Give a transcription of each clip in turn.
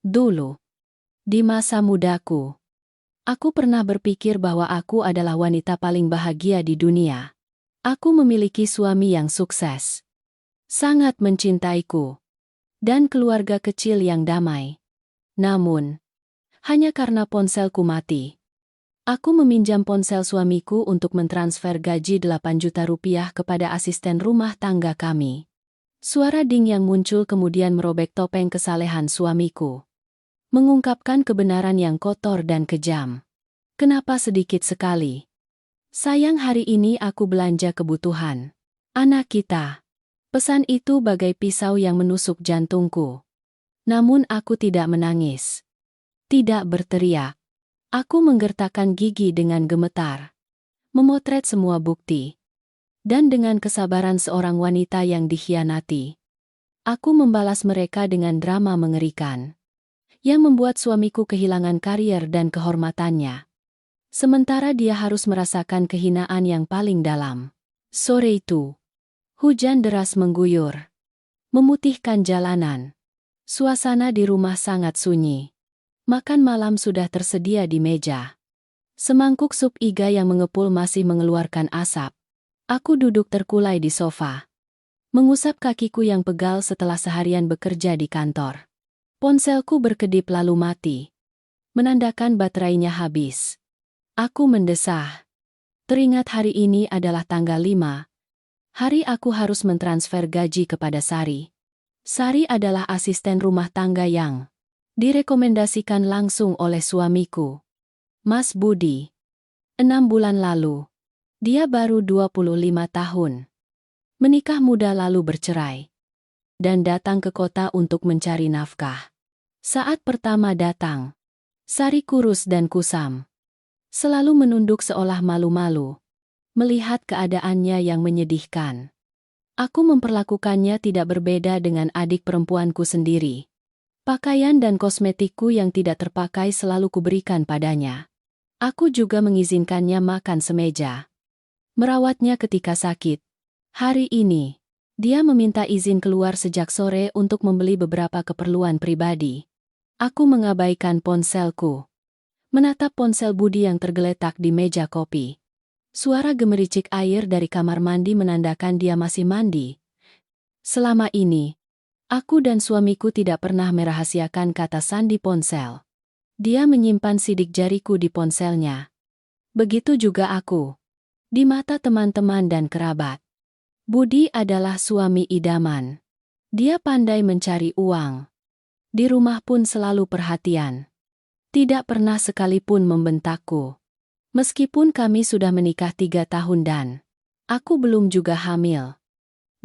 Dulu, di masa mudaku, aku pernah berpikir bahwa aku adalah wanita paling bahagia di dunia. Aku memiliki suami yang sukses, sangat mencintaiku, dan keluarga kecil yang damai. Namun, hanya karena ponselku mati, aku meminjam ponsel suamiku untuk mentransfer gaji 8 juta rupiah kepada asisten rumah tangga kami. Suara ding yang muncul kemudian merobek topeng kesalehan suamiku, mengungkapkan kebenaran yang kotor dan kejam. Kenapa sedikit sekali? Sayang, hari ini aku belanja kebutuhan anak kita. Pesan itu bagai pisau yang menusuk jantungku. Namun aku tidak menangis, tidak berteriak. Aku menggertakkan gigi dengan gemetar, memotret semua bukti. Dan dengan kesabaran seorang wanita yang dikhianati, aku membalas mereka dengan drama mengerikan, yang membuat suamiku kehilangan karier dan kehormatannya. Sementara dia harus merasakan kehinaan yang paling dalam. Sore itu, hujan deras mengguyur, memutihkan jalanan. Suasana di rumah sangat sunyi. Makan malam sudah tersedia di meja. Semangkuk sup iga yang mengepul masih mengeluarkan asap. Aku duduk terkulai di sofa, mengusap kakiku yang pegal setelah seharian bekerja di kantor. Ponselku berkedip lalu mati, menandakan baterainya habis. Aku mendesah. Teringat hari ini adalah tanggal 5. Hari aku harus mentransfer gaji kepada Sari. Sari adalah asisten rumah tangga yang direkomendasikan langsung oleh suamiku, Mas Budi. 6 bulan lalu, dia baru 25 tahun. Menikah muda lalu bercerai, dan datang ke kota untuk mencari nafkah. Saat pertama datang, Sari kurus dan kusam, selalu menunduk seolah malu-malu, melihat keadaannya yang menyedihkan. Aku memperlakukannya tidak berbeda dengan adik perempuanku sendiri. Pakaian dan kosmetikku yang tidak terpakai selalu kuberikan padanya. Aku juga mengizinkannya makan semeja, merawatnya ketika sakit. Hari ini, dia meminta izin keluar sejak sore untuk membeli beberapa keperluan pribadi. Aku mengabaikan ponselku, menatap ponsel Budi yang tergeletak di meja kopi. Suara gemericik air dari kamar mandi menandakan dia masih mandi. Selama ini, aku dan suamiku tidak pernah merahasiakan kata sandi ponsel. Dia menyimpan sidik jariku di ponselnya. Begitu juga aku, di mata teman-teman dan kerabat. Budi adalah suami idaman. Dia pandai mencari uang. Di rumah pun selalu perhatian. Tidak pernah sekalipun membentakku. Meskipun kami sudah menikah 3 tahun dan aku belum juga hamil.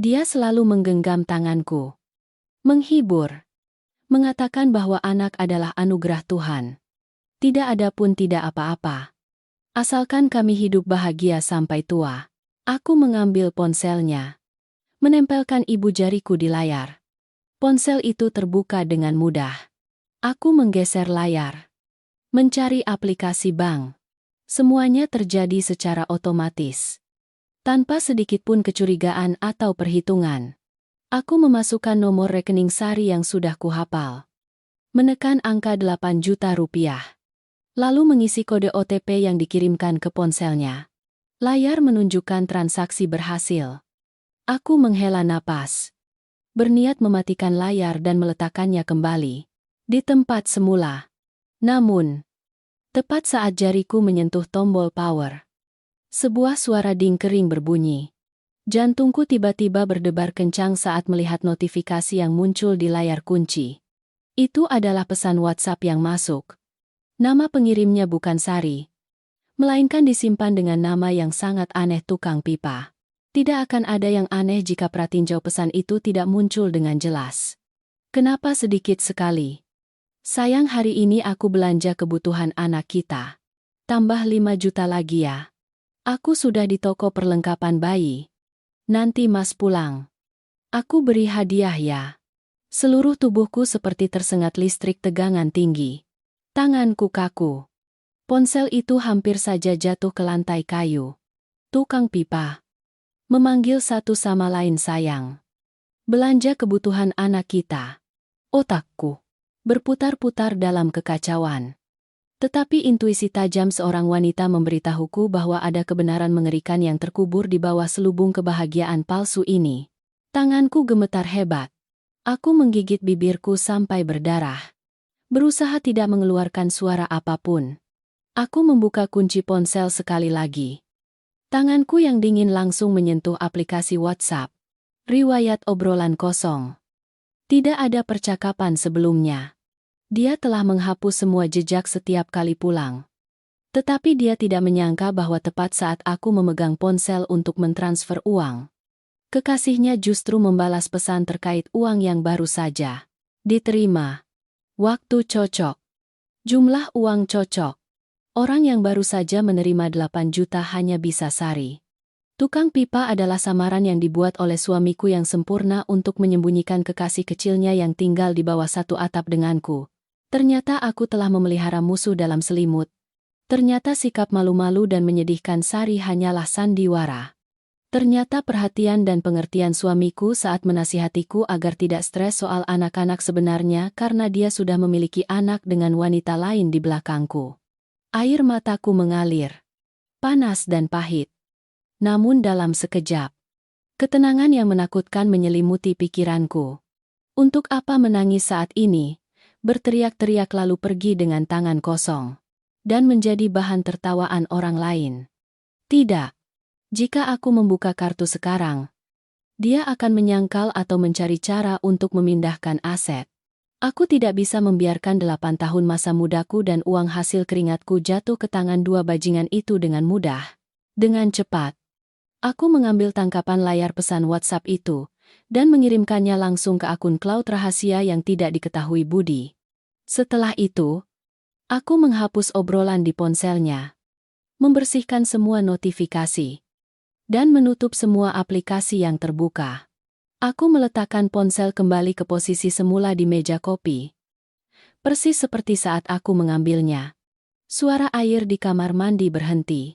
Dia selalu menggenggam tanganku, menghibur, mengatakan bahwa anak adalah anugerah Tuhan. Tidak ada pun tidak apa-apa, asalkan kami hidup bahagia sampai tua. Aku mengambil ponselnya, menempelkan ibu jariku di layar. Ponsel itu terbuka dengan mudah. Aku menggeser layar, mencari aplikasi bank. Semuanya terjadi secara otomatis, tanpa sedikit pun kecurigaan atau perhitungan. Aku memasukkan nomor rekening Sari yang sudah kuhafal, menekan angka 8 juta rupiah, lalu mengisi kode OTP yang dikirimkan ke ponselnya. Layar menunjukkan transaksi berhasil. Aku menghela napas, berniat mematikan layar dan meletakkannya kembali di tempat semula. Namun, tepat saat jariku menyentuh tombol power, sebuah suara ding kering berbunyi. Jantungku tiba-tiba berdebar kencang saat melihat notifikasi yang muncul di layar kunci. Itu adalah pesan WhatsApp yang masuk. Nama pengirimnya bukan Sari, melainkan disimpan dengan nama yang sangat aneh, tukang pipa. Tidak akan ada yang aneh jika pratinjau pesan itu tidak muncul dengan jelas. Kenapa sedikit sekali? Sayang, hari ini aku belanja kebutuhan anak kita. Tambah 5 juta lagi ya. Aku sudah di toko perlengkapan bayi. Nanti Mas pulang, aku beri hadiah ya. Seluruh tubuhku seperti tersengat listrik tegangan tinggi. Tanganku kaku. Ponsel itu hampir saja jatuh ke lantai kayu. Tukang pipa memanggil satu sama lain sayang. Belanja kebutuhan anak kita. Otakku berputar-putar dalam kekacauan. Tetapi intuisi tajam seorang wanita memberitahuku bahwa ada kebenaran mengerikan yang terkubur di bawah selubung kebahagiaan palsu ini. Tanganku gemetar hebat. Aku menggigit bibirku sampai berdarah. Berusaha tidak mengeluarkan suara apapun. Aku membuka kunci ponsel sekali lagi. Tanganku yang dingin langsung menyentuh aplikasi WhatsApp. Riwayat obrolan kosong. Tidak ada percakapan sebelumnya. Dia telah menghapus semua jejak setiap kali pulang. Tetapi dia tidak menyangka bahwa tepat saat aku memegang ponsel untuk mentransfer uang, kekasihnya justru membalas pesan terkait uang yang baru saja diterima. Waktu cocok. Jumlah uang cocok. Orang yang baru saja menerima 8 juta hanya bisa sari. Tukang pipa adalah samaran yang dibuat oleh suamiku yang sempurna untuk menyembunyikan kekasih kecilnya yang tinggal di bawah satu atap denganku. Ternyata aku telah memelihara musuh dalam selimut. Ternyata sikap malu-malu dan menyedihkan Sari hanyalah sandiwara. Ternyata perhatian dan pengertian suamiku saat menasihatiku agar tidak stres soal anak-anak sebenarnya karena dia sudah memiliki anak dengan wanita lain di belakangku. Air mataku mengalir. Panas dan pahit. Namun dalam sekejap, ketenangan yang menakutkan menyelimuti pikiranku. Untuk apa menangis saat ini? Berteriak-teriak lalu pergi dengan tangan kosong. Dan menjadi bahan tertawaan orang lain. Tidak. Jika aku membuka kartu sekarang, dia akan menyangkal atau mencari cara untuk memindahkan aset. Aku tidak bisa membiarkan 8 tahun masa mudaku dan uang hasil keringatku jatuh ke tangan dua bajingan itu dengan mudah. Dengan cepat, aku mengambil tangkapan layar pesan WhatsApp itu, dan mengirimkannya langsung ke akun cloud rahasia yang tidak diketahui Budi. Setelah itu, aku menghapus obrolan di ponselnya, membersihkan semua notifikasi, dan menutup semua aplikasi yang terbuka. Aku meletakkan ponsel kembali ke posisi semula di meja kopi. Persis seperti saat aku mengambilnya. Suara air di kamar mandi berhenti.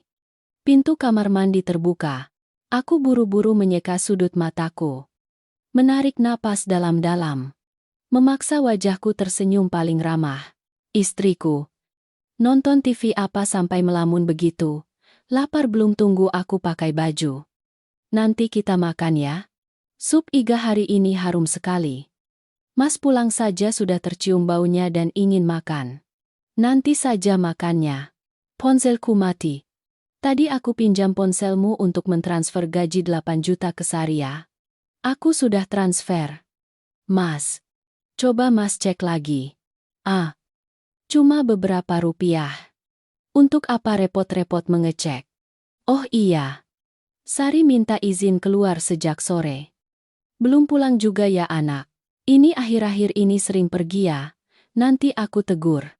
Pintu kamar mandi terbuka. Aku buru-buru menyeka sudut mataku. Menarik napas dalam-dalam. Memaksa wajahku tersenyum paling ramah. Istriku. Nonton TV apa sampai melamun begitu? Lapar belum tunggu aku pakai baju. Nanti kita makan ya. Sup iga hari ini harum sekali. Mas pulang saja sudah tercium baunya dan ingin makan. Nanti saja makannya. Ponselku mati. Tadi aku pinjam ponselmu untuk mentransfer gaji 8 juta ke Saria. Aku sudah transfer. Mas. Coba Mas cek lagi. Cuma beberapa rupiah. Untuk apa repot-repot mengecek? Oh iya. Sari minta izin keluar sejak sore. Belum pulang juga ya anak. Ini akhir-akhir ini sering pergi ya. Nanti aku tegur.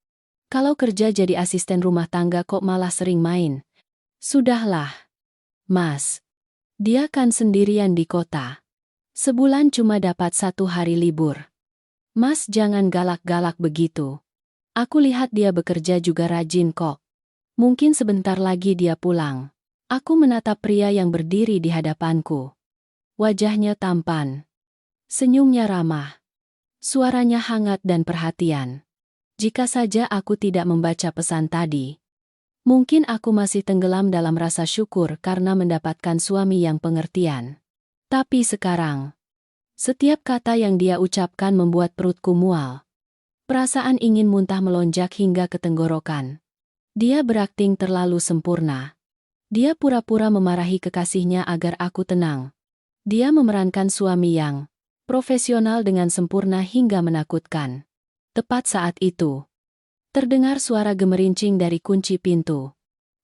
Kalau kerja jadi asisten rumah tangga kok malah sering main. Sudahlah. Mas. Dia kan sendirian di kota. Sebulan cuma dapat 1 hari libur. Mas jangan galak-galak begitu. Aku lihat dia bekerja juga rajin kok. Mungkin sebentar lagi dia pulang. Aku menatap pria yang berdiri di hadapanku. Wajahnya tampan. Senyumnya ramah. Suaranya hangat dan perhatian. Jika saja aku tidak membaca pesan tadi, mungkin aku masih tenggelam dalam rasa syukur karena mendapatkan suami yang pengertian. Tapi sekarang, setiap kata yang dia ucapkan membuat perutku mual. Perasaan ingin muntah melonjak hingga ke tenggorokan. Dia berakting terlalu sempurna. Dia pura-pura memarahi kekasihnya agar aku tenang. Dia memerankan suami yang profesional dengan sempurna hingga menakutkan. Tepat saat itu, terdengar suara gemerincing dari kunci pintu.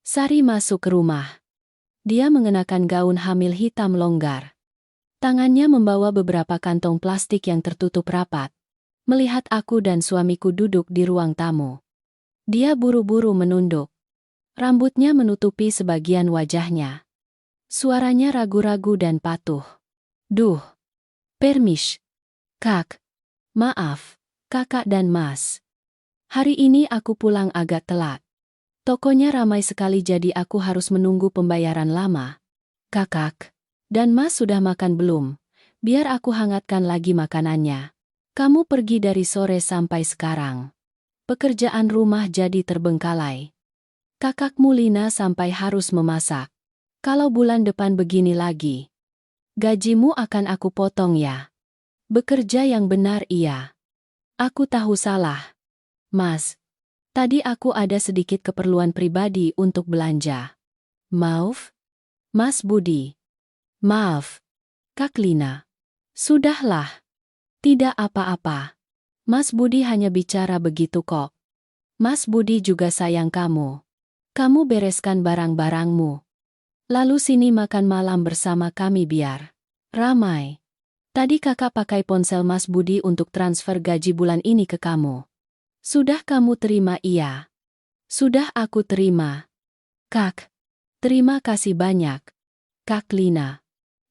Sari masuk ke rumah. Dia mengenakan gaun hamil hitam longgar. Tangannya membawa beberapa kantong plastik yang tertutup rapat. Melihat aku dan suamiku duduk di ruang tamu, dia buru-buru menunduk. Rambutnya menutupi sebagian wajahnya. Suaranya ragu-ragu dan patuh. Duh. Permish. Kak. Maaf, kakak dan mas. Hari ini aku pulang agak telat. Tokonya ramai sekali jadi aku harus menunggu pembayaran lama. Kakak dan mas sudah makan belum? Biar aku hangatkan lagi makanannya. Kamu pergi dari sore sampai sekarang. Pekerjaan rumah jadi terbengkalai. Kakakmu Lina sampai harus memasak. Kalau bulan depan begini lagi, gajimu akan aku potong ya. Bekerja yang benar iya. Aku tahu salah. Mas, tadi aku ada sedikit keperluan pribadi untuk belanja. Maaf? Mas Budi. Maaf. Kak Lina. Sudahlah. Tidak apa-apa. Mas Budi hanya bicara begitu kok. Mas Budi juga sayang kamu. Kamu bereskan barang-barangmu. Lalu sini makan malam bersama kami biar ramai. Tadi kakak pakai ponsel Mas Budi untuk transfer gaji bulan ini ke kamu. Sudah kamu terima iya? Sudah aku terima. Kak, terima kasih banyak. Kak Lina.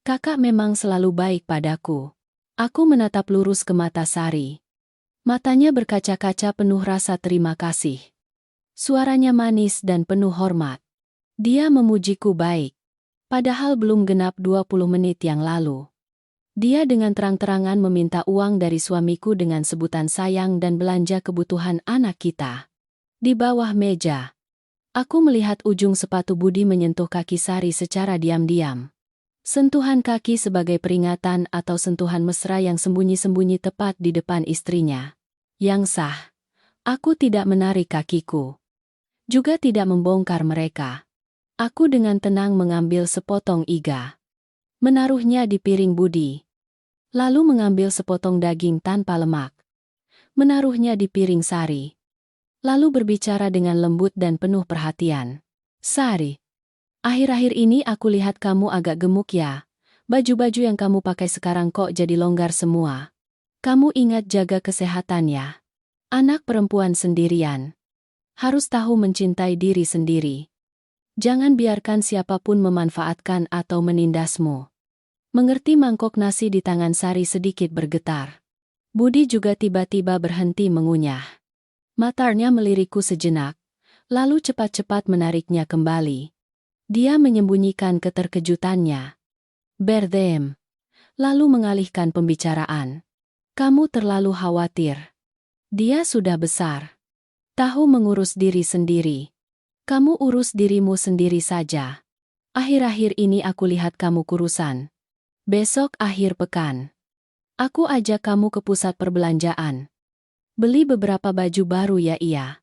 Kakak memang selalu baik padaku. Aku menatap lurus ke mata Sari. Matanya berkaca-kaca penuh rasa terima kasih. Suaranya manis dan penuh hormat. Dia memujiku baik. Padahal belum genap 20 menit yang lalu. Dia dengan terang-terangan meminta uang dari suamiku dengan sebutan sayang dan belanja kebutuhan anak kita. Di bawah meja, aku melihat ujung sepatu Budi menyentuh kaki Sari secara diam-diam. Sentuhan kaki sebagai peringatan atau sentuhan mesra yang sembunyi-sembunyi tepat di depan istrinya. Yang sah, aku tidak menarik kakiku. Juga tidak membongkar mereka. Aku dengan tenang mengambil sepotong iga. Menaruhnya di piring Budi. Lalu mengambil sepotong daging tanpa lemak. Menaruhnya di piring Sari. Lalu berbicara dengan lembut dan penuh perhatian. Sari, akhir-akhir ini aku lihat kamu agak gemuk ya. Baju-baju yang kamu pakai sekarang kok jadi longgar semua. Kamu ingat jaga kesehatan ya. Anak perempuan sendirian. Harus tahu mencintai diri sendiri. Jangan biarkan siapapun memanfaatkan atau menindasmu. Mengerti mangkok nasi di tangan Sari sedikit bergetar. Budi juga tiba-tiba berhenti mengunyah. Matanya melirikku sejenak, lalu cepat-cepat menariknya kembali. Dia menyembunyikan keterkejutannya. Berdem. Lalu mengalihkan pembicaraan. Kamu terlalu khawatir. Dia sudah besar. Tahu mengurus diri sendiri. Kamu urus dirimu sendiri saja. Akhir-akhir ini aku lihat kamu kurusan. Besok akhir pekan. Aku ajak kamu ke pusat perbelanjaan. Beli beberapa baju baru ya iya.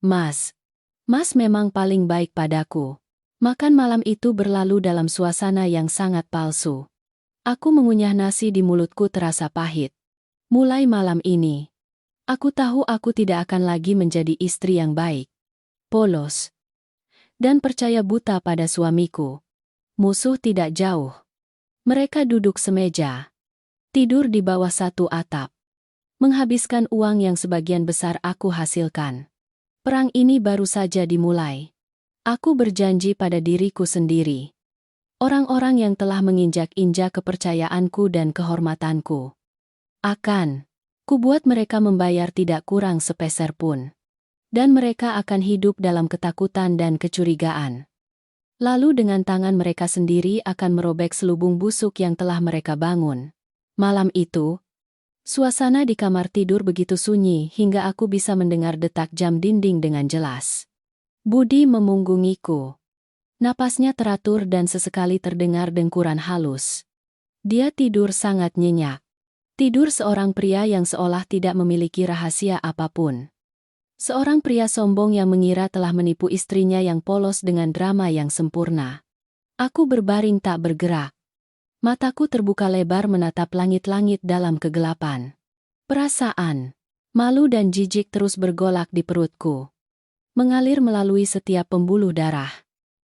Mas. Mas memang paling baik padaku. Makan malam itu berlalu dalam suasana yang sangat palsu. Aku mengunyah nasi di mulutku terasa pahit. Mulai malam ini, aku tahu aku tidak akan lagi menjadi istri yang baik, polos, dan percaya buta pada suamiku. Musuh tidak jauh. Mereka duduk semeja, tidur di bawah satu atap, menghabiskan uang yang sebagian besar aku hasilkan. Perang ini baru saja dimulai. Aku berjanji pada diriku sendiri. Orang-orang yang telah menginjak-injak kepercayaanku dan kehormatanku. Kubuat mereka membayar tidak kurang sepeser pun. Dan mereka akan hidup dalam ketakutan dan kecurigaan. Lalu dengan tangan mereka sendiri akan merobek selubung busuk yang telah mereka bangun. Malam itu, suasana di kamar tidur begitu sunyi hingga aku bisa mendengar detak jam dinding dengan jelas. Budi memunggungiku. Napasnya teratur dan sesekali terdengar dengkuran halus. Dia tidur sangat nyenyak. Tidur seorang pria yang seolah tidak memiliki rahasia apapun. Seorang pria sombong yang mengira telah menipu istrinya yang polos dengan drama yang sempurna. Aku berbaring tak bergerak. Mataku terbuka lebar menatap langit-langit dalam kegelapan. Perasaan, malu dan jijik terus bergolak di perutku. Mengalir melalui setiap pembuluh darah.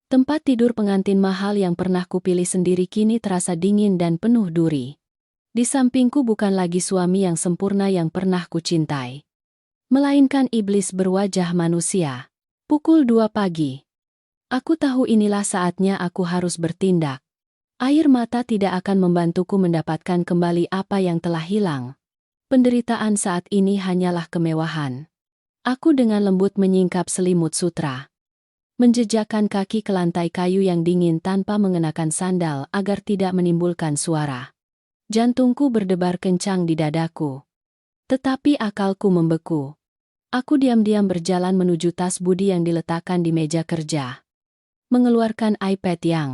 Tempat tidur pengantin mahal yang pernah kupilih sendiri kini terasa dingin dan penuh duri. Di sampingku bukan lagi suami yang sempurna yang pernah kucintai. Melainkan iblis berwajah manusia. Pukul 2 pagi. Aku tahu inilah saatnya aku harus bertindak. Air mata tidak akan membantuku mendapatkan kembali apa yang telah hilang. Penderitaan saat ini hanyalah kemewahan. Aku dengan lembut menyingkap selimut sutra. Menjejakkan kaki ke lantai kayu yang dingin tanpa mengenakan sandal agar tidak menimbulkan suara. Jantungku berdebar kencang di dadaku. Tetapi akalku membeku. Aku diam-diam berjalan menuju tas Budi yang diletakkan di meja kerja. Mengeluarkan iPad yang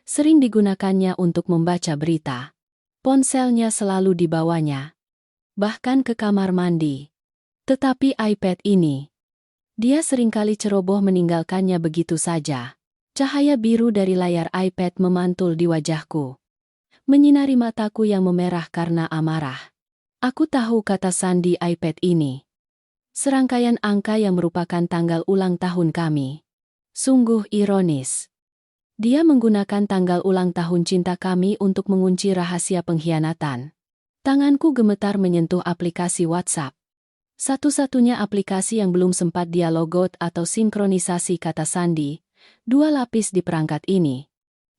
sering digunakannya untuk membaca berita. Ponselnya selalu dibawanya. Bahkan ke kamar mandi. Tetapi iPad ini, dia seringkali ceroboh meninggalkannya begitu saja. Cahaya biru dari layar iPad memantul di wajahku. Menyinari mataku yang memerah karena amarah. Aku tahu kata sandi iPad ini. Serangkaian angka yang merupakan tanggal ulang tahun kami. Sungguh ironis. Dia menggunakan tanggal ulang tahun cinta kami untuk mengunci rahasia pengkhianatan. Tanganku gemetar menyentuh aplikasi WhatsApp. Satu-satunya aplikasi yang belum sempat dia logout atau sinkronisasi kata sandi, 2 lapis di perangkat ini.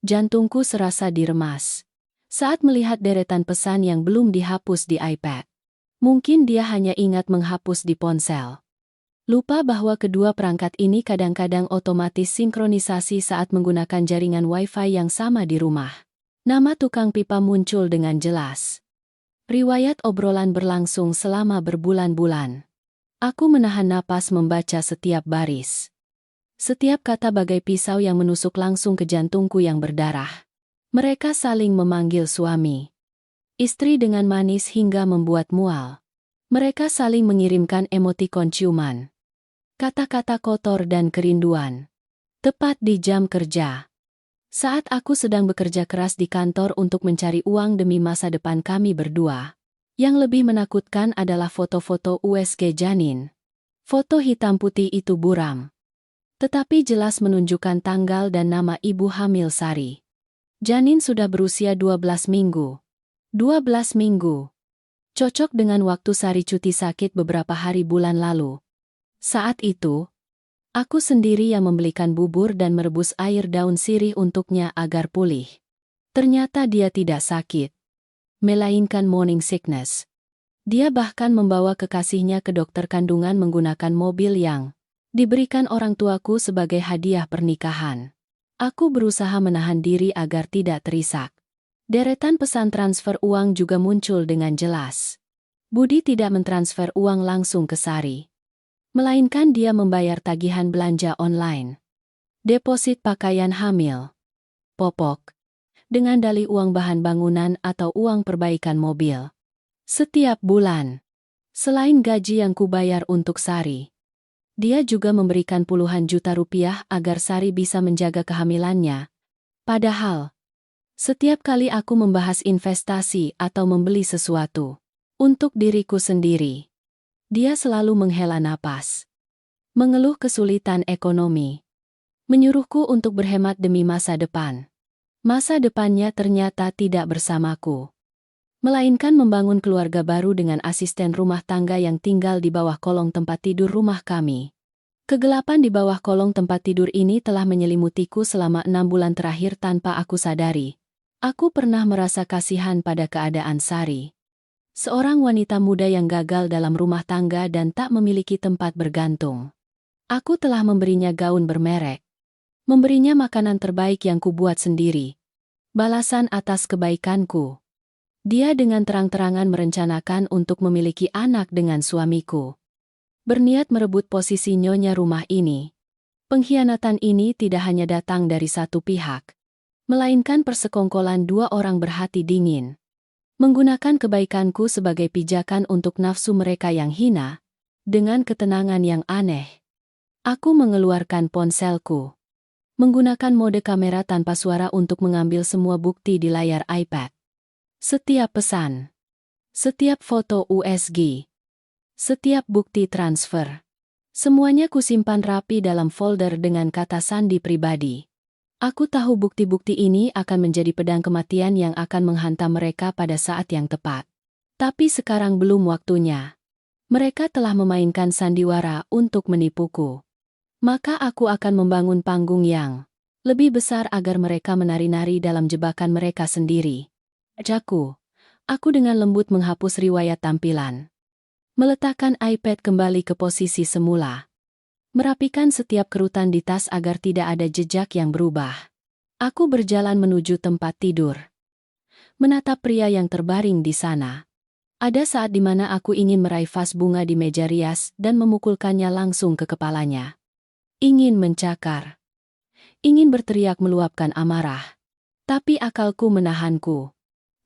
Jantungku serasa diremas saat melihat deretan pesan yang belum dihapus di iPad. Mungkin dia hanya ingat menghapus di ponsel. Lupa bahwa kedua perangkat ini kadang-kadang otomatis sinkronisasi saat menggunakan jaringan Wi-Fi yang sama di rumah. Nama tukang pipa muncul dengan jelas. Riwayat obrolan berlangsung selama berbulan-bulan. Aku menahan napas membaca setiap baris. Setiap kata bagai pisau yang menusuk langsung ke jantungku yang berdarah. Mereka saling memanggil suami istri dengan manis hingga membuat mual. Mereka saling mengirimkan emotikon ciuman. Kata-kata kotor dan kerinduan. Tepat di jam kerja. Saat aku sedang bekerja keras di kantor untuk mencari uang demi masa depan kami berdua. Yang lebih menakutkan adalah foto-foto USG janin. Foto hitam putih itu buram. Tetapi jelas menunjukkan tanggal dan nama ibu hamil Sari. Janin sudah berusia 12 minggu. 12 minggu. Cocok dengan waktu Sari cuti sakit beberapa hari bulan lalu. Saat itu, aku sendiri yang membelikan bubur dan merebus air daun sirih untuknya agar pulih. Ternyata dia tidak sakit, melainkan morning sickness. Dia bahkan membawa kekasihnya ke dokter kandungan menggunakan mobil yang diberikan orang tuaku sebagai hadiah pernikahan. Aku berusaha menahan diri agar tidak terisak. Deretan pesan transfer uang juga muncul dengan jelas. Budi tidak mentransfer uang langsung ke Sari, melainkan dia membayar tagihan belanja online. Deposit pakaian hamil, popok, dengan dalih uang bahan bangunan atau uang perbaikan mobil. Setiap bulan, selain gaji yang kubayar untuk Sari, dia juga memberikan puluhan juta rupiah agar Sari bisa menjaga kehamilannya. Padahal, setiap kali aku membahas investasi atau membeli sesuatu untuk diriku sendiri, dia selalu menghela napas, mengeluh kesulitan ekonomi, menyuruhku untuk berhemat demi masa depan. Masa depannya ternyata tidak bersamaku, melainkan membangun keluarga baru dengan asisten rumah tangga yang tinggal di bawah kolong tempat tidur rumah kami. Kegelapan di bawah kolong tempat tidur ini telah menyelimutiku selama 6 bulan terakhir tanpa aku sadari. Aku pernah merasa kasihan pada keadaan Sari. Seorang wanita muda yang gagal dalam rumah tangga dan tak memiliki tempat bergantung. Aku telah memberinya gaun bermerek. Memberinya makanan terbaik yang kubuat sendiri. Balasan atas kebaikanku. Dia dengan terang-terangan merencanakan untuk memiliki anak dengan suamiku. Berniat merebut posisi nyonya rumah ini. Pengkhianatan ini tidak hanya datang dari satu pihak, melainkan persekongkolan 2 orang berhati dingin. Menggunakan kebaikanku sebagai pijakan untuk nafsu mereka yang hina, dengan ketenangan yang aneh. Aku mengeluarkan ponselku. Menggunakan mode kamera tanpa suara untuk mengambil semua bukti di layar iPad. Setiap pesan. Setiap foto USG. Setiap bukti transfer. Semuanya kusimpan rapi dalam folder dengan kata sandi pribadi. Aku tahu bukti-bukti ini akan menjadi pedang kematian yang akan menghantam mereka pada saat yang tepat. Tapi sekarang belum waktunya. Mereka telah memainkan sandiwara untuk menipuku. Maka aku akan membangun panggung yang lebih besar agar mereka menari-nari dalam jebakan mereka sendiri. Aku dengan lembut menghapus riwayat tampilan. Meletakkan iPad kembali ke posisi semula. Merapikan setiap kerutan di tas agar tidak ada jejak yang berubah. Aku berjalan menuju tempat tidur. Menatap pria yang terbaring di sana. Ada saat di mana aku ingin meraih vas bunga di meja rias dan memukulkannya langsung ke kepalanya. Ingin mencakar. Ingin berteriak meluapkan amarah. Tapi akalku menahanku.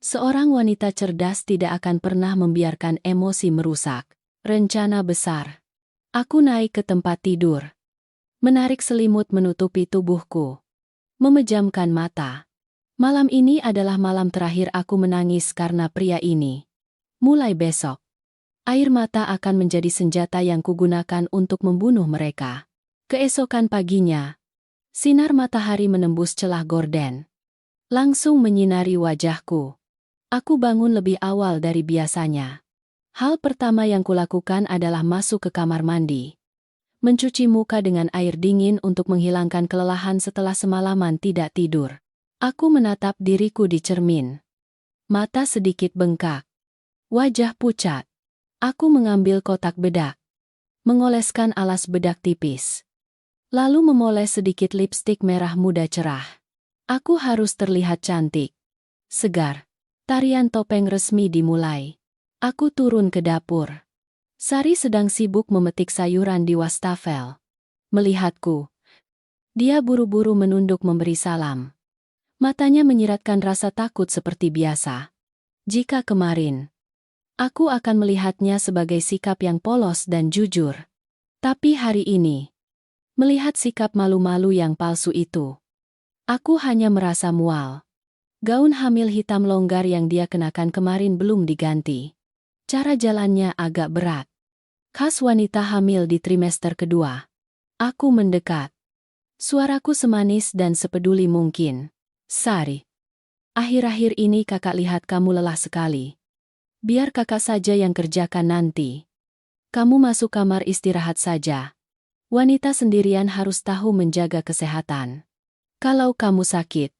Seorang wanita cerdas tidak akan pernah membiarkan emosi merusak rencana besar. Aku naik ke tempat tidur. Menarik selimut menutupi tubuhku. Memejamkan mata. Malam ini adalah malam terakhir aku menangis karena pria ini. Mulai besok, air mata akan menjadi senjata yang kugunakan untuk membunuh mereka. Keesokan paginya, sinar matahari menembus celah gorden. Langsung menyinari wajahku. Aku bangun lebih awal dari biasanya. Hal pertama yang kulakukan adalah masuk ke kamar mandi. Mencuci muka dengan air dingin untuk menghilangkan kelelahan setelah semalaman tidak tidur. Aku menatap diriku di cermin. Mata sedikit bengkak. Wajah pucat. Aku mengambil kotak bedak. Mengoleskan alas bedak tipis. Lalu memoles sedikit lipstik merah muda cerah. Aku harus terlihat cantik. Segar. Tarian topeng resmi dimulai. Aku turun ke dapur. Sari sedang sibuk memetik sayuran di wastafel. Melihatku. Dia buru-buru menunduk memberi salam. Matanya menyiratkan rasa takut seperti biasa. Jika kemarin, aku akan melihatnya sebagai sikap yang polos dan jujur. Tapi hari ini, melihat sikap malu-malu yang palsu itu, aku hanya merasa mual. Gaun hamil hitam longgar yang dia kenakan kemarin belum diganti. Cara jalannya agak berat. Khas wanita hamil di trimester kedua. Aku mendekat. Suaraku semanis dan sepeduli mungkin. Sari, akhir-akhir ini kakak lihat kamu lelah sekali. Biar kakak saja yang kerjakan nanti. Kamu masuk kamar istirahat saja. Wanita sendirian harus tahu menjaga kesehatan. Kalau kamu sakit,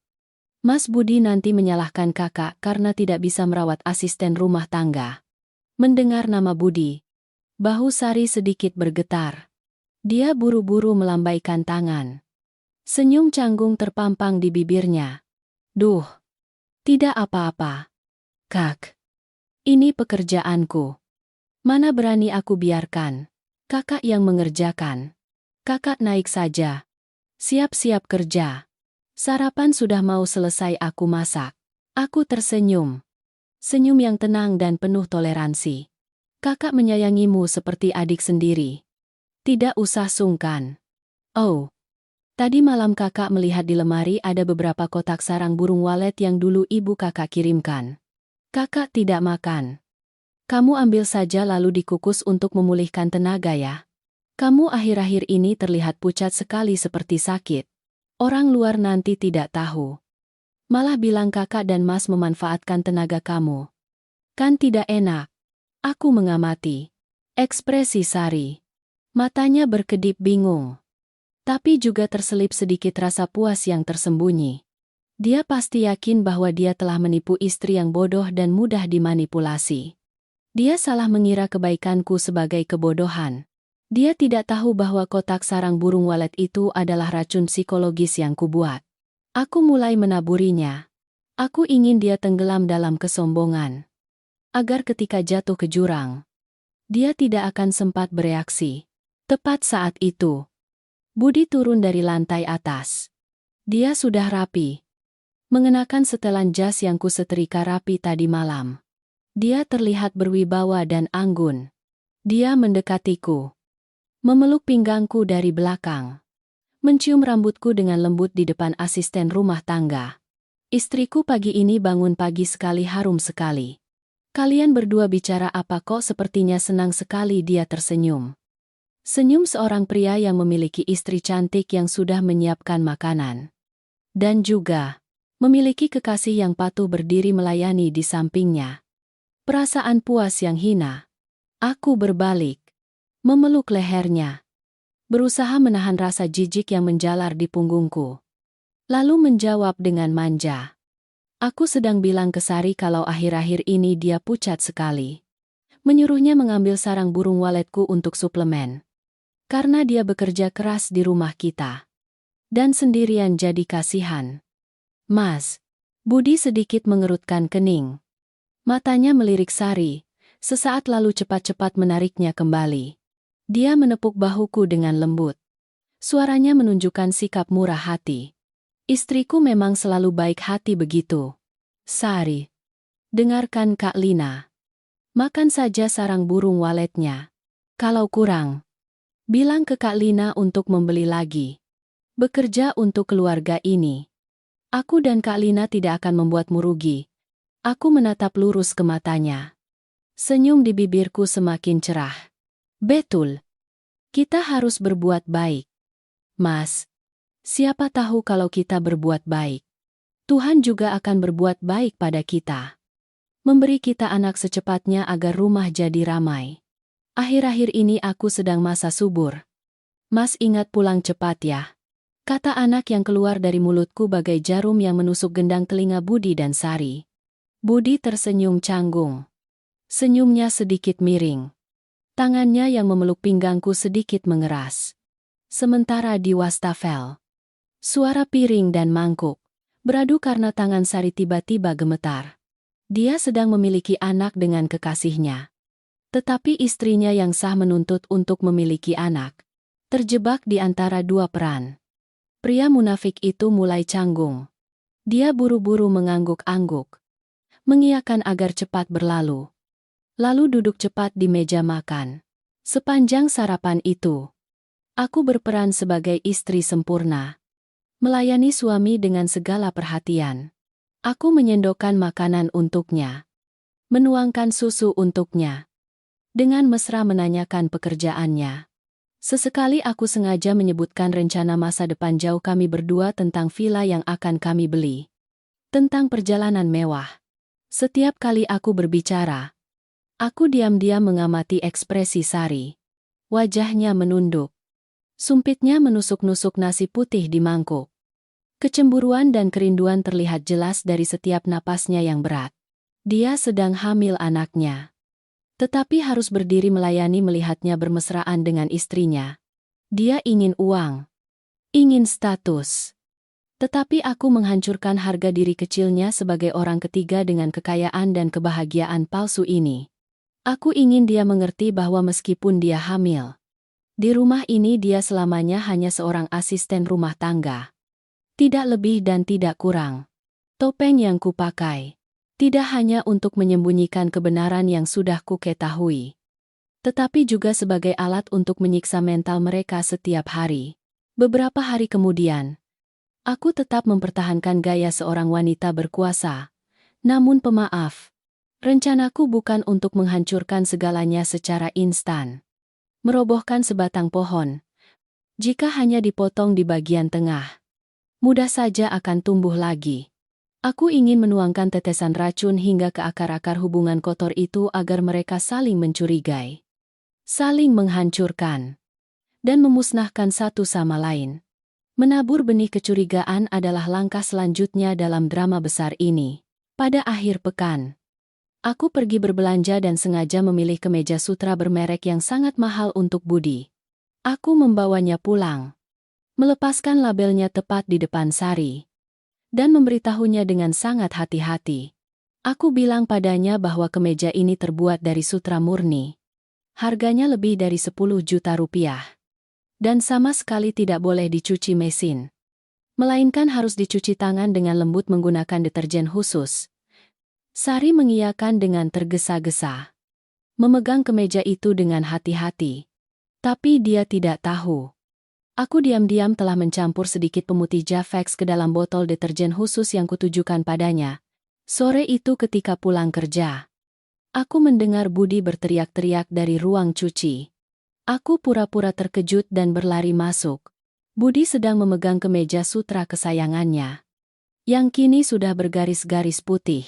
Mas Budi nanti menyalahkan kakak karena tidak bisa merawat asisten rumah tangga. Mendengar nama Budi, bahu Sari sedikit bergetar. Dia buru-buru melambaikan tangan. Senyum canggung terpampang di bibirnya. Duh, tidak apa-apa. Kak. Ini pekerjaanku. Mana berani aku biarkan. Kakak yang mengerjakan. Kakak naik saja. Siap-siap kerja. Sarapan sudah mau selesai aku masak. Aku tersenyum. Senyum yang tenang dan penuh toleransi. Kakak menyayangimu seperti adik sendiri. Tidak usah sungkan. Oh, tadi malam kakak melihat di lemari ada beberapa kotak sarang burung walet yang dulu ibu kakak kirimkan. Kakak tidak makan. Kamu ambil saja lalu dikukus untuk memulihkan tenaga ya. Kamu akhir-akhir ini terlihat pucat sekali seperti sakit. Orang luar nanti tidak tahu. Malah bilang kakak dan mas memanfaatkan tenaga kamu. Kan tidak enak. Aku mengamati. Ekspresi Sari. Matanya berkedip bingung. Tapi juga terselip sedikit rasa puas yang tersembunyi. Dia pasti yakin bahwa dia telah menipu istri yang bodoh dan mudah dimanipulasi. Dia salah mengira kebaikanku sebagai kebodohan. Dia tidak tahu bahwa kotak sarang burung walet itu adalah racun psikologis yang kubuat. Aku mulai menaburinya. Aku ingin dia tenggelam dalam kesombongan. Agar ketika jatuh ke jurang, dia tidak akan sempat bereaksi. Tepat saat itu, Budi turun dari lantai atas. Dia sudah rapi. Mengenakan setelan jas yang kusetrika rapi tadi malam. Dia terlihat berwibawa dan anggun. Dia mendekatiku. Memeluk pinggangku dari belakang. Mencium rambutku dengan lembut di depan asisten rumah tangga. Istriku pagi ini bangun pagi sekali harum sekali. Kalian berdua bicara apa kok sepertinya senang sekali dia tersenyum. Senyum seorang pria yang memiliki istri cantik yang sudah menyiapkan makanan. Dan juga memiliki kekasih yang patuh berdiri melayani di sampingnya. Perasaan puas yang hina. Aku berbalik. Memeluk lehernya. Berusaha menahan rasa jijik yang menjalar di punggungku. Lalu menjawab dengan manja. Aku sedang bilang ke Sari kalau akhir-akhir ini dia pucat sekali. Menyuruhnya mengambil sarang burung waletku untuk suplemen. Karena dia bekerja keras di rumah kita. Dan sendirian jadi kasihan. Mas, Budi sedikit mengerutkan kening. Matanya melirik Sari. Sesaat lalu cepat-cepat menariknya kembali. Dia menepuk bahuku dengan lembut. Suaranya menunjukkan sikap murah hati. Istriku memang selalu baik hati begitu. Sari. Dengarkan Kak Lina. Makan saja sarang burung waletnya. Kalau kurang, bilang ke Kak Lina untuk membeli lagi. Bekerja untuk keluarga ini. Aku dan Kak Lina tidak akan membuatmu rugi. Aku menatap lurus ke matanya. Senyum di bibirku semakin cerah. Betul. Kita harus berbuat baik. Mas, siapa tahu kalau kita berbuat baik, Tuhan juga akan berbuat baik pada kita. Memberi kita anak secepatnya agar rumah jadi ramai. Akhir-akhir ini aku sedang masa subur. Mas ingat pulang cepat ya. Kata anak yang keluar dari mulutku bagai jarum yang menusuk gendang telinga Budi dan Sari. Budi tersenyum canggung. Senyumnya sedikit miring. Tangannya yang memeluk pinggangku sedikit mengeras. Sementara di wastafel, suara piring dan mangkuk beradu karena tangan Sari tiba-tiba gemetar. Dia sedang memiliki anak dengan kekasihnya. Tetapi istrinya yang sah menuntut untuk memiliki anak. Terjebak di antara dua peran. Pria munafik itu mulai canggung. Dia buru-buru mengangguk-angguk. Mengiyakan agar cepat berlalu. Lalu duduk cepat di meja makan. Sepanjang sarapan itu, aku berperan sebagai istri sempurna. Melayani suami dengan segala perhatian. Aku menyendokkan makanan untuknya. Menuangkan susu untuknya. Dengan mesra menanyakan pekerjaannya. Sesekali aku sengaja menyebutkan rencana masa depan jauh kami berdua tentang villa yang akan kami beli. Tentang perjalanan mewah. Setiap kali aku berbicara, aku diam-diam mengamati ekspresi Sari. Wajahnya menunduk. Sumpitnya menusuk-nusuk nasi putih di mangkuk. Kecemburuan dan kerinduan terlihat jelas dari setiap napasnya yang berat. Dia sedang hamil anaknya. Tetapi harus berdiri melayani melihatnya bermesraan dengan istrinya. Dia ingin uang. Ingin status. Tetapi aku menghancurkan harga diri kecilnya sebagai orang ketiga dengan kekayaan dan kebahagiaan palsu ini. Aku ingin dia mengerti bahwa meskipun dia hamil, di rumah ini dia selamanya hanya seorang asisten rumah tangga. Tidak lebih dan tidak kurang. Topeng yang kupakai tidak hanya untuk menyembunyikan kebenaran yang sudah kuketahui, tetapi juga sebagai alat untuk menyiksa mental mereka setiap hari. Beberapa hari kemudian, aku tetap mempertahankan gaya seorang wanita berkuasa. Namun pemaaf, rencanaku bukan untuk menghancurkan segalanya secara instan. Merobohkan sebatang pohon, jika hanya dipotong di bagian tengah, mudah saja akan tumbuh lagi. Aku ingin menuangkan tetesan racun hingga ke akar-akar hubungan kotor itu agar mereka saling mencurigai, saling menghancurkan, dan memusnahkan satu sama lain. Menabur benih kecurigaan adalah langkah selanjutnya dalam drama besar ini. Pada akhir pekan, aku pergi berbelanja dan sengaja memilih kemeja sutra bermerek yang sangat mahal untuk Budi. Aku membawanya pulang, melepaskan labelnya tepat di depan Sari, dan memberitahunya dengan sangat hati-hati. Aku bilang padanya bahwa kemeja ini terbuat dari sutra murni. Harganya lebih dari 10 juta rupiah. Dan sama sekali tidak boleh dicuci mesin, melainkan harus dicuci tangan dengan lembut menggunakan deterjen khusus. Sari mengiyakan dengan tergesa-gesa. Memegang kemeja itu dengan hati-hati. Tapi dia tidak tahu. Aku diam-diam telah mencampur sedikit pemutih Jafex ke dalam botol deterjen khusus yang kutujukan padanya. Sore itu ketika pulang kerja, aku mendengar Budi berteriak-teriak dari ruang cuci. Aku pura-pura terkejut dan berlari masuk. Budi sedang memegang kemeja sutra kesayangannya, yang kini sudah bergaris-garis putih.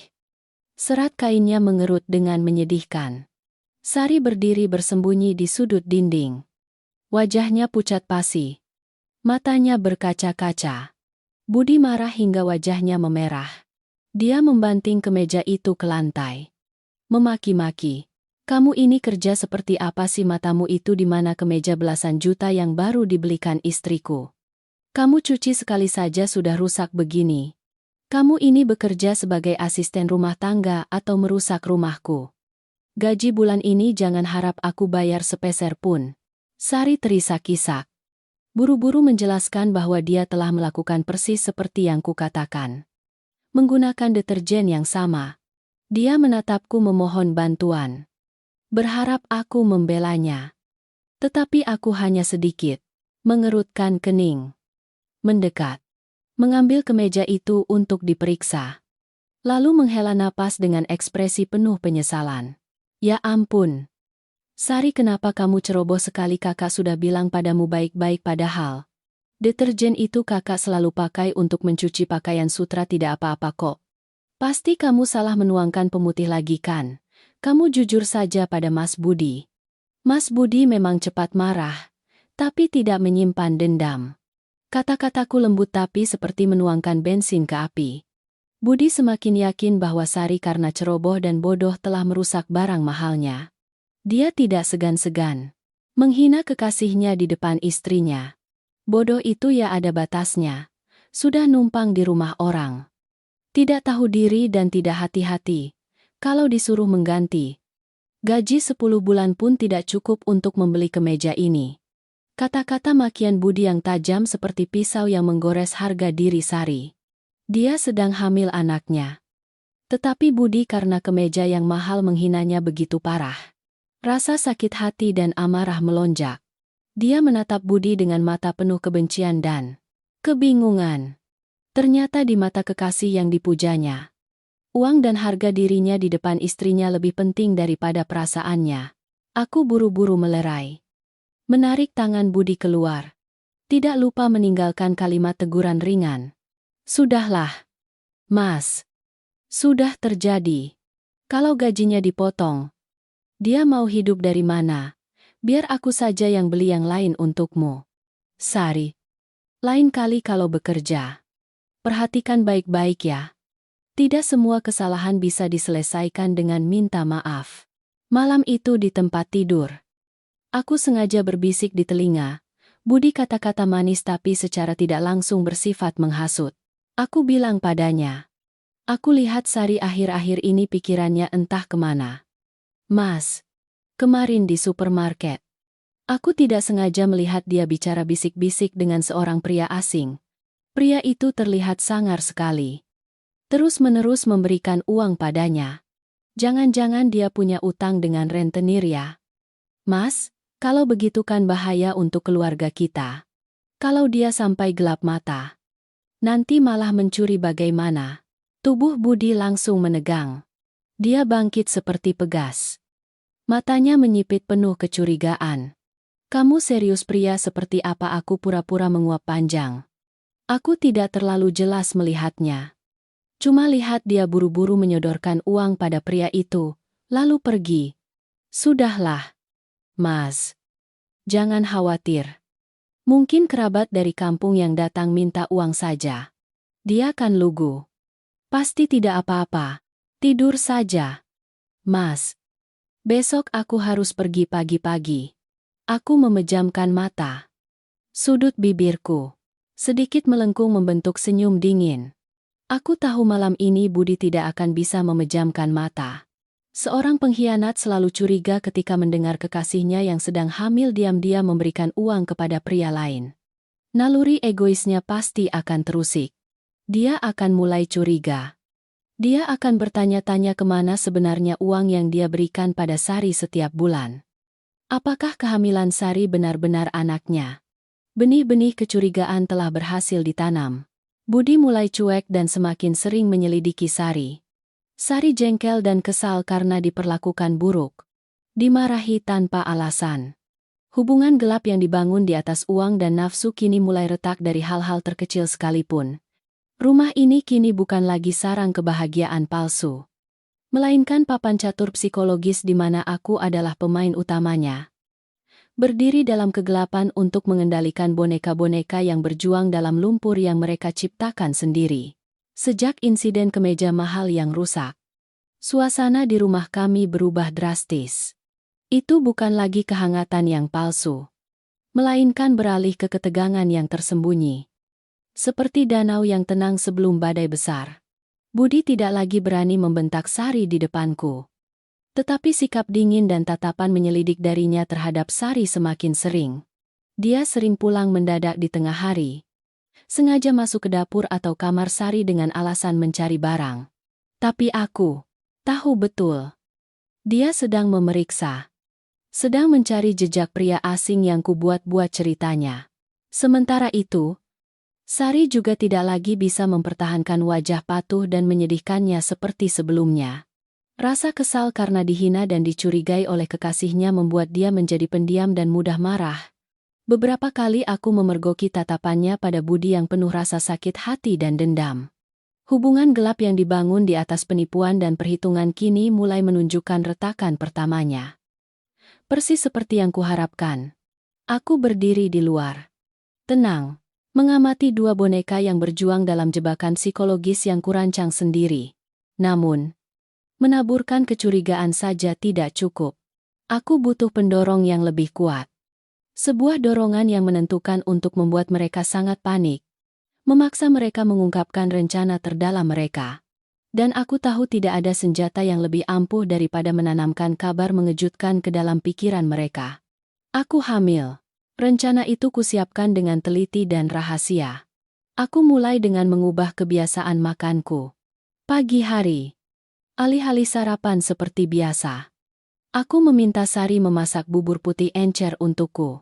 Serat kainnya mengerut dengan menyedihkan. Sari berdiri bersembunyi di sudut dinding. Wajahnya pucat pasi. Matanya berkaca-kaca. Budi marah hingga wajahnya memerah. Dia membanting kemeja itu ke lantai. Memaki-maki. Kamu ini kerja seperti apa sih, matamu itu di mana kemeja belasan juta yang baru dibelikan istriku? Kamu cuci sekali saja sudah rusak begini. Kamu ini bekerja sebagai asisten rumah tangga atau merusak rumahku? Gaji bulan ini jangan harap aku bayar sepeser pun. Sari terisak-isak. Buru-buru menjelaskan bahwa dia telah melakukan persis seperti yang kukatakan. Menggunakan deterjen yang sama. Dia menatapku memohon bantuan. Berharap aku membelanya. Tetapi aku hanya sedikit mengerutkan kening. Mendekat. Mengambil kemeja itu untuk diperiksa. Lalu menghela napas dengan ekspresi penuh penyesalan. Ya ampun. Sari, kenapa kamu ceroboh sekali? Kakak sudah bilang padamu baik-baik, padahal deterjen itu kakak selalu pakai untuk mencuci pakaian sutra. Tidak apa-apa kok. Pasti kamu salah menuangkan pemutih lagi kan? Kamu jujur saja pada Mas Budi. Mas Budi memang cepat marah, tapi tidak menyimpan dendam. Kata-kataku lembut tapi seperti menuangkan bensin ke api. Budi semakin yakin bahwa Sari karena ceroboh dan bodoh telah merusak barang mahalnya. Dia tidak segan-segan menghina kekasihnya di depan istrinya. Bodoh itu ya ada batasnya. Sudah numpang di rumah orang. Tidak tahu diri dan tidak hati-hati. Kalau disuruh mengganti gaji 10 bulan pun tidak cukup untuk membeli kemeja ini. Kata-kata makian Budi yang tajam seperti pisau yang menggores harga diri Sari. Dia sedang hamil anaknya. Tetapi Budi karena kemeja yang mahal menghinanya begitu parah. Rasa sakit hati dan amarah melonjak. Dia menatap Budi dengan mata penuh kebencian dan kebingungan. Ternyata di mata kekasih yang dipujanya, uang dan harga dirinya di depan istrinya lebih penting daripada perasaannya. Aku buru-buru melerai. Menarik tangan Budi keluar. Tidak lupa meninggalkan kalimat teguran ringan. Sudahlah, Mas. Sudah terjadi. Kalau gajinya dipotong, dia mau hidup dari mana? Biar aku saja yang beli yang lain untukmu. Sari, lain kali kalau bekerja, perhatikan baik-baik ya. Tidak semua kesalahan bisa diselesaikan dengan minta maaf. Malam itu di tempat tidur, aku sengaja berbisik di telinga. Budi kata-kata manis tapi secara tidak langsung bersifat menghasut. Aku bilang padanya, aku lihat Sari akhir-akhir ini pikirannya entah kemana. Mas, kemarin di supermarket, aku tidak sengaja melihat dia bicara bisik-bisik dengan seorang pria asing. Pria itu terlihat sangar sekali. Terus-menerus memberikan uang padanya. Jangan-jangan dia punya utang dengan rentenir ya? Mas, kalau begitu kan bahaya untuk keluarga kita. Kalau dia sampai gelap mata, nanti malah mencuri bagaimana? Tubuh Budi langsung menegang. Dia bangkit seperti pegas. Matanya menyipit penuh kecurigaan. Kamu serius? Pria seperti apa? Aku pura-pura menguap panjang. Aku tidak terlalu jelas melihatnya. Cuma lihat dia buru-buru menyodorkan uang pada pria itu, lalu pergi. Sudahlah, Mas. Jangan khawatir. Mungkin kerabat dari kampung yang datang minta uang saja. Dia kan lugu. Pasti tidak apa-apa. Tidur saja. Mas. Besok aku harus pergi pagi-pagi. Aku memejamkan mata. Sudut bibirku sedikit melengkung membentuk senyum dingin. Aku tahu malam ini Budi tidak akan bisa memejamkan mata. Seorang pengkhianat selalu curiga ketika mendengar kekasihnya yang sedang hamil diam-diam memberikan uang kepada pria lain. Naluri egoisnya pasti akan terusik. Dia akan mulai curiga. Dia akan bertanya-tanya kemana sebenarnya uang yang dia berikan pada Sari setiap bulan. Apakah kehamilan Sari benar-benar anaknya? Benih-benih kecurigaan telah berhasil ditanam. Budi mulai cuek dan semakin sering menyelidiki Sari. Sari jengkel dan kesal karena diperlakukan buruk. Dimarahi tanpa alasan. Hubungan gelap yang dibangun di atas uang dan nafsu kini mulai retak dari hal-hal terkecil sekalipun. Rumah ini kini bukan lagi sarang kebahagiaan palsu, melainkan papan catur psikologis di mana aku adalah pemain utamanya. Berdiri dalam kegelapan untuk mengendalikan boneka-boneka yang berjuang dalam lumpur yang mereka ciptakan sendiri. Sejak insiden kemeja mahal yang rusak, suasana di rumah kami berubah drastis. Itu bukan lagi kehangatan yang palsu, melainkan beralih ke ketegangan yang tersembunyi. Seperti danau yang tenang sebelum badai besar. Budi tidak lagi berani membentak Sari di depanku. Tetapi sikap dingin dan tatapan menyelidik darinya terhadap Sari semakin sering. Dia sering pulang mendadak di tengah hari. Sengaja masuk ke dapur atau kamar Sari dengan alasan mencari barang. Tapi aku tahu betul. Dia sedang memeriksa. Sedang mencari jejak pria asing yang kubuat-buat ceritanya. Sementara itu, Sari juga tidak lagi bisa mempertahankan wajah patuh dan menyedihkannya seperti sebelumnya. Rasa kesal karena dihina dan dicurigai oleh kekasihnya membuat dia menjadi pendiam dan mudah marah. Beberapa kali aku memergoki tatapannya pada budi yang penuh rasa sakit hati dan dendam. Hubungan gelap yang dibangun di atas penipuan dan perhitungan kini mulai menunjukkan retakan pertamanya. Persis seperti yang kuharapkan. Aku berdiri di luar. Tenang. Mengamati dua boneka yang berjuang dalam jebakan psikologis yang kurancang sendiri. Namun, menaburkan kecurigaan saja tidak cukup. Aku butuh pendorong yang lebih kuat. Sebuah dorongan yang menentukan untuk membuat mereka sangat panik. Memaksa mereka mengungkapkan rencana terdalam mereka. Dan aku tahu tidak ada senjata yang lebih ampuh daripada menanamkan kabar mengejutkan ke dalam pikiran mereka. Aku hamil. Rencana itu kusiapkan dengan teliti dan rahasia. Aku mulai dengan mengubah kebiasaan makanku. Pagi hari. Alih-alih sarapan seperti biasa. Aku meminta Sari memasak bubur putih encer untukku.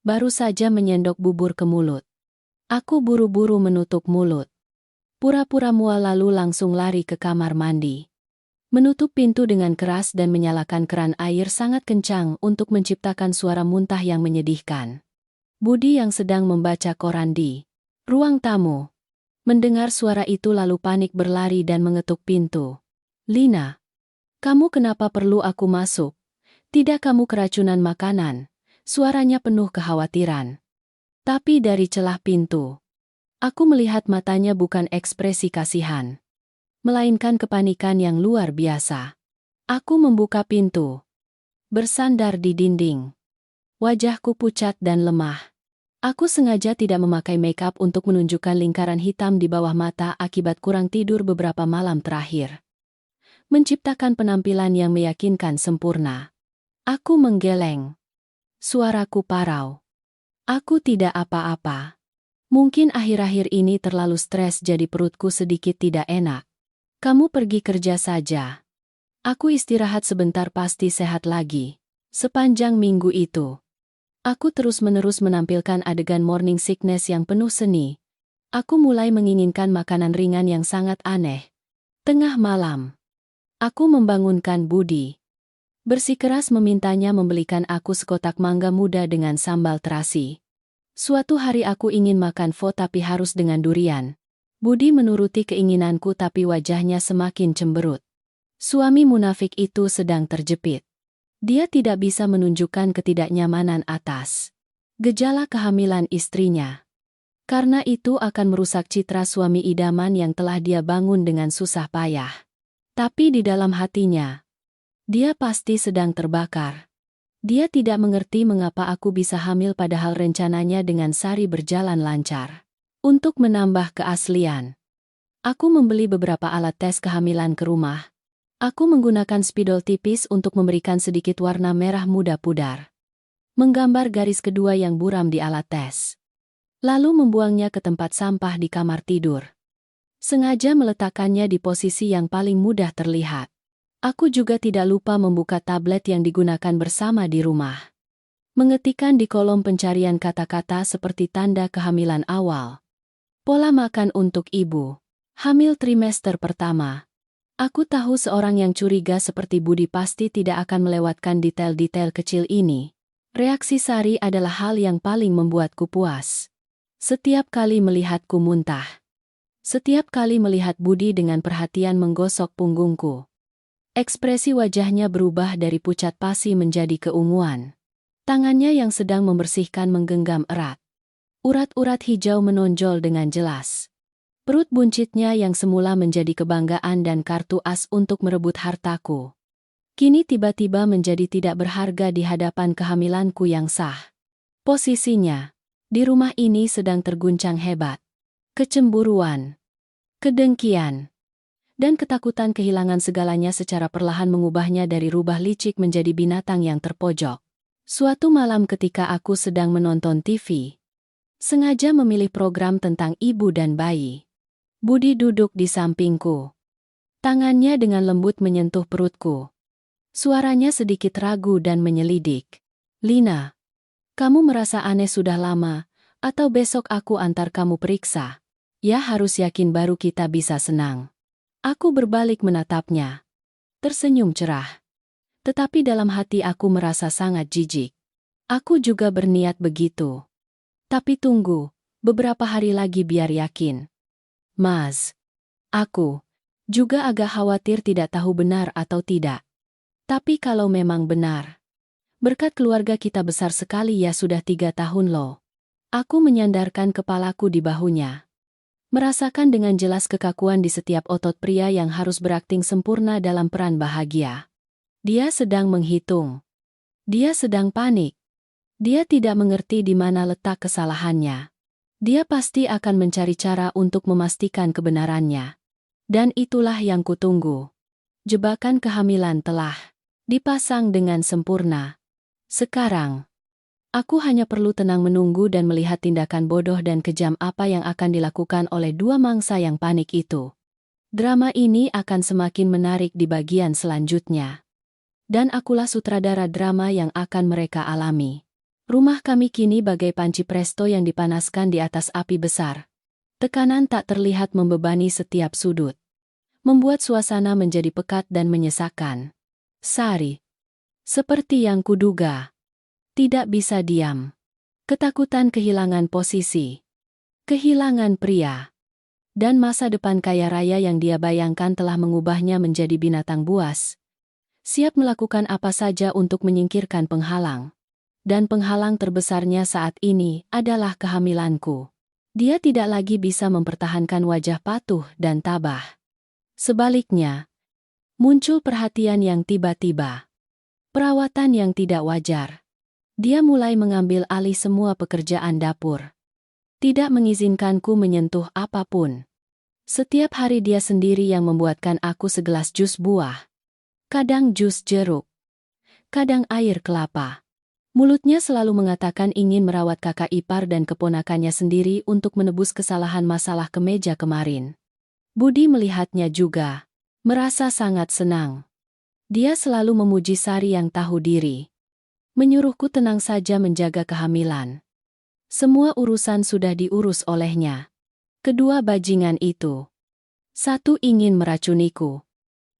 Baru saja menyendok bubur ke mulut. Aku buru-buru menutup mulut. Pura-pura mual lalu langsung lari ke kamar mandi. Menutup pintu dengan keras dan menyalakan keran air sangat kencang untuk menciptakan suara muntah yang menyedihkan. Budi yang sedang membaca koran di ruang tamu mendengar suara itu lalu panik berlari dan mengetuk pintu. Lina, kamu kenapa perlu aku masuk? Tidak kamu keracunan makanan? Suaranya penuh kekhawatiran. Tapi dari celah pintu, aku melihat matanya bukan ekspresi kasihan, melainkan kepanikan yang luar biasa. Aku membuka pintu. Bersandar di dinding. Wajahku pucat dan lemah. Aku sengaja tidak memakai make-up untuk menunjukkan lingkaran hitam di bawah mata akibat kurang tidur beberapa malam terakhir. Menciptakan penampilan yang meyakinkan sempurna. Aku menggeleng. Suaraku parau. Aku tidak apa-apa. Mungkin akhir-akhir ini terlalu stres jadi perutku sedikit tidak enak. Kamu pergi kerja saja. Aku istirahat sebentar pasti sehat lagi. Sepanjang minggu itu, aku terus-menerus menampilkan adegan morning sickness yang penuh seni. Aku mulai menginginkan makanan ringan yang sangat aneh. Tengah malam, aku membangunkan Budi. Bersikeras memintanya membelikan aku sekotak mangga muda dengan sambal terasi. Suatu hari aku ingin makan pho tapi harus dengan durian. Budi menuruti keinginanku tapi wajahnya semakin cemberut. Suami munafik itu sedang terjepit. Dia tidak bisa menunjukkan ketidaknyamanan atas gejala kehamilan istrinya. Karena itu akan merusak citra suami idaman yang telah dia bangun dengan susah payah. Tapi di dalam hatinya, dia pasti sedang terbakar. Dia tidak mengerti mengapa aku bisa hamil padahal rencananya dengan Sari berjalan lancar. Untuk menambah keaslian, aku membeli beberapa alat tes kehamilan ke rumah. Aku menggunakan spidol tipis untuk memberikan sedikit warna merah muda pudar. Menggambar garis kedua yang buram di alat tes. Lalu membuangnya ke tempat sampah di kamar tidur. Sengaja meletakkannya di posisi yang paling mudah terlihat. Aku juga tidak lupa membuka tablet yang digunakan bersama di rumah. Mengetikkan di kolom pencarian kata-kata seperti tanda kehamilan awal. Pola makan untuk ibu. Hamil trimester pertama. Aku tahu seorang yang curiga seperti Budi pasti tidak akan melewatkan detail-detail kecil ini. Reaksi Sari adalah hal yang paling membuatku puas. Setiap kali melihatku muntah. Setiap kali melihat Budi dengan perhatian menggosok punggungku. Ekspresi wajahnya berubah dari pucat pasi menjadi keunguan. Tangannya yang sedang membersihkan menggenggam erat. Urat-urat hijau menonjol dengan jelas. Perut buncitnya yang semula menjadi kebanggaan dan kartu as untuk merebut hartaku, kini tiba-tiba menjadi tidak berharga di hadapan kehamilanku yang sah. Posisinya di rumah ini sedang terguncang hebat. Kecemburuan, kedengkian, Dan ketakutan kehilangan segalanya secara perlahan mengubahnya dari rubah licik menjadi binatang yang terpojok. Suatu malam ketika aku sedang menonton TV, sengaja memilih program tentang ibu dan bayi, Budi duduk di sampingku. Tangannya dengan lembut menyentuh perutku. Suaranya sedikit ragu dan menyelidik. "Lina, kamu merasa aneh sudah lama, atau besok aku antar kamu periksa? Ya harus yakin baru kita bisa senang." Aku berbalik menatapnya. Tersenyum cerah. Tetapi dalam hati aku merasa sangat jijik. Aku juga berniat begitu. Tapi tunggu, beberapa hari lagi biar yakin. Mas, aku juga agak khawatir tidak tahu benar atau tidak. Tapi kalau memang benar, berkat keluarga kita besar sekali ya sudah 3 tahun loh. Aku menyandarkan kepalaku di bahunya. Merasakan dengan jelas kekakuan di setiap otot pria yang harus berakting sempurna dalam peran bahagia. Dia sedang menghitung. Dia sedang panik. Dia tidak mengerti di mana letak kesalahannya. Dia pasti akan mencari cara untuk memastikan kebenarannya. Dan itulah yang kutunggu. Jebakan kehamilan telah dipasang dengan sempurna. Sekarang, aku hanya perlu tenang menunggu dan melihat tindakan bodoh dan kejam apa yang akan dilakukan oleh dua mangsa yang panik itu. Drama ini akan semakin menarik di bagian selanjutnya. Dan akulah sutradara drama yang akan mereka alami. Rumah kami kini bagai panci presto yang dipanaskan di atas api besar. Tekanan tak terlihat membebani setiap sudut, membuat suasana menjadi pekat dan menyesakan. Sari, seperti yang kuduga, tidak bisa diam. Ketakutan kehilangan posisi, kehilangan pria, dan masa depan kaya raya yang dia bayangkan telah mengubahnya menjadi binatang buas. Siap melakukan apa saja untuk menyingkirkan penghalang. Dan penghalang terbesarnya saat ini adalah kehamilanku. Dia tidak lagi bisa mempertahankan wajah patuh dan tabah. Sebaliknya, muncul perhatian yang tiba-tiba. Perawatan yang tidak wajar. Dia mulai mengambil alih semua pekerjaan dapur. Tidak mengizinkanku menyentuh apapun. Setiap hari dia sendiri yang membuatkan aku segelas jus buah. Kadang jus jeruk. Kadang air kelapa. Mulutnya selalu mengatakan ingin merawat kakak ipar dan keponakannya sendiri untuk menebus kesalahan masalah kemeja kemarin. Budi melihatnya juga. Merasa sangat senang. Dia selalu memuji Sari yang tahu diri. Menyuruhku tenang saja menjaga kehamilan. Semua urusan sudah diurus olehnya. Kedua bajingan itu. Satu ingin meracuniku.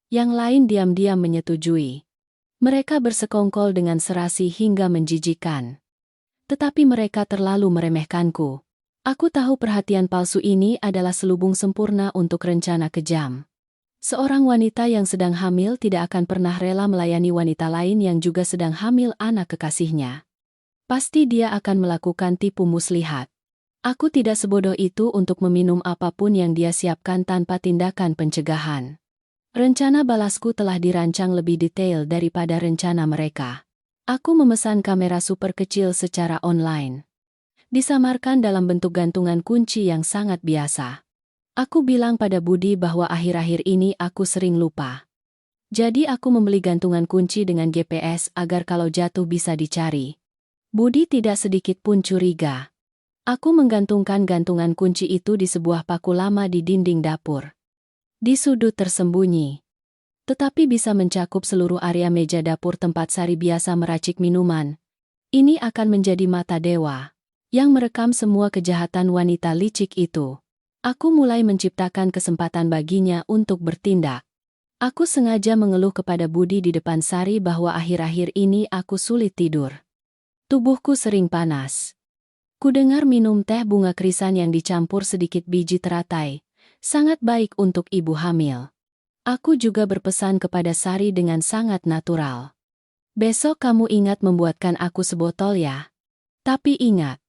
Yang lain diam-diam menyetujui. Mereka bersekongkol dengan serasi hingga menjijikan. Tetapi mereka terlalu meremehkanku. Aku tahu perhatian palsu ini adalah selubung sempurna untuk rencana kejam. Seorang wanita yang sedang hamil tidak akan pernah rela melayani wanita lain yang juga sedang hamil anak kekasihnya. Pasti dia akan melakukan tipu muslihat. Aku tidak sebodoh itu untuk meminum apapun yang dia siapkan tanpa tindakan pencegahan. Rencana balasku telah dirancang lebih detail daripada rencana mereka. Aku memesan kamera super kecil secara online. Disamarkan dalam bentuk gantungan kunci yang sangat biasa. Aku bilang pada Budi bahwa akhir-akhir ini aku sering lupa. Jadi aku membeli gantungan kunci dengan GPS agar kalau jatuh bisa dicari. Budi tidak sedikit pun curiga. Aku menggantungkan gantungan kunci itu di sebuah paku lama di dinding dapur. Di sudut tersembunyi. Tetapi bisa mencakup seluruh area meja dapur tempat Sari biasa meracik minuman. Ini akan menjadi mata dewa yang merekam semua kejahatan wanita licik itu. Aku mulai menciptakan kesempatan baginya untuk bertindak. Aku sengaja mengeluh kepada Budi di depan Sari bahwa akhir-akhir ini aku sulit tidur. Tubuhku sering panas. Kudengar minum teh bunga krisan yang dicampur sedikit biji teratai. Sangat baik untuk ibu hamil. Aku juga berpesan kepada Sari dengan sangat natural. Besok kamu ingat membuatkan aku sebotol ya. Tapi ingat,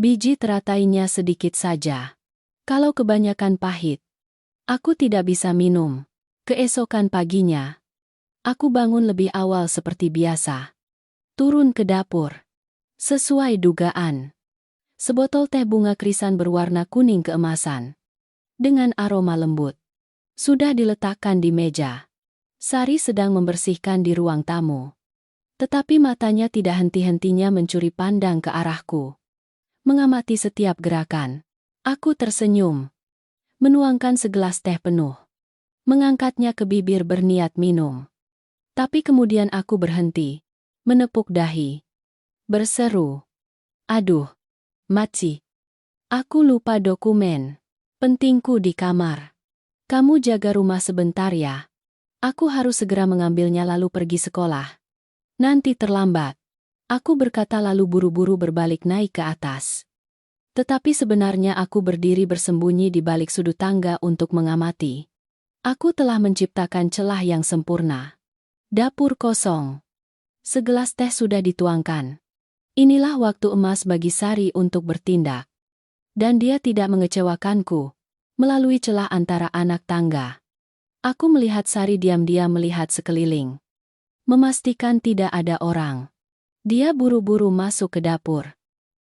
biji teratainya sedikit saja. Kalau kebanyakan pahit, aku tidak bisa minum. Keesokan paginya, aku bangun lebih awal seperti biasa. Turun ke dapur. Sesuai dugaan. Sebotol teh bunga krisan berwarna kuning keemasan. Dengan aroma lembut. Sudah diletakkan di meja. Sari sedang membersihkan di ruang tamu. Tetapi matanya tidak henti-hentinya mencuri pandang ke arahku. Mengamati setiap gerakan. Aku tersenyum. Menuangkan segelas teh penuh. Mengangkatnya ke bibir berniat minum. Tapi kemudian aku berhenti. Menepuk dahi. Berseru. Aduh, Maci. Aku lupa dokumen pentingku di kamar. Kamu jaga rumah sebentar ya. Aku harus segera mengambilnya lalu pergi sekolah. Nanti terlambat. Aku berkata lalu buru-buru berbalik naik ke atas. Tetapi sebenarnya aku berdiri bersembunyi di balik sudut tangga untuk mengamati. Aku telah menciptakan celah yang sempurna. Dapur kosong. Segelas teh sudah dituangkan. Inilah waktu emas bagi Sari untuk bertindak. Dan dia tidak mengecewakanku. Melalui celah antara anak tangga. Aku melihat Sari diam-diam melihat sekeliling. Memastikan tidak ada orang. Dia buru-buru masuk ke dapur.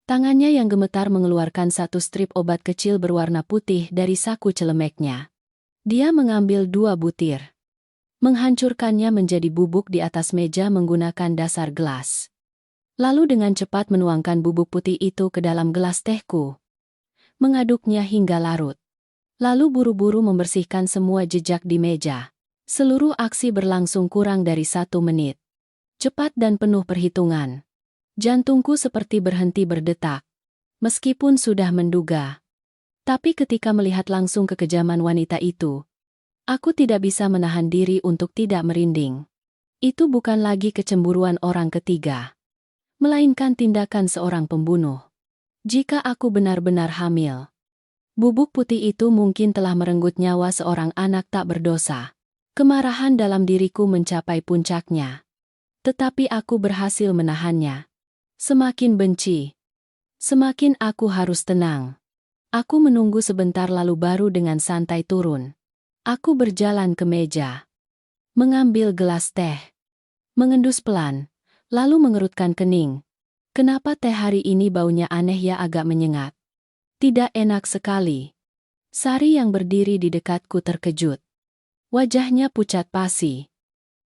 Tangannya yang gemetar mengeluarkan satu strip obat kecil berwarna putih dari saku celemeknya. Dia mengambil 2 butir. Menghancurkannya menjadi bubuk di atas meja menggunakan dasar gelas. Lalu dengan cepat menuangkan bubuk putih itu ke dalam gelas tehku. Mengaduknya hingga larut. Lalu buru-buru membersihkan semua jejak di meja. Seluruh aksi berlangsung kurang dari 1 menit. Cepat dan penuh perhitungan. Jantungku seperti berhenti berdetak. Meskipun sudah menduga. Tapi ketika melihat langsung kekejaman wanita itu, aku tidak bisa menahan diri untuk tidak merinding. Itu bukan lagi kecemburuan orang ketiga. Melainkan tindakan seorang pembunuh. Jika aku benar-benar hamil, bubuk putih itu mungkin telah merenggut nyawa seorang anak tak berdosa. Kemarahan dalam diriku mencapai puncaknya. Tetapi aku berhasil menahannya. Semakin benci, semakin aku harus tenang. Aku menunggu sebentar lalu baru dengan santai turun. Aku berjalan ke meja. Mengambil gelas teh. Mengendus pelan, lalu mengerutkan kening. Kenapa teh hari ini baunya aneh ya, agak menyengat. Tidak enak sekali. Sari yang berdiri di dekatku terkejut. Wajahnya pucat pasi.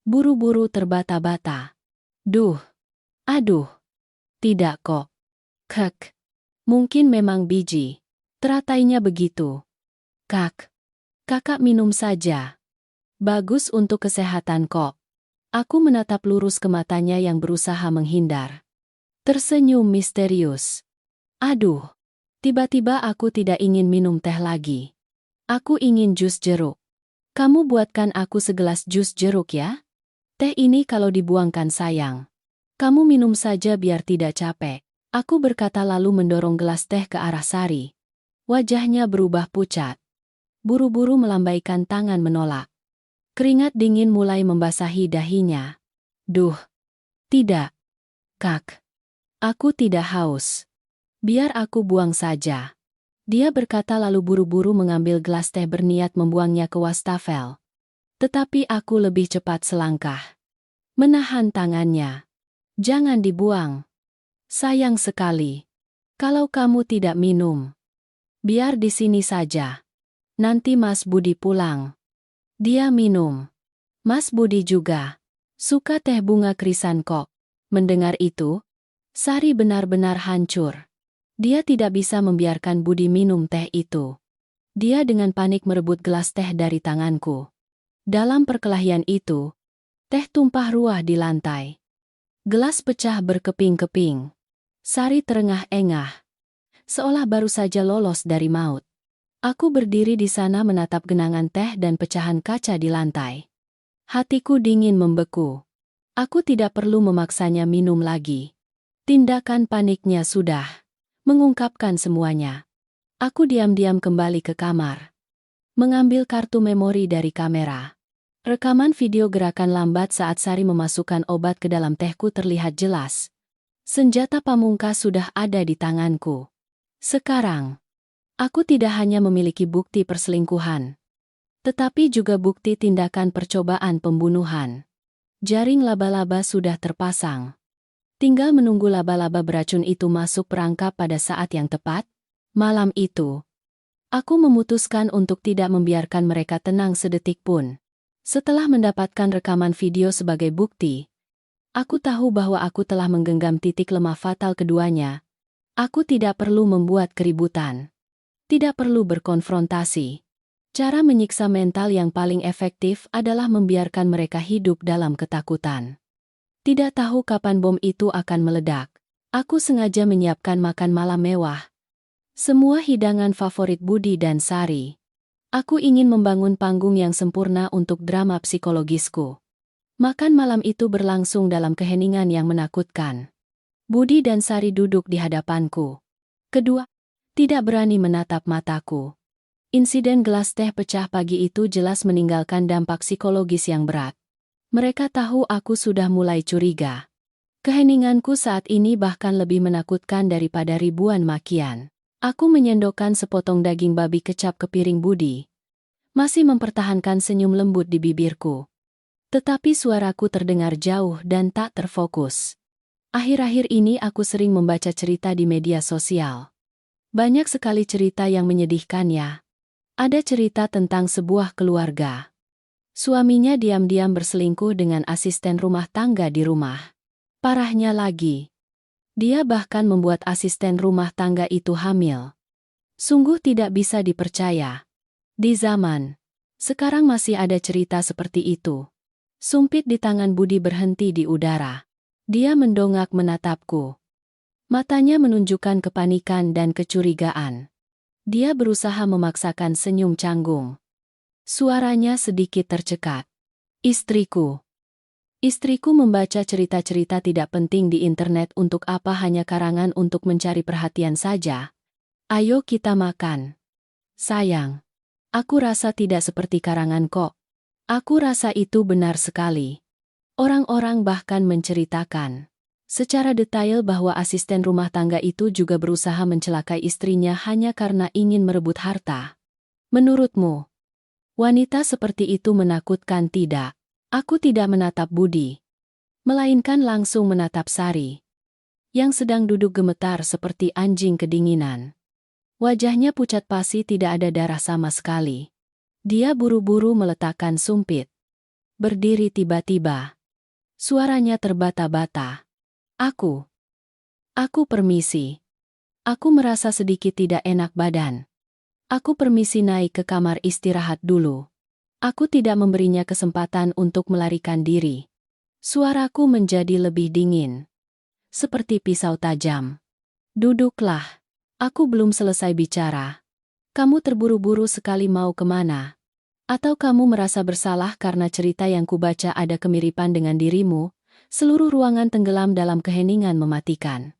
Buru-buru terbata-bata. Duh. Aduh. Tidak kok. Kek. Mungkin memang biji. Teratainya begitu. Kak. Kakak minum saja. Bagus untuk kesehatan kok. Aku menatap lurus ke matanya yang berusaha menghindar. Tersenyum misterius. Aduh. Tiba-tiba aku tidak ingin minum teh lagi. Aku ingin jus jeruk. Kamu buatkan aku segelas jus jeruk ya? Teh ini kalau dibuangkan sayang. Kamu minum saja biar tidak capek. Aku berkata lalu mendorong gelas teh ke arah Sari. Wajahnya berubah pucat. Buru-buru melambaikan tangan menolak. Keringat dingin mulai membasahi dahinya. Duh. Tidak. Kak. Aku tidak haus. Biar aku buang saja. Dia berkata lalu buru-buru mengambil gelas teh berniat membuangnya ke wastafel. Tetapi aku lebih cepat selangkah. Menahan tangannya. Jangan dibuang. Sayang sekali. Kalau kamu tidak minum, biar di sini saja. Nanti Mas Budi pulang. Dia minum. Mas Budi juga suka teh bunga krisan kok. Mendengar itu, Sari benar-benar hancur. Dia tidak bisa membiarkan Budi minum teh itu. Dia dengan panik merebut gelas teh dari tanganku. Dalam perkelahian itu, teh tumpah ruah di lantai. Gelas pecah berkeping-keping. Sari terengah-engah. Seolah baru saja lolos dari maut. Aku berdiri di sana menatap genangan teh dan pecahan kaca di lantai. Hatiku dingin membeku. Aku tidak perlu memaksanya minum lagi. Tindakan paniknya sudah mengungkapkan semuanya. Aku diam-diam kembali ke kamar. Mengambil kartu memori dari kamera. Rekaman video gerakan lambat saat Sari memasukkan obat ke dalam tehku terlihat jelas. Senjata pamungkas sudah ada di tanganku. Sekarang, aku tidak hanya memiliki bukti perselingkuhan, tetapi juga bukti tindakan percobaan pembunuhan. Jaring laba-laba sudah terpasang. Tinggal menunggu laba-laba beracun itu masuk perangkap pada saat yang tepat. Malam itu, Aku memutuskan untuk tidak membiarkan mereka tenang sedetik pun. Setelah mendapatkan rekaman video sebagai bukti, aku tahu bahwa aku telah menggenggam titik lemah fatal keduanya. Aku tidak perlu membuat keributan. Tidak perlu berkonfrontasi. Cara menyiksa mental yang paling efektif adalah membiarkan mereka hidup dalam ketakutan. Tidak tahu kapan bom itu akan meledak. Aku sengaja menyiapkan makan malam mewah. Semua hidangan favorit Budi dan Sari. Aku ingin membangun panggung yang sempurna untuk drama psikologisku. Makan malam itu berlangsung dalam keheningan yang menakutkan. Budi dan Sari duduk di hadapanku. Kedua, tidak berani menatap mataku. Insiden gelas teh pecah pagi itu jelas meninggalkan dampak psikologis yang berat. Mereka tahu aku sudah mulai curiga. Keheninganku saat ini bahkan lebih menakutkan daripada ribuan makian. Aku menyendokkan sepotong daging babi kecap ke piring Budi. Masih mempertahankan senyum lembut di bibirku. Tetapi suaraku terdengar jauh dan tak terfokus. Akhir-akhir ini aku sering membaca cerita di media sosial. Banyak sekali cerita yang menyedihkan ya. Ada cerita tentang sebuah keluarga. Suaminya diam-diam berselingkuh dengan asisten rumah tangga di rumah. Parahnya lagi, dia bahkan membuat asisten rumah tangga itu hamil. Sungguh tidak bisa dipercaya. Di zaman sekarang masih ada cerita seperti itu. Sumpit di tangan Budi berhenti di udara. Dia mendongak menatapku. Matanya menunjukkan kepanikan dan kecurigaan. Dia berusaha memaksakan senyum canggung. Suaranya sedikit tercekat. Istriku. Istriku membaca cerita-cerita tidak penting di internet untuk apa hanya karangan untuk mencari perhatian saja. Ayo kita makan. Sayang. Aku rasa tidak seperti karangan kok. Aku rasa itu benar sekali. Orang-orang bahkan menceritakan secara detail bahwa asisten rumah tangga itu juga berusaha mencelakai istrinya hanya karena ingin merebut harta. Menurutmu, wanita seperti itu menakutkan tidak? Aku tidak menatap Budi, melainkan langsung menatap Sari, yang sedang duduk gemetar seperti anjing kedinginan. Wajahnya pucat pasi, tidak ada darah sama sekali. Dia buru-buru meletakkan sumpit. Berdiri tiba-tiba. Suaranya terbata-bata. Aku permisi. Aku merasa sedikit tidak enak badan. Aku permisi naik ke kamar istirahat dulu. Aku tidak memberinya kesempatan untuk melarikan diri. Suaraku menjadi lebih dingin. Seperti pisau tajam. Duduklah. Aku belum selesai bicara. Kamu terburu-buru sekali mau kemana? Atau kamu merasa bersalah karena cerita yang kubaca ada kemiripan dengan dirimu? Seluruh ruangan tenggelam dalam keheningan mematikan.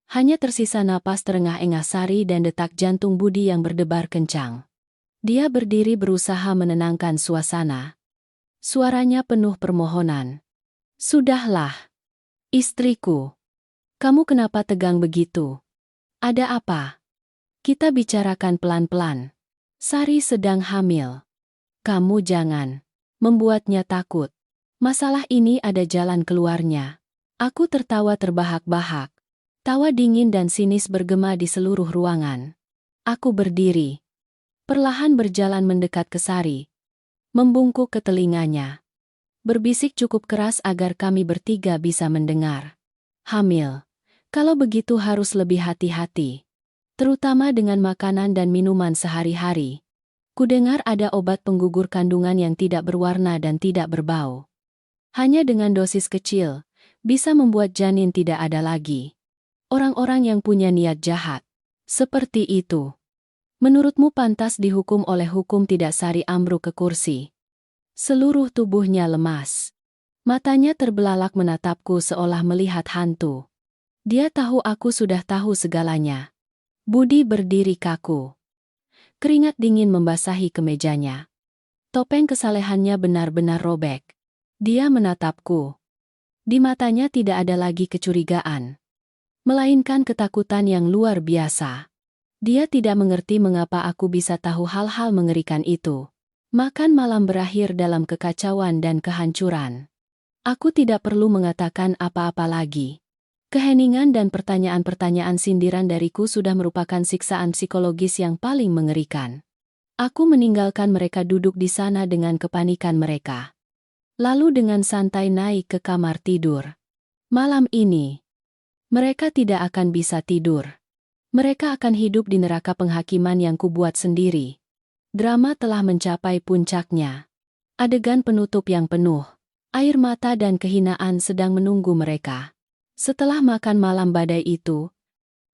Hanya tersisa napas terengah-engah Sari dan detak jantung Budi yang berdebar kencang. Dia berdiri berusaha menenangkan suasana. Suaranya penuh permohonan. Sudahlah. Istriku. Kamu kenapa tegang begitu? Ada apa? Kita bicarakan pelan-pelan. Sari sedang hamil. Kamu jangan membuatnya takut. Masalah ini ada jalan keluarnya. Aku tertawa terbahak-bahak. Tawa dingin dan sinis bergema di seluruh ruangan. Aku berdiri. Perlahan berjalan mendekat ke Sari. Membungkuk ke telinganya. Berbisik cukup keras agar kami bertiga bisa mendengar. Hamil. Kalau begitu harus lebih hati-hati. Terutama dengan makanan dan minuman sehari-hari. Kudengar ada obat penggugur kandungan yang tidak berwarna dan tidak berbau. Hanya dengan dosis kecil, bisa membuat janin tidak ada lagi. Orang-orang yang punya niat jahat. Seperti itu. Menurutmu pantas dihukum oleh hukum tidak? Sari ambruk ke kursi. Seluruh tubuhnya lemas. Matanya terbelalak menatapku seolah melihat hantu. Dia tahu aku sudah tahu segalanya. Budi berdiri kaku. Keringat dingin membasahi kemejanya. Topeng kesalehannya benar-benar robek. Dia menatapku. Di matanya tidak ada lagi kecurigaan, melainkan ketakutan yang luar biasa. Dia tidak mengerti mengapa aku bisa tahu hal-hal mengerikan itu. Makan malam berakhir dalam kekacauan dan kehancuran. Aku tidak perlu mengatakan apa-apa lagi. Keheningan dan pertanyaan-pertanyaan sindiran dariku sudah merupakan siksaan psikologis yang paling mengerikan. Aku meninggalkan mereka duduk di sana dengan kepanikan mereka. Lalu dengan santai naik ke kamar tidur. Malam ini, mereka tidak akan bisa tidur. Mereka akan hidup di neraka penghakiman yang kubuat sendiri. Drama telah mencapai puncaknya. Adegan penutup yang penuh. Air mata dan kehinaan sedang menunggu mereka. Setelah makan malam badai itu,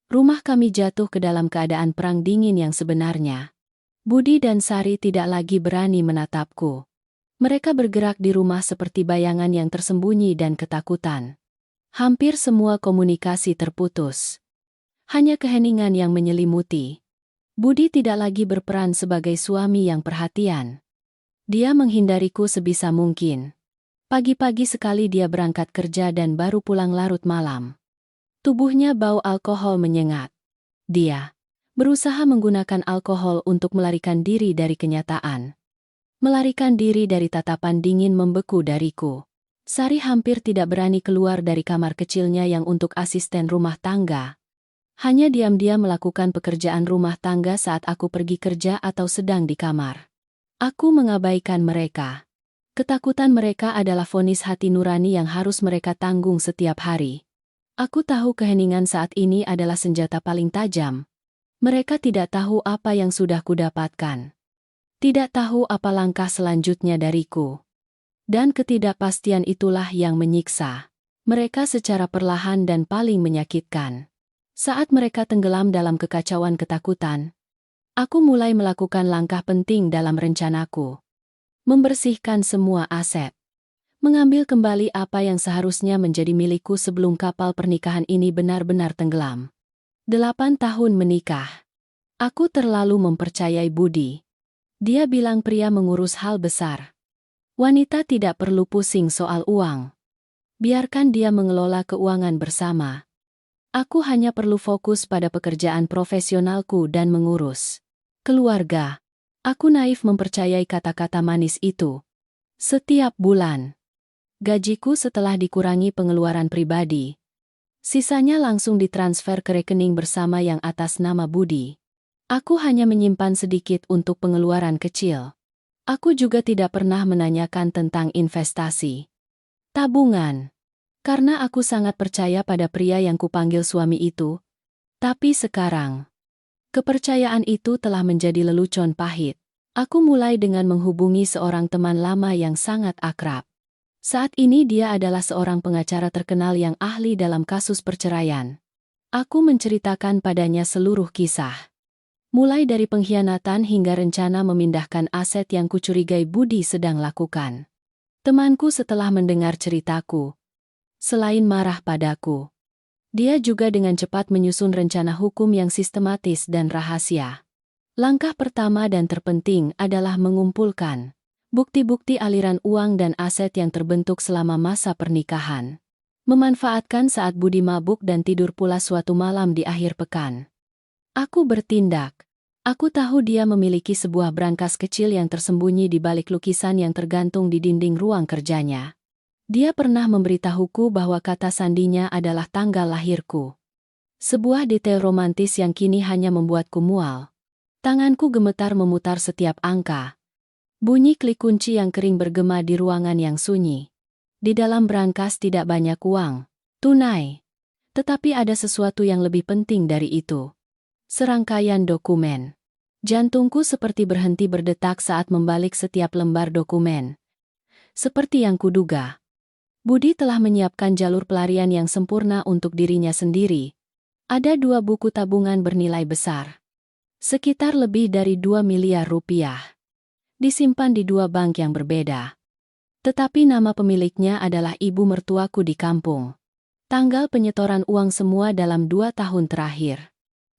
rumah kami jatuh ke dalam keadaan perang dingin yang sebenarnya. Budi dan Sari tidak lagi berani menatapku. Mereka bergerak di rumah seperti bayangan yang tersembunyi dan ketakutan. Hampir semua komunikasi terputus. Hanya keheningan yang menyelimuti. Budi tidak lagi berperan sebagai suami yang perhatian. Dia menghindariku sebisa mungkin. Pagi-pagi sekali dia berangkat kerja dan baru pulang larut malam. Tubuhnya bau alkohol menyengat. Dia berusaha menggunakan alkohol untuk melarikan diri dari kenyataan. Melarikan diri dari tatapan dingin membeku dariku. Sari hampir tidak berani keluar dari kamar kecilnya yang untuk asisten rumah tangga. Hanya diam-diam melakukan pekerjaan rumah tangga saat aku pergi kerja atau sedang di kamar. Aku mengabaikan mereka. Ketakutan mereka adalah vonis hati nurani yang harus mereka tanggung setiap hari. Aku tahu keheningan saat ini adalah senjata paling tajam. Mereka tidak tahu apa yang sudah kudapatkan. Tidak tahu apa langkah selanjutnya dariku. Dan ketidakpastian itulah yang menyiksa mereka secara perlahan dan paling menyakitkan. Saat mereka tenggelam dalam kekacauan ketakutan, aku mulai melakukan langkah penting dalam rencanaku. Membersihkan semua aset. Mengambil kembali apa yang seharusnya menjadi milikku sebelum kapal pernikahan ini benar-benar tenggelam. 8 tahun menikah. Aku terlalu mempercayai Budi. Dia bilang pria mengurus hal besar. Wanita tidak perlu pusing soal uang. Biarkan dia mengelola keuangan bersama. Aku hanya perlu fokus pada pekerjaan profesionalku dan mengurus keluarga. Aku naif mempercayai kata-kata manis itu. Setiap bulan, gajiku setelah dikurangi pengeluaran pribadi, sisanya langsung ditransfer ke rekening bersama yang atas nama Budi. Aku hanya menyimpan sedikit untuk pengeluaran kecil. Aku juga tidak pernah menanyakan tentang investasi, tabungan, karena aku sangat percaya pada pria yang kupanggil suami itu. Tapi sekarang, kepercayaan itu telah menjadi lelucon pahit. Aku mulai dengan menghubungi seorang teman lama yang sangat akrab. Saat ini dia adalah seorang pengacara terkenal yang ahli dalam kasus perceraian. Aku menceritakan padanya seluruh kisah. Mulai dari pengkhianatan hingga rencana memindahkan aset yang kucurigai Budi sedang lakukan. Temanku setelah mendengar ceritaku, selain marah padaku, dia juga dengan cepat menyusun rencana hukum yang sistematis dan rahasia. Langkah pertama dan terpenting adalah mengumpulkan bukti-bukti aliran uang dan aset yang terbentuk selama masa pernikahan. Memanfaatkan saat Budi mabuk dan tidur pula suatu malam di akhir pekan. Aku bertindak. Aku tahu dia memiliki sebuah brankas kecil yang tersembunyi di balik lukisan yang tergantung di dinding ruang kerjanya. Dia pernah memberitahuku bahwa kata sandinya adalah tanggal lahirku. Sebuah detail romantis yang kini hanya membuatku mual. Tanganku gemetar memutar setiap angka. Bunyi klik kunci yang kering bergema di ruangan yang sunyi. Di dalam brankas tidak banyak uang tunai. Tetapi ada sesuatu yang lebih penting dari itu. Serangkaian dokumen. Jantungku seperti berhenti berdetak saat membalik setiap lembar dokumen. Seperti yang kuduga, Budi telah menyiapkan jalur pelarian yang sempurna untuk dirinya sendiri. Ada 2 buku tabungan bernilai besar. Sekitar lebih dari 2 miliar rupiah. Disimpan di 2 bank yang berbeda. Tetapi nama pemiliknya adalah ibu mertuaku di kampung. Tanggal penyetoran uang semua dalam 2 tahun terakhir.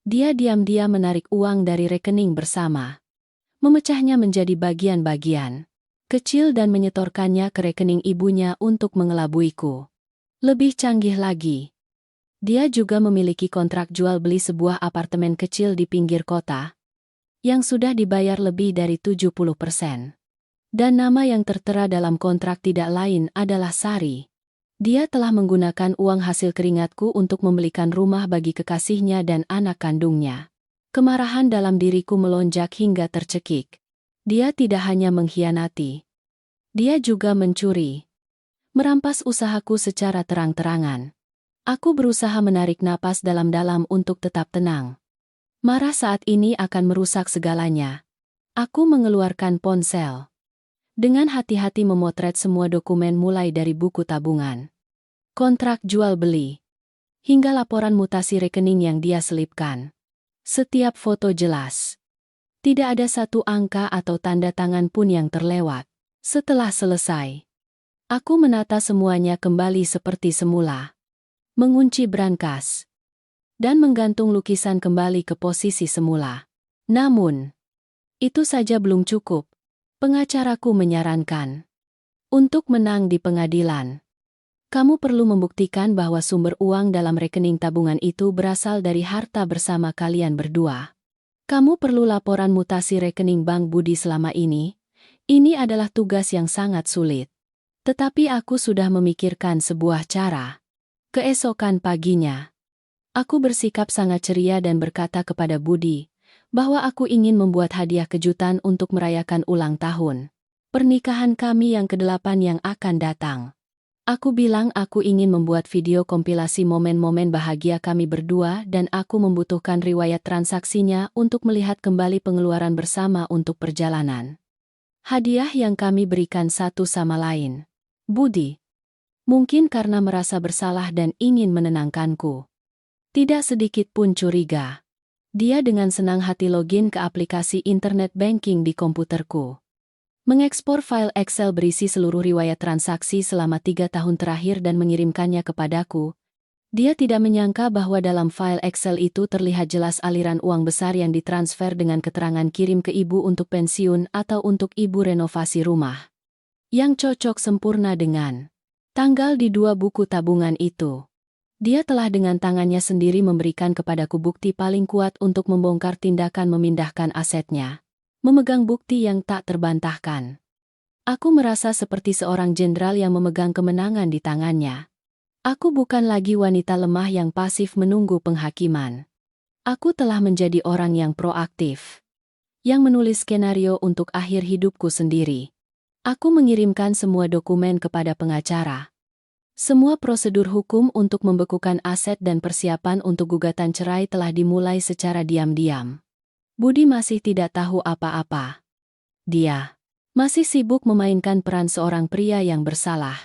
Dia diam-diam menarik uang dari rekening bersama. Memecahnya menjadi bagian-bagian kecil dan menyetorkannya ke rekening ibunya untuk mengelabuiku. Lebih canggih lagi, dia juga memiliki kontrak jual beli sebuah apartemen kecil di pinggir kota yang sudah dibayar lebih dari 70%. Dan nama yang tertera dalam kontrak tidak lain adalah Sari. Dia telah menggunakan uang hasil keringatku untuk membelikan rumah bagi kekasihnya dan anak kandungnya. Kemarahan dalam diriku melonjak hingga tercekik. Dia tidak hanya mengkhianati. Dia juga mencuri. Merampas usahaku secara terang-terangan. Aku berusaha menarik napas dalam-dalam untuk tetap tenang. Marah saat ini akan merusak segalanya. Aku mengeluarkan ponsel. Dengan hati-hati memotret semua dokumen mulai dari buku tabungan, kontrak jual-beli, hingga laporan mutasi rekening yang dia selipkan. Setiap foto jelas. Tidak ada satu angka atau tanda tangan pun yang terlewat. Setelah selesai, aku menata semuanya kembali seperti semula. Mengunci brankas dan menggantung lukisan kembali ke posisi semula. Namun, itu saja belum cukup. Pengacaraku menyarankan untuk menang di pengadilan. Kamu perlu membuktikan bahwa sumber uang dalam rekening tabungan itu berasal dari harta bersama kalian berdua. Kamu perlu laporan mutasi rekening Bank Budi selama ini. Ini adalah tugas yang sangat sulit. Tetapi aku sudah memikirkan sebuah cara. Keesokan paginya, aku bersikap sangat ceria dan berkata kepada Budi bahwa aku ingin membuat hadiah kejutan untuk merayakan ulang tahun pernikahan kami yang ke-8 yang akan datang. Aku bilang aku ingin membuat video kompilasi momen-momen bahagia kami berdua dan aku membutuhkan riwayat transaksinya untuk melihat kembali pengeluaran bersama untuk perjalanan. Hadiah yang kami berikan satu sama lain. Budi, mungkin karena merasa bersalah dan ingin menenangkanku, tidak sedikit pun curiga. Dia dengan senang hati login ke aplikasi internet banking di komputerku. Mengekspor file Excel berisi seluruh riwayat transaksi selama 3 tahun terakhir dan mengirimkannya kepadaku. Dia tidak menyangka bahwa dalam file Excel itu terlihat jelas aliran uang besar yang ditransfer dengan keterangan kirim ke ibu untuk pensiun atau untuk ibu renovasi rumah. Yang cocok sempurna dengan tanggal di 2 buku tabungan itu. Dia telah dengan tangannya sendiri memberikan kepadaku bukti paling kuat untuk membongkar tindakan memindahkan asetnya. Memegang bukti yang tak terbantahkan. Aku merasa seperti seorang jenderal yang memegang kemenangan di tangannya. Aku bukan lagi wanita lemah yang pasif menunggu penghakiman. Aku telah menjadi orang yang proaktif. Yang menulis skenario untuk akhir hidupku sendiri. Aku mengirimkan semua dokumen kepada pengacara. Semua prosedur hukum untuk membekukan aset dan persiapan untuk gugatan cerai telah dimulai secara diam-diam. Budi masih tidak tahu apa-apa. Dia masih sibuk memainkan peran seorang pria yang bersalah.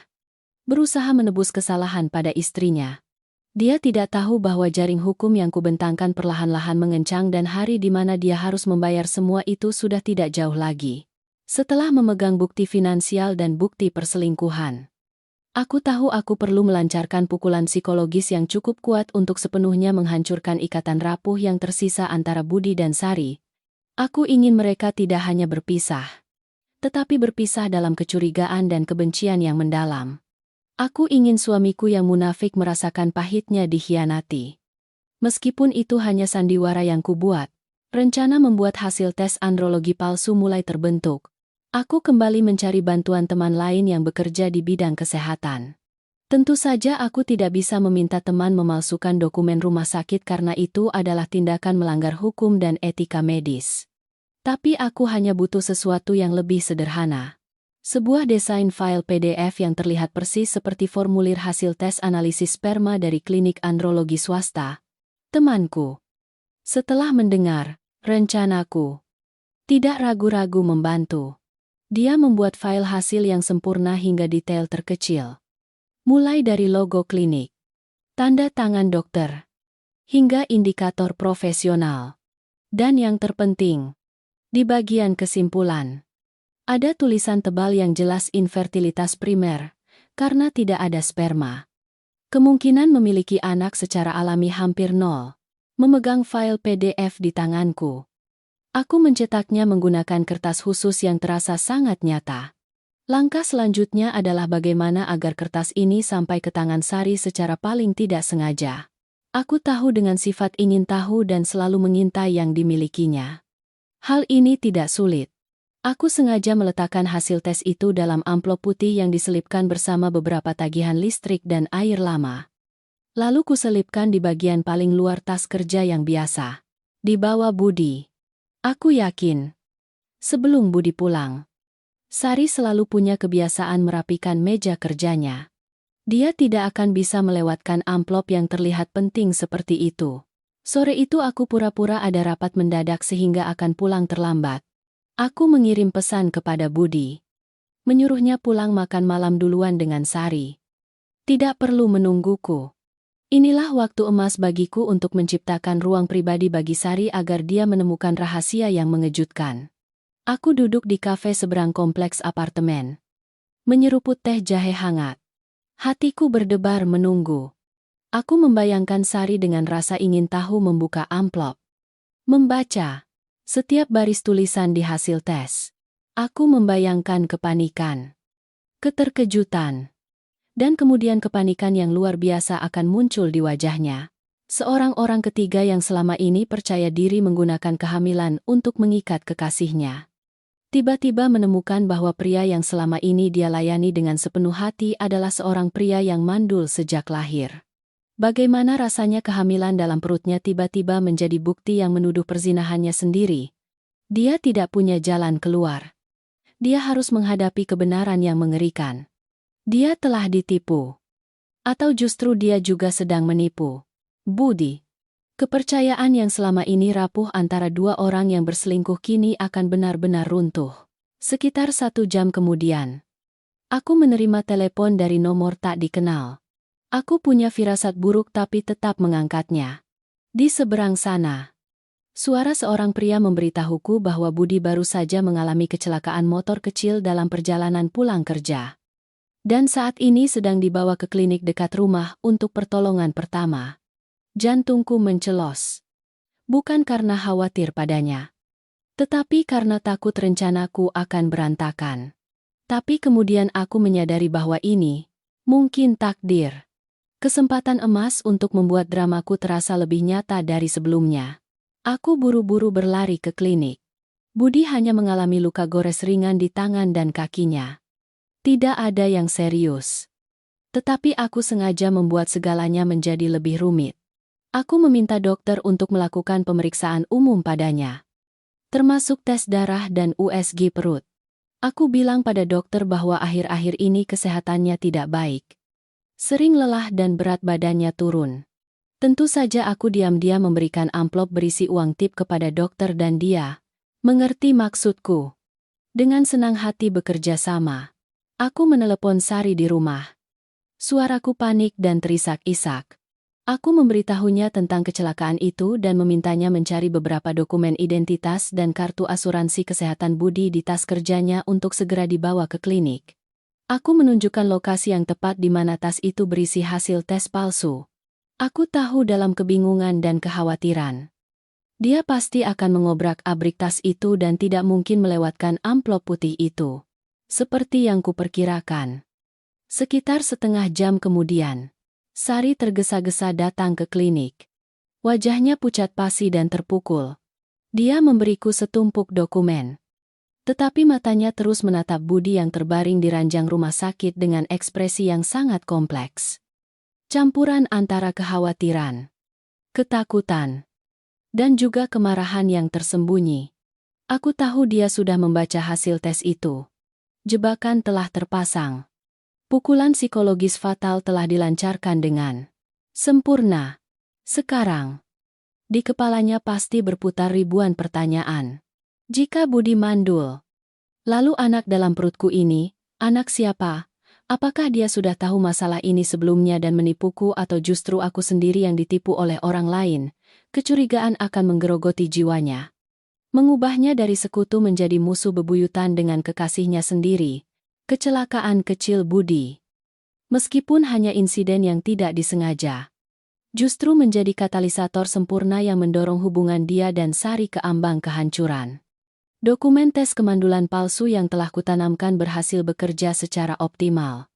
Berusaha menebus kesalahan pada istrinya. Dia tidak tahu bahwa jaring hukum yang kubentangkan perlahan-lahan mengencang dan hari di mana dia harus membayar semua itu sudah tidak jauh lagi. Setelah memegang bukti finansial dan bukti perselingkuhan. Aku tahu aku perlu melancarkan pukulan psikologis yang cukup kuat untuk sepenuhnya menghancurkan ikatan rapuh yang tersisa antara Budi dan Sari. Aku ingin mereka tidak hanya berpisah, tetapi berpisah dalam kecurigaan dan kebencian yang mendalam. Aku ingin suamiku yang munafik merasakan pahitnya dikhianati. Meskipun itu hanya sandiwara yang kubuat, rencana membuat hasil tes andrologi palsu mulai terbentuk. Aku kembali mencari bantuan teman lain yang bekerja di bidang kesehatan. Tentu saja aku tidak bisa meminta teman memalsukan dokumen rumah sakit karena itu adalah tindakan melanggar hukum dan etika medis. Tapi aku hanya butuh sesuatu yang lebih sederhana. Sebuah desain file PDF yang terlihat persis seperti formulir hasil tes analisis sperma dari klinik andrologi swasta. Temanku, setelah mendengar rencanaku, tidak ragu-ragu membantu. Dia membuat file hasil yang sempurna hingga detail terkecil. Mulai dari logo klinik, tanda tangan dokter, hingga indikator profesional. Dan yang terpenting, di bagian kesimpulan, ada tulisan tebal yang jelas infertilitas primer, karena tidak ada sperma. Kemungkinan memiliki anak secara alami hampir nol. Memegang file PDF di tanganku. Aku mencetaknya menggunakan kertas khusus yang terasa sangat nyata. Langkah selanjutnya adalah bagaimana agar kertas ini sampai ke tangan Sari secara paling tidak sengaja. Aku tahu dengan sifat ingin tahu dan selalu mengintai yang dimilikinya. Hal ini tidak sulit. Aku sengaja meletakkan hasil tes itu dalam amplop putih yang diselipkan bersama beberapa tagihan listrik dan air lama. Lalu kuselipkan di bagian paling luar tas kerja yang biasa. Dibawa Budi. Aku yakin. Sebelum Budi pulang, Sari selalu punya kebiasaan merapikan meja kerjanya. Dia tidak akan bisa melewatkan amplop yang terlihat penting seperti itu. Sore itu aku pura-pura ada rapat mendadak sehingga akan pulang terlambat. Aku mengirim pesan kepada Budi. Menyuruhnya pulang makan malam duluan dengan Sari. Tidak perlu menungguku. Inilah waktu emas bagiku untuk menciptakan ruang pribadi bagi Sari agar dia menemukan rahasia yang mengejutkan. Aku duduk di kafe seberang kompleks apartemen. Menyeruput teh jahe hangat. Hatiku berdebar menunggu. Aku membayangkan Sari dengan rasa ingin tahu membuka amplop. Membaca setiap baris tulisan di hasil tes. Aku membayangkan kepanikan, keterkejutan, dan kemudian kepanikan yang luar biasa akan muncul di wajahnya. Seorang orang ketiga yang selama ini percaya diri menggunakan kehamilan untuk mengikat kekasihnya. Tiba-tiba menemukan bahwa pria yang selama ini dia layani dengan sepenuh hati adalah seorang pria yang mandul sejak lahir. Bagaimana rasanya kehamilan dalam perutnya tiba-tiba menjadi bukti yang menuduh perzinahannya sendiri. Dia tidak punya jalan keluar. Dia harus menghadapi kebenaran yang mengerikan. Dia telah ditipu. Atau justru dia juga sedang menipu. Budi. Kepercayaan yang selama ini rapuh antara dua orang yang berselingkuh kini akan benar-benar runtuh. Sekitar 1 jam kemudian, aku menerima telepon dari nomor tak dikenal. Aku punya firasat buruk tapi tetap mengangkatnya. Di seberang sana, suara seorang pria memberitahuku bahwa Budi baru saja mengalami kecelakaan motor kecil dalam perjalanan pulang kerja. Dan saat ini sedang dibawa ke klinik dekat rumah untuk pertolongan pertama. Jantungku mencelos. Bukan karena khawatir padanya, tetapi karena takut rencanaku akan berantakan. Tapi kemudian aku menyadari bahwa ini mungkin takdir. Kesempatan emas untuk membuat dramaku terasa lebih nyata dari sebelumnya. Aku buru-buru berlari ke klinik. Budi hanya mengalami luka gores ringan di tangan dan kakinya. Tidak ada yang serius. Tetapi aku sengaja membuat segalanya menjadi lebih rumit. Aku meminta dokter untuk melakukan pemeriksaan umum padanya, termasuk tes darah dan USG perut. Aku bilang pada dokter bahwa akhir-akhir ini kesehatannya tidak baik. Sering lelah dan berat badannya turun. Tentu saja aku diam-diam memberikan amplop berisi uang tip kepada dokter dan dia mengerti maksudku. Dengan senang hati bekerja sama, aku menelepon Sari di rumah. Suaraku panik dan terisak-isak. Aku memberitahunya tentang kecelakaan itu dan memintanya mencari beberapa dokumen identitas dan kartu asuransi kesehatan Budi di tas kerjanya untuk segera dibawa ke klinik. Aku menunjukkan lokasi yang tepat di mana tas itu berisi hasil tes palsu. Aku tahu dalam kebingungan dan kekhawatiran, dia pasti akan mengobrak-abrik tas itu dan tidak mungkin melewatkan amplop putih itu. Seperti yang kuperkirakan. Sekitar setengah jam kemudian, Sari tergesa-gesa datang ke klinik. Wajahnya pucat pasi dan terpukul. Dia memberiku setumpuk dokumen. Tetapi matanya terus menatap Budi yang terbaring di ranjang rumah sakit dengan ekspresi yang sangat kompleks. Campuran antara kekhawatiran, ketakutan, dan juga kemarahan yang tersembunyi. Aku tahu dia sudah membaca hasil tes itu. Jebakan telah terpasang. Pukulan psikologis fatal telah dilancarkan dengan sempurna. Sekarang, di kepalanya pasti berputar ribuan pertanyaan. Jika Budi mandul, lalu anak dalam perutku ini, anak siapa? Apakah dia sudah tahu masalah ini sebelumnya dan menipuku atau justru aku sendiri yang ditipu oleh orang lain? Kecurigaan akan menggerogoti jiwanya. Mengubahnya dari sekutu menjadi musuh bebuyutan dengan kekasihnya sendiri. Kecelakaan kecil Budi, meskipun hanya insiden yang tidak disengaja, justru menjadi katalisator sempurna yang mendorong hubungan dia dan Sari ke ambang kehancuran. Dokumen tes kemandulan palsu yang telah kutanamkan berhasil bekerja secara optimal.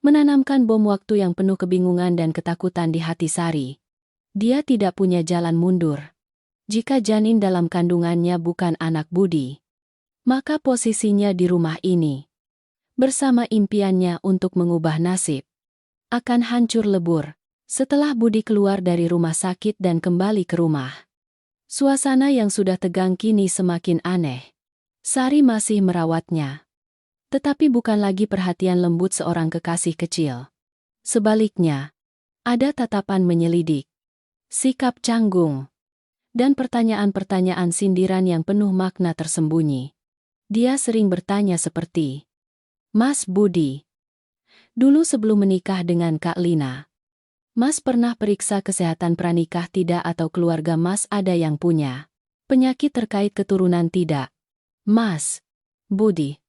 Menanamkan bom waktu yang penuh kebingungan dan ketakutan di hati Sari. Dia tidak punya jalan mundur. Jika janin dalam kandungannya bukan anak Budi, maka posisinya di rumah ini, bersama impiannya untuk mengubah nasib, akan hancur lebur. Setelah Budi keluar dari rumah sakit dan kembali ke rumah, suasana yang sudah tegang kini semakin aneh. Sari masih merawatnya, tetapi bukan lagi perhatian lembut seorang kekasih kecil. Sebaliknya, ada tatapan menyelidik, sikap canggung, dan pertanyaan-pertanyaan sindiran yang penuh makna tersembunyi. Dia sering bertanya seperti, "Mas Budi, dulu sebelum menikah dengan Kak Lina, Mas pernah periksa kesehatan pranikah tidak atau keluarga Mas ada yang punya penyakit terkait keturunan tidak?" Mas Budi,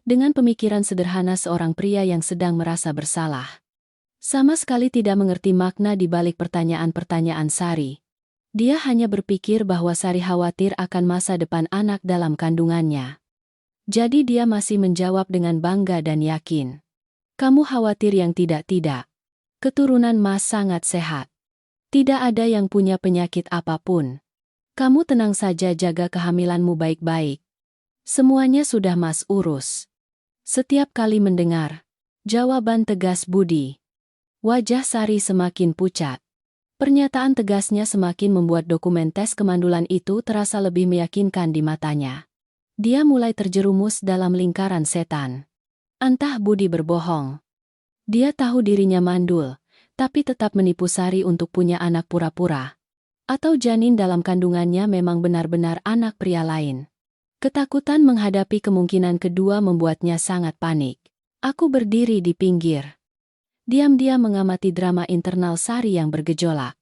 dengan pemikiran sederhana seorang pria yang sedang merasa bersalah, sama sekali tidak mengerti makna di balik pertanyaan-pertanyaan Sari. Dia hanya berpikir bahwa Sari khawatir akan masa depan anak dalam kandungannya. Jadi dia masih menjawab dengan bangga dan yakin, "Kamu khawatir yang tidak-tidak. Keturunan Mas sangat sehat. Tidak ada yang punya penyakit apapun. Kamu tenang saja, jaga kehamilanmu baik-baik. Semuanya sudah Mas urus." Setiap kali mendengar jawaban tegas Budi, wajah Sari semakin pucat. Pernyataan tegasnya semakin membuat dokumen tes kemandulan itu terasa lebih meyakinkan di matanya. Dia mulai terjerumus dalam lingkaran setan. Entah Budi berbohong. Dia tahu dirinya mandul, tapi tetap menipu Sari untuk punya anak pura-pura. Atau janin dalam kandungannya memang benar-benar anak pria lain. Ketakutan menghadapi kemungkinan kedua membuatnya sangat panik. Aku berdiri di pinggir, diam-diam mengamati drama internal Sari yang bergejolak.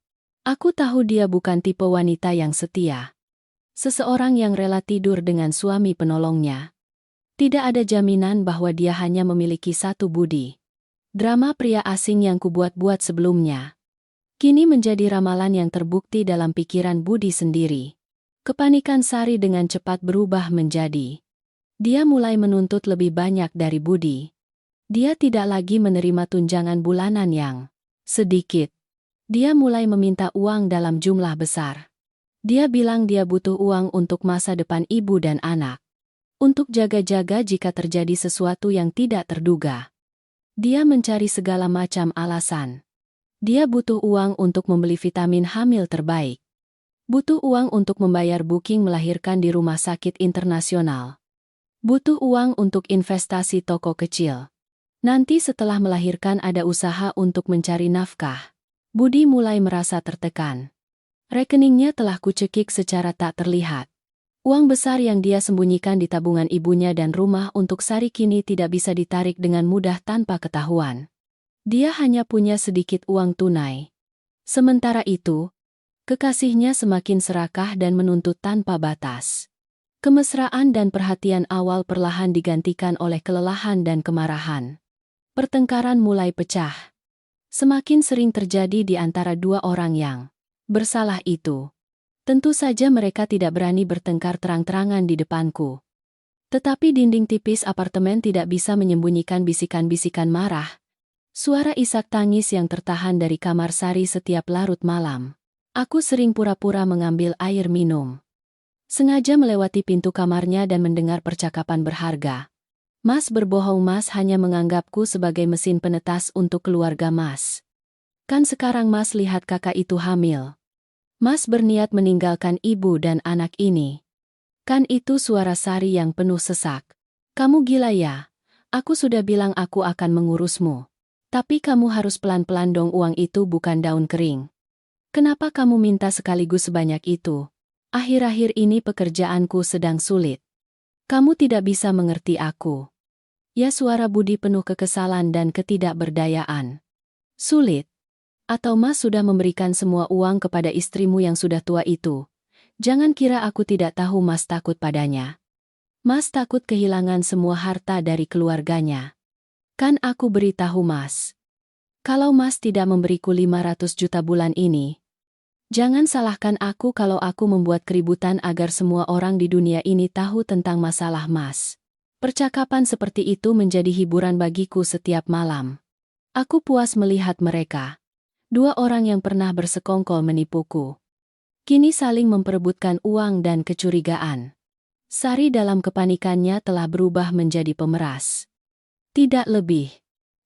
Aku tahu dia bukan tipe wanita yang setia. Seseorang yang rela tidur dengan suami penolongnya. Tidak ada jaminan bahwa dia hanya memiliki satu Budi. Drama pria asing yang kubuat-buat sebelumnya kini menjadi ramalan yang terbukti dalam pikiran Budi sendiri. Kepanikan Sari dengan cepat berubah menjadi, dia mulai menuntut lebih banyak dari Budi. Dia tidak lagi menerima tunjangan bulanan yang sedikit. Dia mulai meminta uang dalam jumlah besar. Dia bilang dia butuh uang untuk masa depan ibu dan anak. Untuk jaga-jaga jika terjadi sesuatu yang tidak terduga. Dia mencari segala macam alasan. Dia butuh uang untuk membeli vitamin hamil terbaik. Butuh uang untuk membayar booking melahirkan di rumah sakit internasional. Butuh uang untuk investasi toko kecil. Nanti setelah melahirkan ada usaha untuk mencari nafkah. Budi mulai merasa tertekan. Rekeningnya telah kucekik secara tak terlihat. Uang besar yang dia sembunyikan di tabungan ibunya dan rumah untuk Sari kini tidak bisa ditarik dengan mudah tanpa ketahuan. Dia hanya punya sedikit uang tunai. Sementara itu, kekasihnya semakin serakah dan menuntut tanpa batas. Kemesraan dan perhatian awal perlahan digantikan oleh kelelahan dan kemarahan. Pertengkaran mulai pecah. Semakin sering terjadi di antara dua orang yang bersalah itu. Tentu saja mereka tidak berani bertengkar terang-terangan di depanku. Tetapi dinding tipis apartemen tidak bisa menyembunyikan bisikan-bisikan marah. Suara isak tangis yang tertahan dari kamar Sari setiap larut malam. Aku sering pura-pura mengambil air minum. Sengaja melewati pintu kamarnya dan mendengar percakapan berharga. "Mas berbohong, Mas hanya menganggapku sebagai mesin penetas untuk keluarga Mas. Kan sekarang Mas lihat kakak itu hamil. Mas berniat meninggalkan ibu dan anak ini. Kan itu suara Sari yang penuh sesak. Kamu gila ya? Aku sudah bilang aku akan mengurusmu. Tapi kamu harus pelan-pelan dong, uang itu bukan daun kering. Kenapa kamu minta sekaligus sebanyak itu? Akhir-akhir ini pekerjaanku sedang sulit. Kamu tidak bisa mengerti aku." Ya, suara Budi penuh kekesalan dan ketidakberdayaan. "Sulit? Atau Mas sudah memberikan semua uang kepada istrimu yang sudah tua itu? Jangan kira aku tidak tahu Mas takut padanya. Mas takut kehilangan semua harta dari keluarganya. Kan aku beritahu Mas. Kalau Mas tidak memberiku 500 juta bulan ini, jangan salahkan aku kalau aku membuat keributan agar semua orang di dunia ini tahu tentang masalah Mas." Percakapan seperti itu menjadi hiburan bagiku setiap malam. Aku puas melihat mereka. Dua orang yang pernah bersekongkol menipuku. Kini saling memperebutkan uang dan kecurigaan. Sari dalam kepanikannya telah berubah menjadi pemeras. Tidak lebih.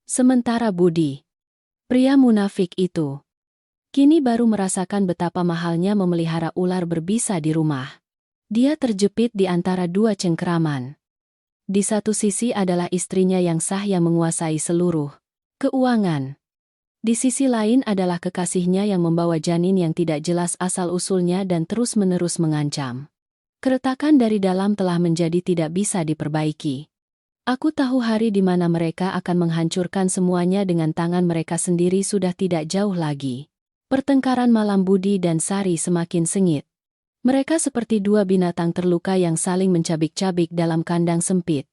Sementara Budi, pria munafik itu, kini baru merasakan betapa mahalnya memelihara ular berbisa di rumah. Dia terjepit di antara dua cengkeraman. Di satu sisi adalah istrinya yang sah yang menguasai seluruh keuangan. Di sisi lain adalah kekasihnya yang membawa janin yang tidak jelas asal-usulnya dan terus-menerus mengancam. Keretakan dari dalam telah menjadi tidak bisa diperbaiki. Aku tahu hari di mana mereka akan menghancurkan semuanya dengan tangan mereka sendiri sudah tidak jauh lagi. Pertengkaran malam Budi dan Sari semakin sengit. Mereka seperti dua binatang terluka yang saling mencabik-cabik dalam kandang sempit.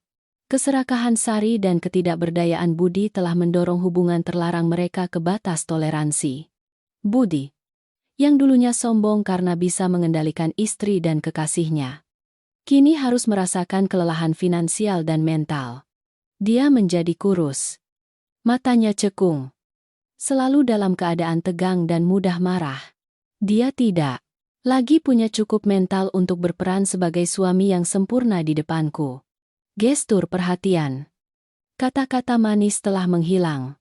Keserakahan Sari dan ketidakberdayaan Budi telah mendorong hubungan terlarang mereka ke batas toleransi. Budi, yang dulunya sombong karena bisa mengendalikan istri dan kekasihnya, kini harus merasakan kelelahan finansial dan mental. Dia menjadi kurus. Matanya cekung. Selalu dalam keadaan tegang dan mudah marah. Dia tidak lagi punya cukup mental untuk berperan sebagai suami yang sempurna di depanku. Gestur perhatian. Kata-kata manis telah menghilang.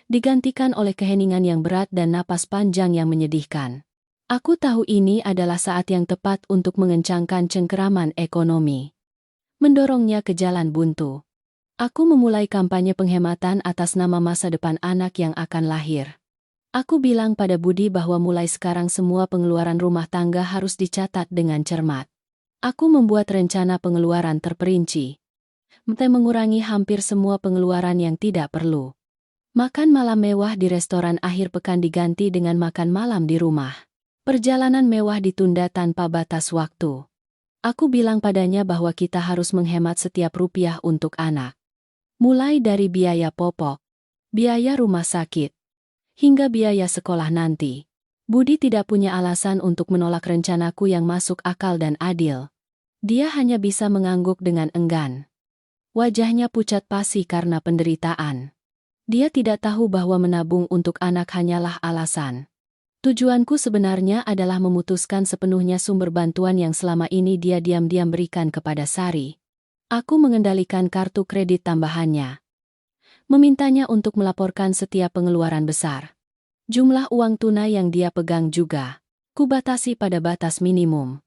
Digantikan oleh keheningan yang berat dan napas panjang yang menyedihkan. Aku tahu ini adalah saat yang tepat untuk mengencangkan cengkeraman ekonomi. Mendorongnya ke jalan buntu. Aku memulai kampanye penghematan atas nama masa depan anak yang akan lahir. Aku bilang pada Budi bahwa mulai sekarang semua pengeluaran rumah tangga harus dicatat dengan cermat. Aku membuat rencana pengeluaran terperinci. Mengurangi hampir semua pengeluaran yang tidak perlu. Makan malam mewah di restoran akhir pekan diganti dengan makan malam di rumah. Perjalanan mewah ditunda tanpa batas waktu. Aku bilang padanya bahwa kita harus menghemat setiap rupiah untuk anak. Mulai dari biaya popok, biaya rumah sakit, hingga biaya sekolah nanti. Budi tidak punya alasan untuk menolak rencanaku yang masuk akal dan adil. Dia hanya bisa mengangguk dengan enggan. Wajahnya pucat pasi karena penderitaan. Dia tidak tahu bahwa menabung untuk anak hanyalah alasan. Tujuanku sebenarnya adalah memutuskan sepenuhnya sumber bantuan yang selama ini dia diam-diam berikan kepada Sari. Aku mengendalikan kartu kredit tambahannya. Memintanya untuk melaporkan setiap pengeluaran besar. Jumlah uang tunai yang dia pegang juga kubatasi pada batas minimum.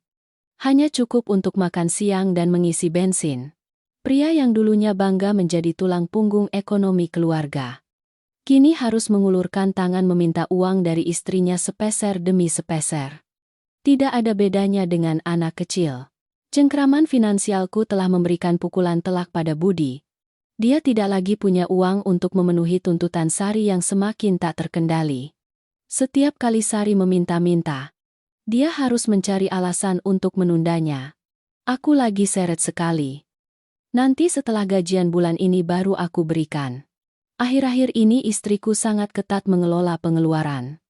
Hanya cukup untuk makan siang dan mengisi bensin. Pria yang dulunya bangga menjadi tulang punggung ekonomi keluarga, kini harus mengulurkan tangan meminta uang dari istrinya sepeser demi sepeser. Tidak ada bedanya dengan anak kecil. Cengkraman finansialku telah memberikan pukulan telak pada Budi. Dia tidak lagi punya uang untuk memenuhi tuntutan Sari yang semakin tak terkendali. Setiap kali Sari meminta-minta, dia harus mencari alasan untuk menundanya. Aku lagi seret sekali. Nanti setelah gajian bulan ini baru aku berikan. Akhir-akhir ini istriku sangat ketat mengelola pengeluaran.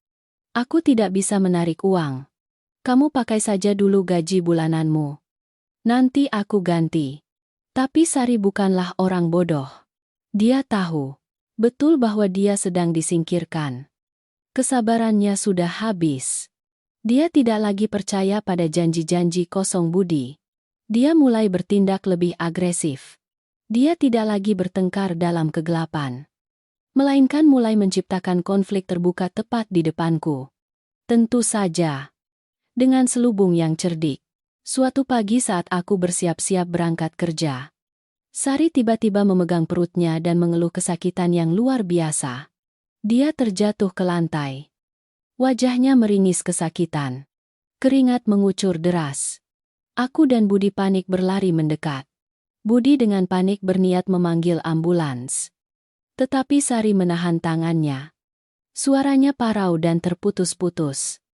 Aku tidak bisa menarik uang. Kamu pakai saja dulu gaji bulananmu. Nanti aku ganti. Tapi Sari bukanlah orang bodoh. Dia tahu betul bahwa dia sedang disingkirkan. Kesabarannya sudah habis. Dia tidak lagi percaya pada janji-janji kosong Budi. Dia mulai bertindak lebih agresif. Dia tidak lagi bertengkar dalam kegelapan, melainkan mulai menciptakan konflik terbuka tepat di depanku. Tentu saja, dengan selubung yang cerdik. Suatu pagi saat aku bersiap-siap berangkat kerja, Sari tiba-tiba memegang perutnya dan mengeluh kesakitan yang luar biasa. Dia terjatuh ke lantai. Wajahnya meringis kesakitan. Keringat mengucur deras. Aku dan Budi panik berlari mendekat. Budi dengan panik berniat memanggil ambulans. Tetapi Sari menahan tangannya. Suaranya parau dan terputus-putus.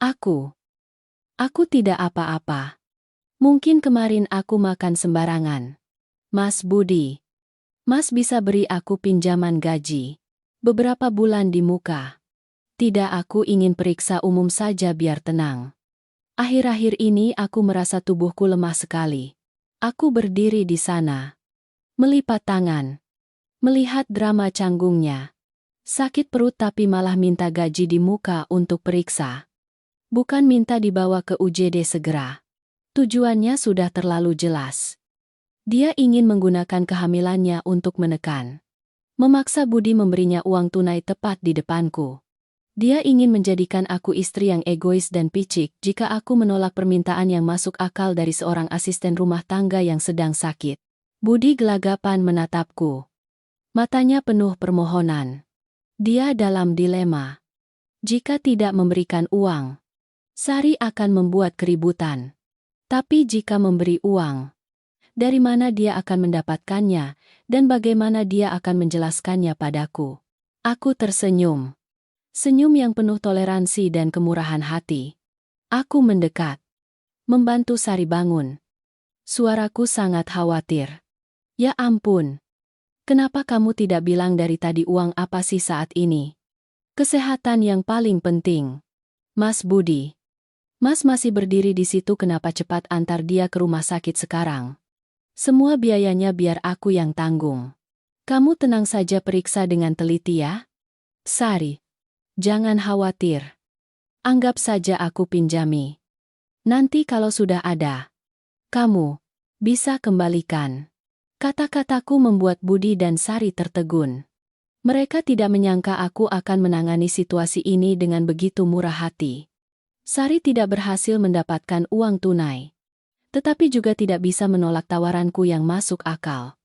Aku tidak apa-apa. Mungkin kemarin aku makan sembarangan. Mas Budi, Mas bisa beri aku pinjaman gaji beberapa bulan di muka. Tidak, aku ingin periksa umum saja biar tenang. Akhir-akhir ini aku merasa tubuhku lemah sekali. Aku berdiri di sana, melipat tangan, melihat drama canggungnya. Sakit perut tapi malah minta gaji di muka untuk periksa. Bukan minta dibawa ke UGD segera. Tujuannya sudah terlalu jelas. Dia ingin menggunakan kehamilannya untuk menekan. Memaksa Budi memberinya uang tunai tepat di depanku. Dia ingin menjadikan aku istri yang egois dan picik jika aku menolak permintaan yang masuk akal dari seorang asisten rumah tangga yang sedang sakit. Budi gelagapan menatapku. Matanya penuh permohonan. Dia dalam dilema. Jika tidak memberikan uang, Sari akan membuat keributan. Tapi jika memberi uang, dari mana dia akan mendapatkannya, dan bagaimana dia akan menjelaskannya padaku? Aku tersenyum. Senyum yang penuh toleransi dan kemurahan hati. Aku mendekat. Membantu Sari bangun. Suaraku sangat khawatir. Ya ampun. Kenapa kamu tidak bilang dari tadi uang apa sih saat ini? Kesehatan yang paling penting. Mas Budi. Mas masih berdiri di situ, kenapa cepat antar dia ke rumah sakit sekarang? Semua biayanya biar aku yang tanggung. Kamu tenang saja, periksa dengan teliti ya. Sari. Jangan khawatir. Anggap saja aku pinjami. Nanti kalau sudah ada, kamu bisa kembalikan. Kata-kataku membuat Budi dan Sari tertegun. Mereka tidak menyangka aku akan menangani situasi ini dengan begitu murah hati. Sari tidak berhasil mendapatkan uang tunai. Tetapi juga tidak bisa menolak tawaranku yang masuk akal.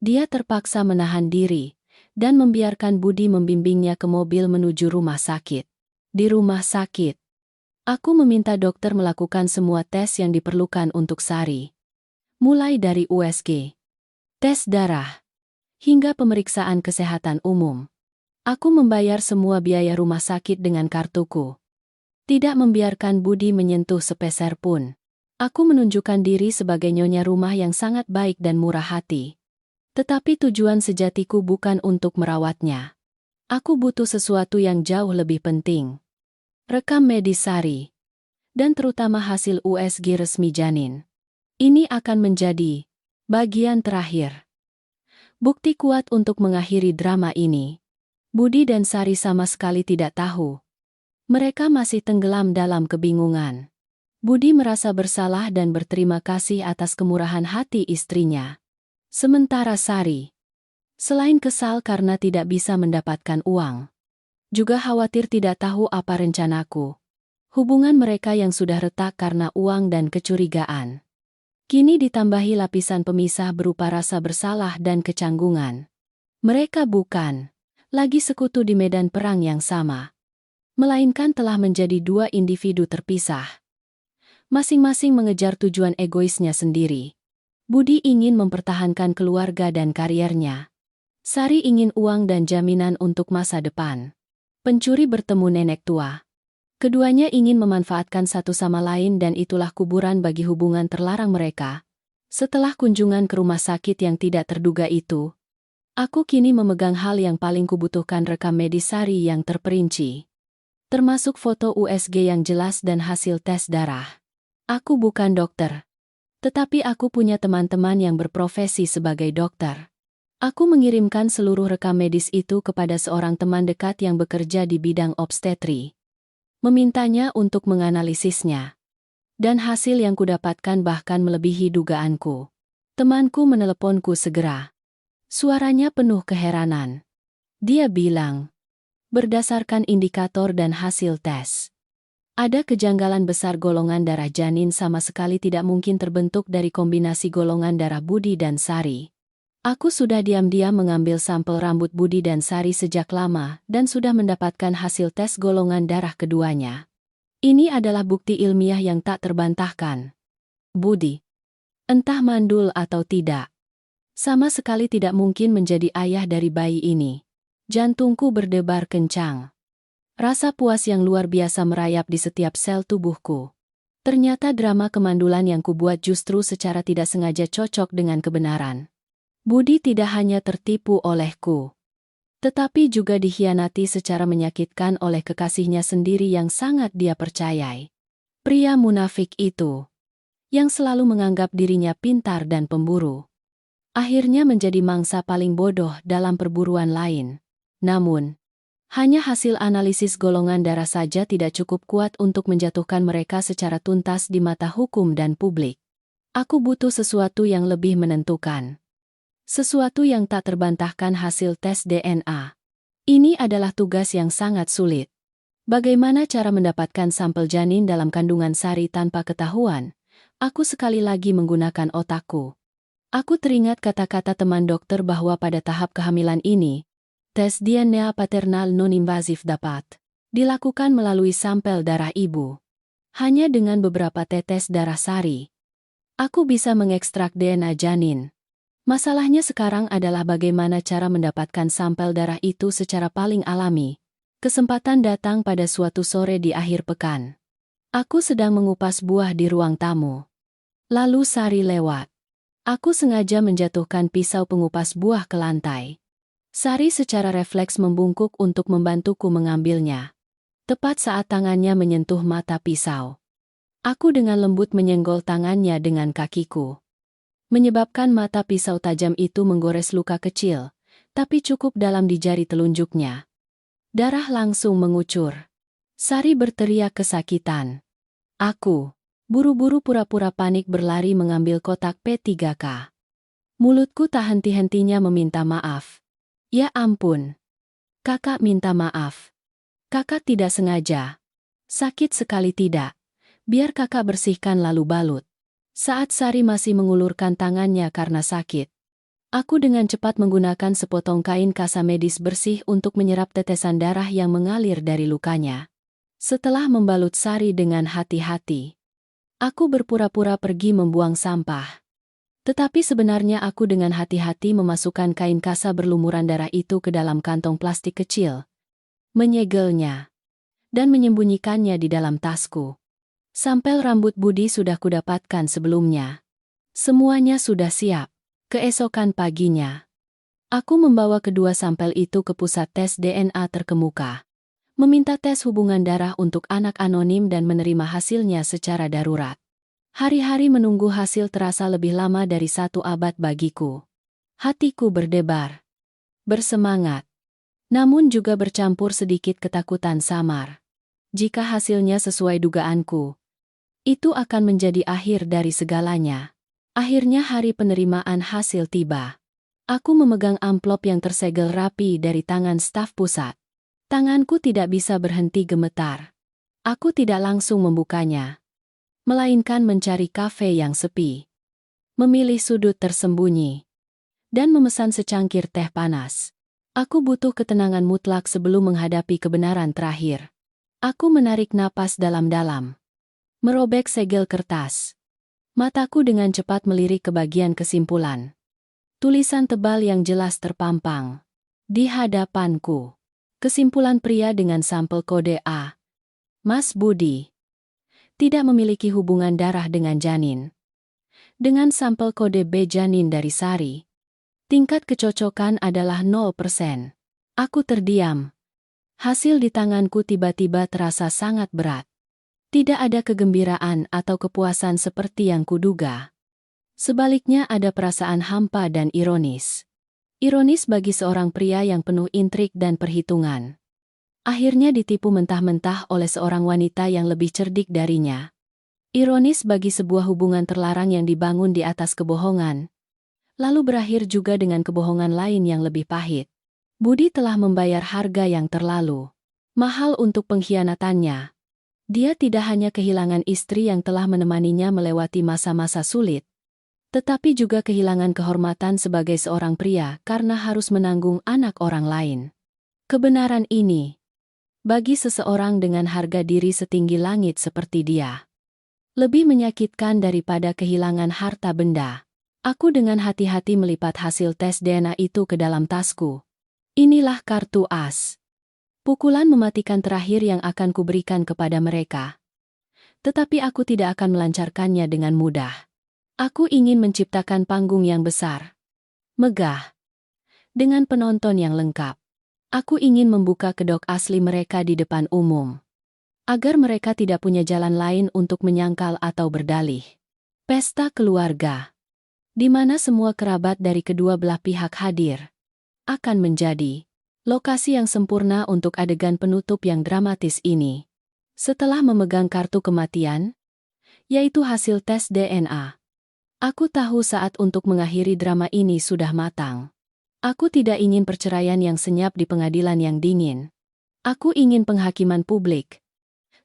Dia terpaksa menahan diri, dan membiarkan Budi membimbingnya ke mobil menuju rumah sakit. Di rumah sakit, aku meminta dokter melakukan semua tes yang diperlukan untuk Sari. Mulai dari USG, tes darah, hingga pemeriksaan kesehatan umum. Aku membayar semua biaya rumah sakit dengan kartuku. Tidak membiarkan Budi menyentuh sepeser pun. Aku menunjukkan diri sebagai nyonya rumah yang sangat baik dan murah hati. Tetapi tujuan sejatiku bukan untuk merawatnya. Aku butuh sesuatu yang jauh lebih penting. Rekam medis Sari. Dan terutama hasil USG resmi janin. Ini akan menjadi bagian terakhir. Bukti kuat untuk mengakhiri drama ini. Budi dan Sari sama sekali tidak tahu. Mereka masih tenggelam dalam kebingungan. Budi merasa bersalah dan berterima kasih atas kemurahan hati istrinya. Sementara Sari, selain kesal karena tidak bisa mendapatkan uang, juga khawatir tidak tahu apa rencanaku. Hubungan mereka yang sudah retak karena uang dan kecurigaan, kini ditambahi lapisan pemisah berupa rasa bersalah dan kecanggungan. Mereka bukan lagi sekutu di medan perang yang sama, melainkan telah menjadi dua individu terpisah. Masing-masing mengejar tujuan egoisnya sendiri. Budi ingin mempertahankan keluarga dan kariernya. Sari ingin uang dan jaminan untuk masa depan. Pencuri bertemu nenek tua. Keduanya ingin memanfaatkan satu sama lain dan itulah kuburan bagi hubungan terlarang mereka. Setelah kunjungan ke rumah sakit yang tidak terduga itu, aku kini memegang hal yang paling kubutuhkan, rekam medis Sari yang terperinci. Termasuk foto USG yang jelas dan hasil tes darah. Aku bukan dokter. Tetapi aku punya teman-teman yang berprofesi sebagai dokter. Aku mengirimkan seluruh rekam medis itu kepada seorang teman dekat yang bekerja di bidang obstetri. Memintanya untuk menganalisisnya. Dan hasil yang kudapatkan bahkan melebihi dugaanku. Temanku meneleponku segera. Suaranya penuh keheranan. Dia bilang, berdasarkan indikator dan hasil tes, ada kejanggalan besar, golongan darah janin sama sekali tidak mungkin terbentuk dari kombinasi golongan darah Budi dan Sari. Aku sudah diam-diam mengambil sampel rambut Budi dan Sari sejak lama dan sudah mendapatkan hasil tes golongan darah keduanya. Ini adalah bukti ilmiah yang tak terbantahkan. Budi, entah mandul atau tidak, sama sekali tidak mungkin menjadi ayah dari bayi ini. Jantungku berdebar kencang. Rasa puas yang luar biasa merayap di setiap sel tubuhku. Ternyata drama kemandulan yang kubuat justru secara tidak sengaja cocok dengan kebenaran. Budi tidak hanya tertipu olehku, tetapi juga dikhianati secara menyakitkan oleh kekasihnya sendiri yang sangat dia percayai. Pria munafik itu, yang selalu menganggap dirinya pintar dan pemburu, akhirnya menjadi mangsa paling bodoh dalam perburuan lain. Namun, Hanya hasil analisis golongan darah saja tidak cukup kuat untuk menjatuhkan mereka secara tuntas di mata hukum dan publik. Aku butuh sesuatu yang lebih menentukan. Sesuatu yang tak terbantahkan hasil tes DNA. Ini adalah tugas yang sangat sulit. Bagaimana cara mendapatkan sampel janin dalam kandungan Sari tanpa ketahuan? Aku sekali lagi menggunakan otakku. Aku teringat kata-kata teman dokter bahwa pada tahap kehamilan ini, tes DNA paternal non-invasif dapat dilakukan melalui sampel darah ibu. Hanya dengan beberapa tetes darah Sari, aku bisa mengekstrak DNA janin. Masalahnya sekarang adalah bagaimana cara mendapatkan sampel darah itu secara paling alami. Kesempatan datang pada suatu sore di akhir pekan. Aku sedang mengupas buah di ruang tamu. Lalu Sari lewat. Aku sengaja menjatuhkan pisau pengupas buah ke lantai. Sari secara refleks membungkuk untuk membantuku mengambilnya. Tepat saat tangannya menyentuh mata pisau. Aku dengan lembut menyenggol tangannya dengan kakiku. Menyebabkan mata pisau tajam itu menggores luka kecil, tapi cukup dalam di jari telunjuknya. Darah langsung mengucur. Sari berteriak kesakitan. Aku buru-buru pura-pura panik berlari mengambil kotak P3K. Mulutku tak henti-hentinya meminta maaf. Ya ampun. Kakak minta maaf. Kakak tidak sengaja. Sakit sekali tidak. Biar kakak bersihkan lalu balut. Saat Sari masih mengulurkan tangannya karena sakit, aku dengan cepat menggunakan sepotong kain kasa medis bersih untuk menyerap tetesan darah yang mengalir dari lukanya. Setelah membalut Sari dengan hati-hati, aku berpura-pura pergi membuang sampah. Tetapi sebenarnya aku dengan hati-hati memasukkan kain kasa berlumuran darah itu ke dalam kantong plastik kecil, menyegelnya, dan menyembunyikannya di dalam tasku. Sampel rambut Budi sudah kudapatkan sebelumnya. Semuanya sudah siap. Keesokan paginya, aku membawa kedua sampel itu ke pusat tes DNA terkemuka. Meminta tes hubungan darah untuk anak anonim dan menerima hasilnya secara darurat. Hari-hari menunggu hasil terasa lebih lama dari 1 abad bagiku. Hatiku berdebar. Bersemangat. Namun juga bercampur sedikit ketakutan samar. Jika hasilnya sesuai dugaanku, itu akan menjadi akhir dari segalanya. Akhirnya hari penerimaan hasil tiba. Aku memegang amplop yang tersegel rapi dari tangan staf pusat. Tanganku tidak bisa berhenti gemetar. Aku tidak langsung membukanya, melainkan mencari kafe yang sepi, memilih sudut tersembunyi, dan memesan secangkir teh panas. Aku butuh ketenangan mutlak sebelum menghadapi kebenaran terakhir. Aku menarik napas dalam-dalam, merobek segel kertas. Mataku dengan cepat melirik ke bagian kesimpulan. Tulisan tebal yang jelas terpampang di hadapanku. Kesimpulan pria dengan sampel kode A. Mas Budi tidak memiliki hubungan darah dengan janin. Dengan sampel kode B janin dari Sari, tingkat kecocokan adalah 0%. Aku terdiam. Hasil di tanganku tiba-tiba terasa sangat berat. Tidak ada kegembiraan atau kepuasan seperti yang kuduga. Sebaliknya ada perasaan hampa dan ironis. Ironis bagi seorang pria yang penuh intrik dan perhitungan. Akhirnya ditipu mentah-mentah oleh seorang wanita yang lebih cerdik darinya. Ironis bagi sebuah hubungan terlarang yang dibangun di atas kebohongan, lalu berakhir juga dengan kebohongan lain yang lebih pahit. Budi telah membayar harga yang terlalu mahal untuk pengkhianatannya. Dia tidak hanya kehilangan istri yang telah menemaninya melewati masa-masa sulit, tetapi juga kehilangan kehormatan sebagai seorang pria karena harus menanggung anak orang lain. Kebenaran ini, bagi seseorang dengan harga diri setinggi langit seperti dia, lebih menyakitkan daripada kehilangan harta benda. Aku dengan hati-hati melipat hasil tes DNA itu ke dalam tasku. Inilah kartu as. Pukulan mematikan terakhir yang akan kuberikan kepada mereka. Tetapi aku tidak akan melancarkannya dengan mudah. Aku ingin menciptakan panggung yang besar, megah, dengan penonton yang lengkap. Aku ingin membuka kedok asli mereka di depan umum, agar mereka tidak punya jalan lain untuk menyangkal atau berdalih. Pesta keluarga, di mana semua kerabat dari kedua belah pihak hadir, akan menjadi Lokasi yang sempurna untuk adegan penutup yang dramatis ini. Setelah memegang kartu kematian, yaitu hasil tes DNA, aku tahu saat untuk mengakhiri drama ini sudah matang. Aku tidak ingin perceraian yang senyap di pengadilan yang dingin. Aku ingin penghakiman publik.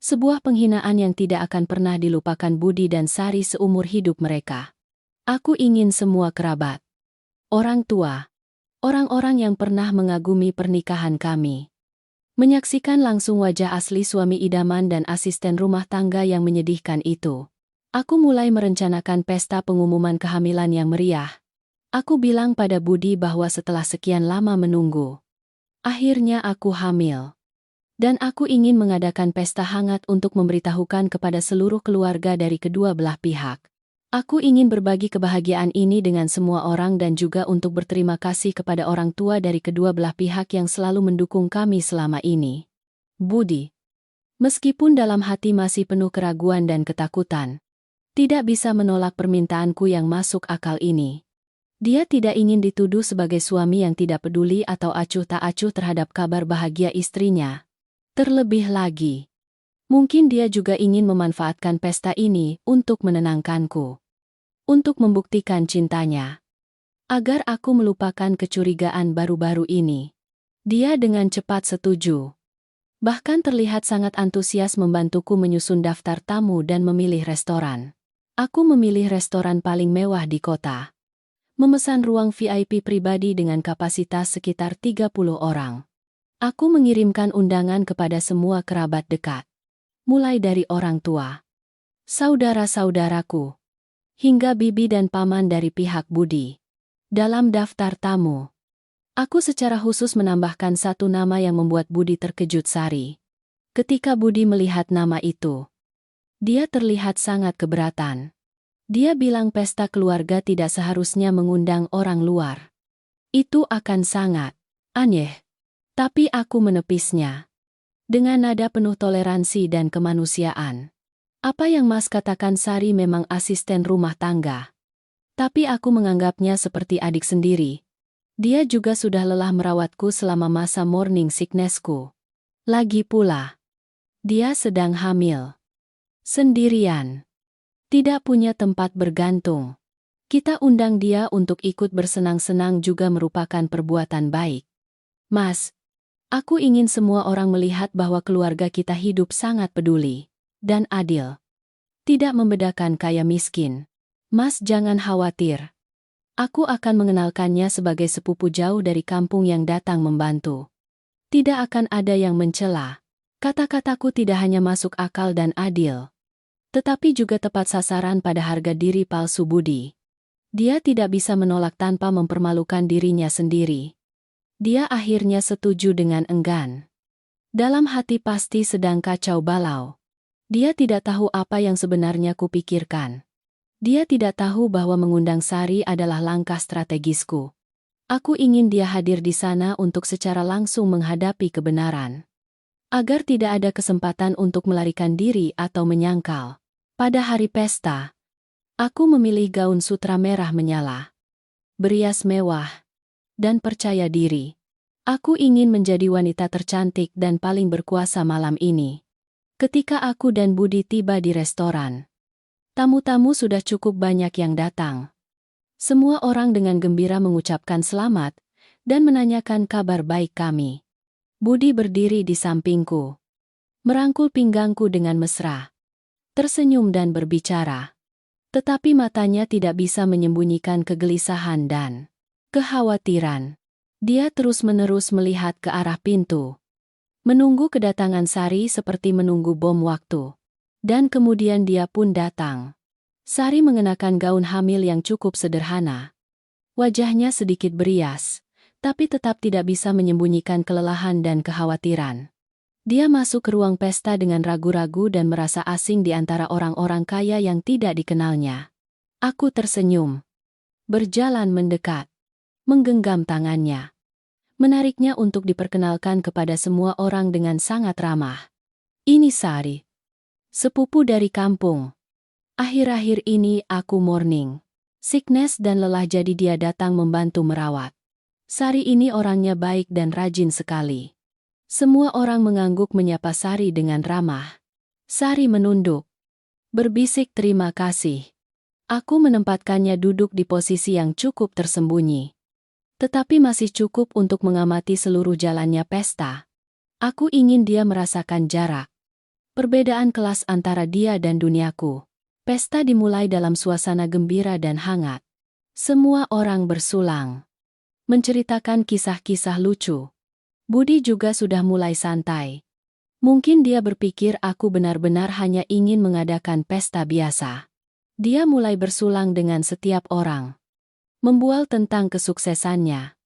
Sebuah penghinaan yang tidak akan pernah dilupakan Budi dan Sari seumur hidup mereka. Aku ingin semua kerabat, orang tua, orang-orang yang pernah mengagumi pernikahan kami, menyaksikan langsung wajah asli suami idaman dan asisten rumah tangga yang menyedihkan itu. Aku mulai merencanakan pesta pengumuman kehamilan yang meriah. Aku bilang pada Budi bahwa setelah sekian lama menunggu, akhirnya aku hamil. Dan aku ingin mengadakan pesta hangat untuk memberitahukan kepada seluruh keluarga dari kedua belah pihak. Aku ingin berbagi kebahagiaan ini dengan semua orang dan juga untuk berterima kasih kepada orang tua dari kedua belah pihak yang selalu mendukung kami selama ini. Budi, meskipun dalam hati masih penuh keraguan dan ketakutan, tidak bisa menolak permintaanku yang masuk akal ini. Dia tidak ingin dituduh sebagai suami yang tidak peduli atau acuh tak acuh terhadap kabar bahagia istrinya. Terlebih lagi, mungkin dia juga ingin memanfaatkan pesta ini untuk menenangkanku. Untuk membuktikan cintanya. Agar aku melupakan kecurigaan baru-baru ini. Dia dengan cepat setuju. Bahkan terlihat sangat antusias membantuku menyusun daftar tamu dan memilih restoran. Aku memilih restoran paling mewah di kota. Memesan ruang VIP pribadi dengan kapasitas sekitar 30 orang. Aku mengirimkan undangan kepada semua kerabat dekat. Mulai dari orang tua, saudara-saudaraku, hingga bibi dan paman dari pihak Budi. Dalam daftar tamu, aku secara khusus menambahkan satu nama yang membuat Budi terkejut Sari. Ketika Budi melihat nama itu, dia terlihat sangat keberatan. Dia bilang pesta keluarga tidak seharusnya mengundang orang luar. Itu akan sangat aneh. Tapi aku menepisnya. Dengan nada penuh toleransi dan kemanusiaan. Apa yang Mas katakan Sari memang asisten rumah tangga. Tapi aku menganggapnya seperti adik sendiri. Dia juga sudah lelah merawatku selama masa morning sicknessku. Lagi pula, dia sedang hamil. Sendirian. Tidak punya tempat bergantung. Kita undang dia untuk ikut bersenang-senang juga merupakan perbuatan baik. Mas, aku ingin semua orang melihat bahwa keluarga kita hidup sangat peduli dan adil. Tidak membedakan kaya miskin. Mas jangan khawatir. Aku akan mengenalkannya sebagai sepupu jauh dari kampung yang datang membantu. Tidak akan ada yang mencela. Kata-kataku tidak hanya masuk akal dan adil, tetapi juga tepat sasaran pada harga diri palsu Budi. Dia tidak bisa menolak tanpa mempermalukan dirinya sendiri. Dia akhirnya setuju dengan enggan. Dalam hati pasti sedang kacau balau. Dia tidak tahu apa yang sebenarnya kupikirkan. Dia tidak tahu bahwa mengundang Sari adalah langkah strategisku. Aku ingin dia hadir di sana untuk secara langsung menghadapi kebenaran. Agar tidak ada kesempatan untuk melarikan diri atau menyangkal. Pada hari pesta, aku memilih gaun sutra merah menyala, berias mewah, dan percaya diri. Aku ingin menjadi wanita tercantik dan paling berkuasa malam ini. Ketika aku dan Budi tiba di restoran, tamu-tamu sudah cukup banyak yang datang. Semua orang dengan gembira mengucapkan selamat dan menanyakan kabar baik kami. Budi berdiri di sampingku, merangkul pinggangku dengan mesra, tersenyum dan berbicara. Tetapi matanya tidak bisa menyembunyikan kegelisahan dan kekhawatiran. Dia terus-menerus melihat ke arah pintu. Menunggu kedatangan Sari seperti menunggu bom waktu. Dan kemudian dia pun datang. Sari mengenakan gaun hamil yang cukup sederhana. Wajahnya sedikit berias, tapi tetap tidak bisa menyembunyikan kelelahan dan kekhawatiran. Dia masuk ke ruang pesta dengan ragu-ragu dan merasa asing di antara orang-orang kaya yang tidak dikenalnya. Aku tersenyum. Berjalan mendekat. Menggenggam tangannya. Menariknya untuk diperkenalkan kepada semua orang dengan sangat ramah. Ini Sari, sepupu dari kampung. Akhir-akhir ini aku morning sickness dan lelah jadi dia datang membantu merawat. Sari ini orangnya baik dan rajin sekali. Semua orang mengangguk menyapa Sari dengan ramah. Sari menunduk, berbisik terima kasih. Aku menempatkannya duduk di posisi yang cukup tersembunyi. Tetapi masih cukup untuk mengamati seluruh jalannya pesta. Aku ingin dia merasakan jarak. Perbedaan kelas antara dia dan duniaku. Pesta dimulai dalam suasana gembira dan hangat. Semua orang bersulang, menceritakan kisah-kisah lucu. Budi juga sudah mulai santai. Mungkin dia berpikir aku benar-benar hanya ingin mengadakan pesta biasa. Dia mulai bersulang dengan setiap orang. Membual tentang kesuksesannya.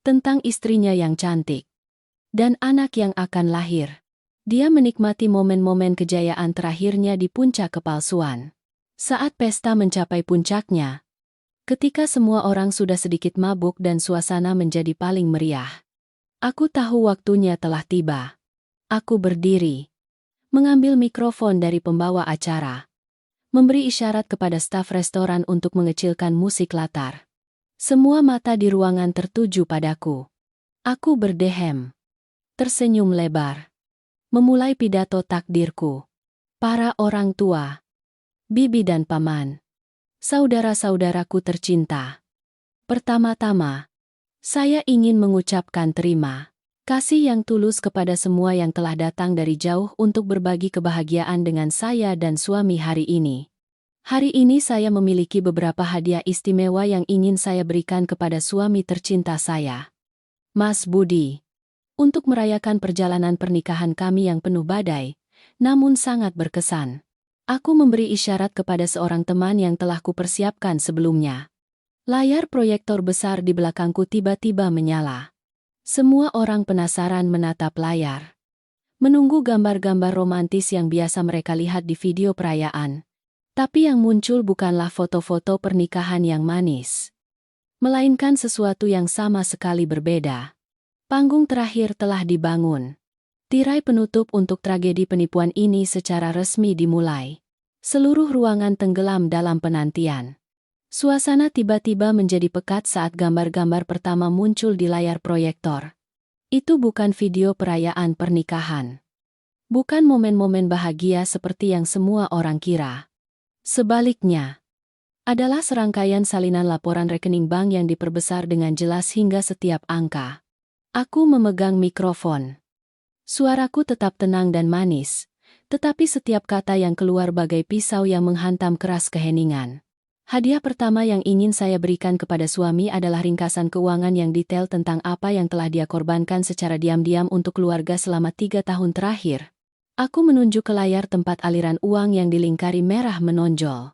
Tentang istrinya yang cantik. Dan anak yang akan lahir. Dia menikmati momen-momen kejayaan terakhirnya di puncak kepalsuan. Saat pesta mencapai puncaknya, ketika semua orang sudah sedikit mabuk dan suasana menjadi paling meriah, aku tahu waktunya telah tiba. Aku berdiri, mengambil mikrofon dari pembawa acara, memberi isyarat kepada staf restoran untuk mengecilkan musik latar. Semua mata di ruangan tertuju padaku. Aku berdehem, tersenyum lebar. Memulai pidato takdirku. Para orang tua, bibi dan paman, saudara-saudaraku tercinta. Pertama-tama, saya ingin mengucapkan terima kasih yang tulus kepada semua yang telah datang dari jauh untuk berbagi kebahagiaan dengan saya dan suami hari ini. Hari ini saya memiliki beberapa hadiah istimewa yang ingin saya berikan kepada suami tercinta saya, Mas Budi. Untuk merayakan perjalanan pernikahan kami yang penuh badai, namun sangat berkesan. Aku memberi isyarat kepada seorang teman yang telah kupersiapkan sebelumnya. Layar proyektor besar di belakangku tiba-tiba menyala. Semua orang penasaran menatap layar. Menunggu gambar-gambar romantis yang biasa mereka lihat di video perayaan. Tapi yang muncul bukanlah foto-foto pernikahan yang manis, melainkan sesuatu yang sama sekali berbeda. Panggung terakhir telah dibangun. Tirai penutup untuk tragedi penipuan ini secara resmi dimulai. Seluruh ruangan tenggelam dalam penantian. Suasana tiba-tiba menjadi pekat saat gambar-gambar pertama muncul di layar proyektor. Itu bukan video perayaan pernikahan. Bukan momen-momen bahagia seperti yang semua orang kira. Sebaliknya, adalah serangkaian salinan laporan rekening bank yang diperbesar dengan jelas hingga setiap angka. Aku memegang mikrofon. Suaraku tetap tenang dan manis, tetapi setiap kata yang keluar bagai pisau yang menghantam keras keheningan. Hadiah pertama yang ingin saya berikan kepada suami adalah ringkasan keuangan yang detail tentang apa yang telah dia korbankan secara diam-diam untuk keluarga selama 3 tahun terakhir. Aku menunjuk ke layar tempat aliran uang yang dilingkari merah menonjol.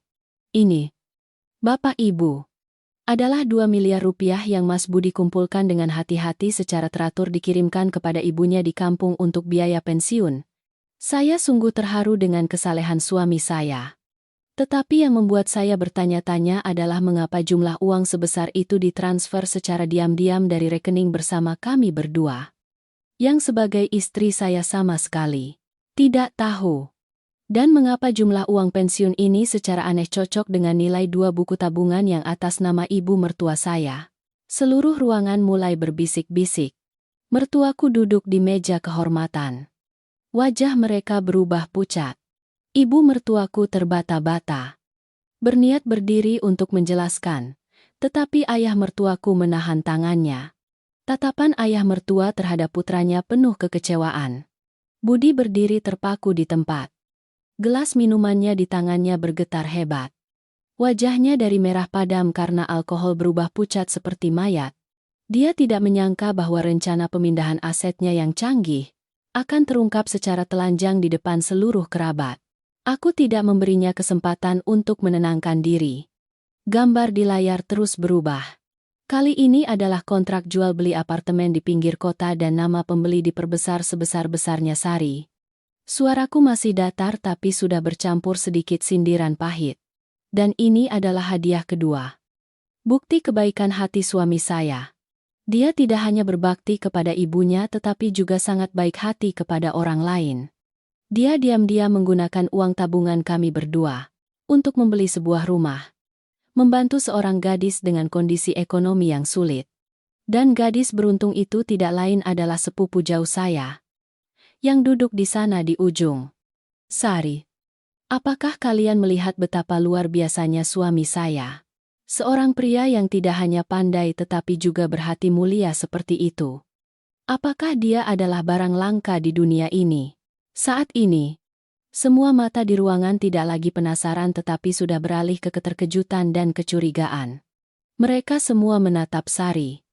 Ini, Bapak Ibu, adalah 2 miliar rupiah yang Mas Budi kumpulkan dengan hati-hati secara teratur dikirimkan kepada ibunya di kampung untuk biaya pensiun. Saya sungguh terharu dengan kesalehan suami saya. Tetapi yang membuat saya bertanya-tanya adalah mengapa jumlah uang sebesar itu ditransfer secara diam-diam dari rekening bersama kami berdua. Yang sebagai istri saya sama sekali tidak tahu. Dan mengapa jumlah uang pensiun ini secara aneh cocok dengan nilai 2 buku tabungan yang atas nama ibu mertua saya. Seluruh ruangan mulai berbisik-bisik. Mertuaku duduk di meja kehormatan. Wajah mereka berubah pucat. Ibu mertuaku terbata-bata. Berniat berdiri untuk menjelaskan, tetapi ayah mertuaku menahan tangannya. Tatapan ayah mertua terhadap putranya penuh kekecewaan. Budi berdiri terpaku di tempat. Gelas minumannya di tangannya bergetar hebat. Wajahnya dari merah padam karena alkohol berubah pucat seperti mayat. Dia tidak menyangka bahwa rencana pemindahan asetnya yang canggih akan terungkap secara telanjang di depan seluruh kerabat. Aku tidak memberinya kesempatan untuk menenangkan diri. Gambar di layar terus berubah. Kali ini adalah kontrak jual beli apartemen di pinggir kota dan nama pembeli diperbesar sebesar-besarnya Sari. Suaraku masih datar tapi sudah bercampur sedikit sindiran pahit. Dan ini adalah hadiah kedua. Bukti kebaikan hati suami saya. Dia tidak hanya berbakti kepada ibunya tetapi juga sangat baik hati kepada orang lain. Dia diam-diam menggunakan uang tabungan kami berdua untuk membeli sebuah rumah. Membantu seorang gadis dengan kondisi ekonomi yang sulit. Dan gadis beruntung itu tidak lain adalah sepupu jauh saya, yang duduk di sana di ujung. Sari, apakah kalian melihat betapa luar biasanya suami saya? Seorang pria yang tidak hanya pandai tetapi juga berhati mulia seperti itu. Apakah dia adalah barang langka di dunia ini? Saat ini, semua mata di ruangan tidak lagi penasaran tetapi sudah beralih ke keterkejutan dan kecurigaan. Mereka semua menatap Sari,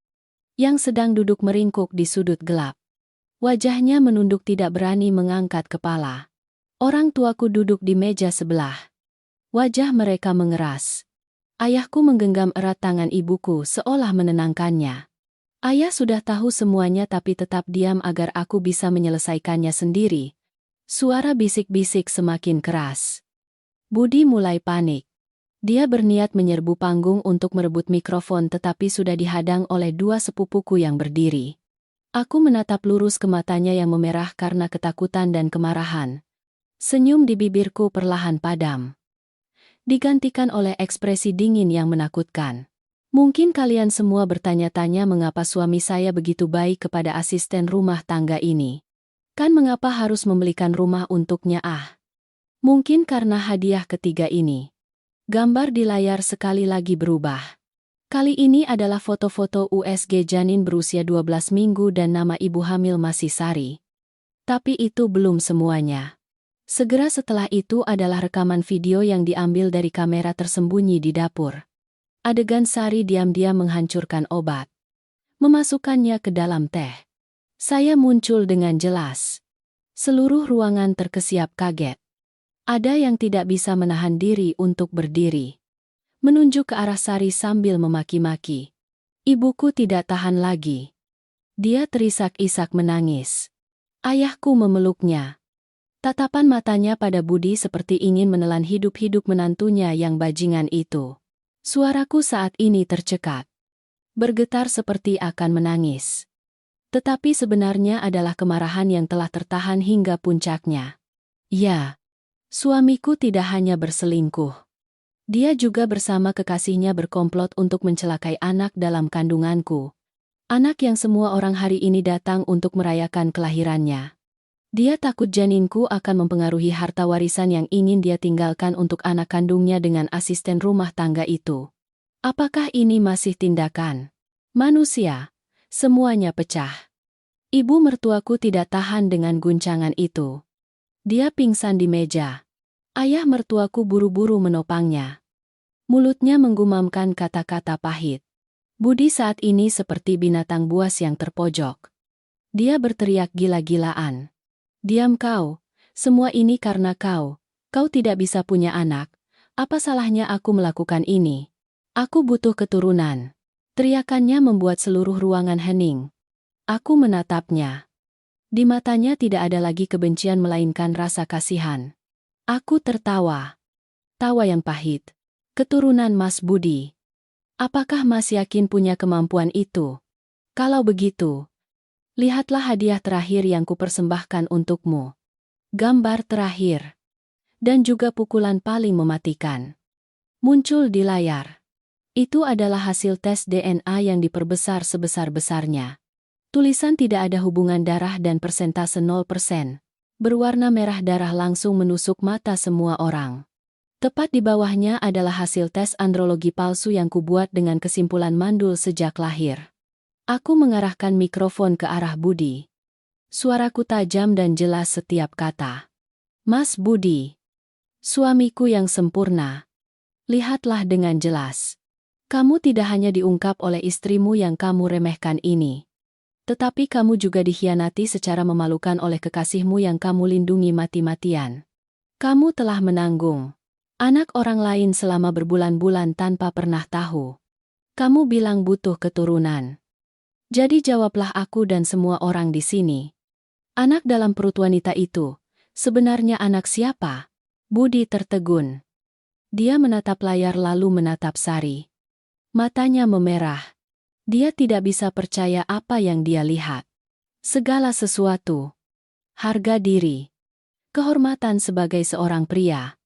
yang sedang duduk meringkuk di sudut gelap. Wajahnya menunduk tidak berani mengangkat kepala. Orang tuaku duduk di meja sebelah. Wajah mereka mengeras. Ayahku menggenggam erat tangan ibuku seolah menenangkannya. Ayah sudah tahu semuanya tapi tetap diam agar aku bisa menyelesaikannya sendiri. Suara bisik-bisik semakin keras. Budi mulai panik. Dia berniat menyerbu panggung untuk merebut mikrofon tetapi sudah dihadang oleh dua sepupuku yang berdiri. Aku menatap lurus ke matanya yang memerah karena ketakutan dan kemarahan. Senyum di bibirku perlahan padam, digantikan oleh ekspresi dingin yang menakutkan. Mungkin kalian semua bertanya-tanya mengapa suami saya begitu baik kepada asisten rumah tangga ini. Kan mengapa harus membelikan rumah untuknya Mungkin karena hadiah ketiga ini. Gambar di layar sekali lagi berubah. Kali ini adalah foto-foto USG janin berusia 12 minggu dan nama ibu hamil masih Sari. Tapi itu belum semuanya. Segera setelah itu adalah rekaman video yang diambil dari kamera tersembunyi di dapur. Adegan Sari diam-diam menghancurkan obat, memasukkannya ke dalam teh. Saya muncul dengan jelas. Seluruh ruangan terkesiap kaget. Ada yang tidak bisa menahan diri untuk berdiri, menunjuk ke arah Sari sambil memaki-maki. Ibuku tidak tahan lagi. Dia terisak-isak menangis. Ayahku memeluknya. Tatapan matanya pada Budi seperti ingin menelan hidup-hidup menantunya yang bajingan itu. Suaraku saat ini tercekat, bergetar seperti akan menangis. Tetapi sebenarnya adalah kemarahan yang telah tertahan hingga puncaknya. Ya, suamiku tidak hanya berselingkuh. Dia juga bersama kekasihnya berkomplot untuk mencelakai anak dalam kandunganku. Anak yang semua orang hari ini datang untuk merayakan kelahirannya. Dia takut janinku akan mempengaruhi harta warisan yang ingin dia tinggalkan untuk anak kandungnya dengan asisten rumah tangga itu. Apakah ini masih tindakan manusia? Semuanya pecah. Ibu mertuaku tidak tahan dengan guncangan itu. Dia pingsan di meja. Ayah mertuaku buru-buru menopangnya. Mulutnya menggumamkan kata-kata pahit. Budi saat ini seperti binatang buas yang terpojok. Dia berteriak gila-gilaan. Diam kau, semua ini karena kau tidak bisa punya anak. Apa salahnya aku melakukan ini? Aku butuh keturunan. Teriakannya membuat seluruh ruangan hening. Aku menatapnya. Di matanya tidak ada lagi kebencian melainkan rasa kasihan. Aku tertawa. Tawa yang pahit. Keturunan Mas Budi. Apakah Mas yakin punya kemampuan itu? Kalau begitu, lihatlah hadiah terakhir yang kupersembahkan untukmu. Gambar terakhir. Dan juga pukulan paling mematikan. Muncul di layar. Itu adalah hasil tes DNA yang diperbesar sebesar-besarnya. Tulisan tidak ada hubungan darah dan persentase 0%. Berwarna merah darah langsung menusuk mata semua orang. Tepat di bawahnya adalah hasil tes andrologi palsu yang kubuat dengan kesimpulan mandul sejak lahir. Aku mengarahkan mikrofon ke arah Budi. Suaraku tajam dan jelas setiap kata. Mas Budi, suamiku yang sempurna. Lihatlah dengan jelas. Kamu tidak hanya diungkap oleh istrimu yang kamu remehkan ini. Tetapi kamu juga dikhianati secara memalukan oleh kekasihmu yang kamu lindungi mati-matian. Kamu telah menanggung anak orang lain selama berbulan-bulan tanpa pernah tahu. Kamu bilang butuh keturunan. Jadi jawablah aku dan semua orang di sini. Anak dalam perut wanita itu, sebenarnya anak siapa? Budi tertegun. Dia menatap layar lalu menatap Sari. Matanya memerah. Dia tidak bisa percaya apa yang dia lihat. Segala sesuatu. Harga diri. Kehormatan sebagai seorang pria.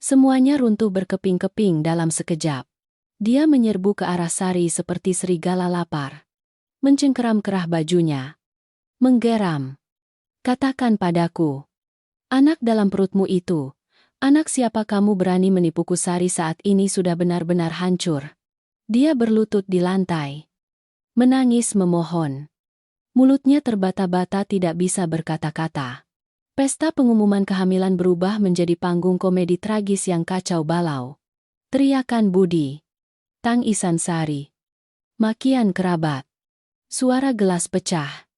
Semuanya runtuh berkeping-keping dalam sekejap. Dia menyerbu ke arah Sari seperti serigala lapar. mencengkeram kerah bajunya. Menggeram. Katakan padaku. Anak dalam perutmu itu, anak siapa kamu berani menipuku? Sari saat ini sudah benar-benar hancur. Dia berlutut di lantai. Menangis memohon. Mulutnya terbata-bata tidak bisa berkata-kata. Pesta pengumuman kehamilan berubah menjadi panggung komedi tragis yang kacau balau. Teriakan Budi. Tangisan Sari. Makian kerabat. Suara gelas pecah.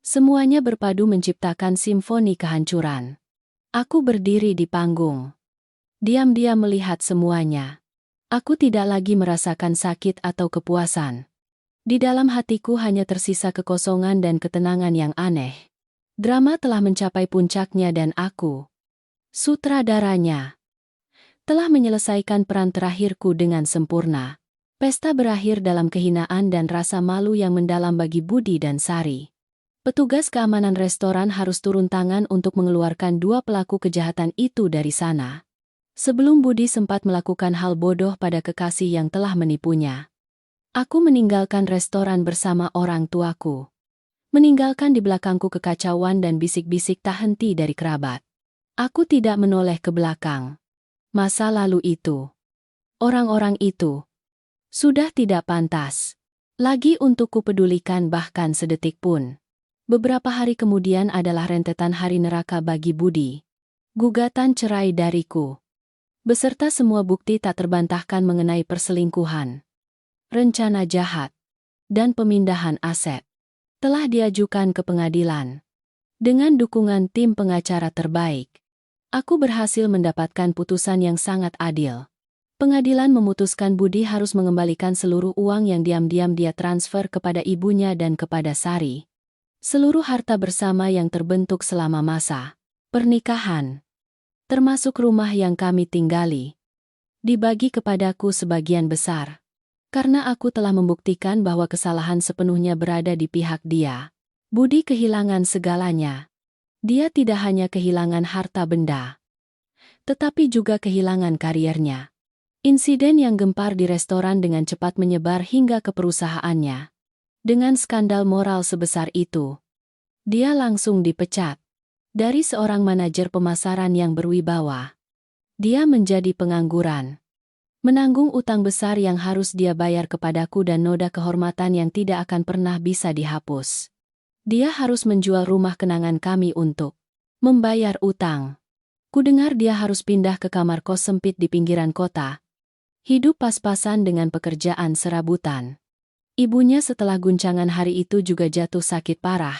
Semuanya berpadu menciptakan simfoni kehancuran. Aku berdiri di panggung. Diam-diam melihat semuanya. Aku tidak lagi merasakan sakit atau kepuasan. Di dalam hatiku hanya tersisa kekosongan dan ketenangan yang aneh. Drama telah mencapai puncaknya dan aku, sutradaranya, telah menyelesaikan peran terakhirku dengan sempurna. Pesta berakhir dalam kehinaan dan rasa malu yang mendalam bagi Budi dan Sari. Petugas keamanan restoran harus turun tangan untuk mengeluarkan dua pelaku kejahatan itu dari sana. Sebelum Budi sempat melakukan hal bodoh pada kekasih yang telah menipunya. Aku meninggalkan restoran bersama orang tuaku. Meninggalkan di belakangku kekacauan dan bisik-bisik tak henti dari kerabat. Aku tidak menoleh ke belakang. Masa lalu itu, orang-orang itu, sudah tidak pantas lagi untuk kupedulikan bahkan sedetik pun. Beberapa hari kemudian adalah rentetan hari neraka bagi Budi. Gugatan cerai dariku, beserta semua bukti tak terbantahkan mengenai perselingkuhan, rencana jahat, dan pemindahan aset, telah diajukan ke pengadilan. Dengan dukungan tim pengacara terbaik, aku berhasil mendapatkan putusan yang sangat adil. Pengadilan memutuskan Budi harus mengembalikan seluruh uang yang diam-diam dia transfer kepada ibunya dan kepada Sari. Seluruh harta bersama yang terbentuk selama masa pernikahan, termasuk rumah yang kami tinggali, dibagi kepadaku sebagian besar. Karena aku telah membuktikan bahwa kesalahan sepenuhnya berada di pihak dia. Budi kehilangan segalanya. Dia tidak hanya kehilangan harta benda, tetapi juga kehilangan kariernya. Insiden yang gempar di restoran dengan cepat menyebar hingga ke perusahaannya. Dengan skandal moral sebesar itu, dia langsung dipecat. Dari seorang manajer pemasaran yang berwibawa, dia menjadi pengangguran. Menanggung utang besar yang harus dia bayar kepadaku dan noda kehormatan yang tidak akan pernah bisa dihapus. Dia harus menjual rumah kenangan kami untuk membayar utang. Kudengar dia harus pindah ke kamar kos sempit di pinggiran kota. Hidup pas-pasan dengan pekerjaan serabutan. Ibunya setelah guncangan hari itu juga jatuh sakit parah.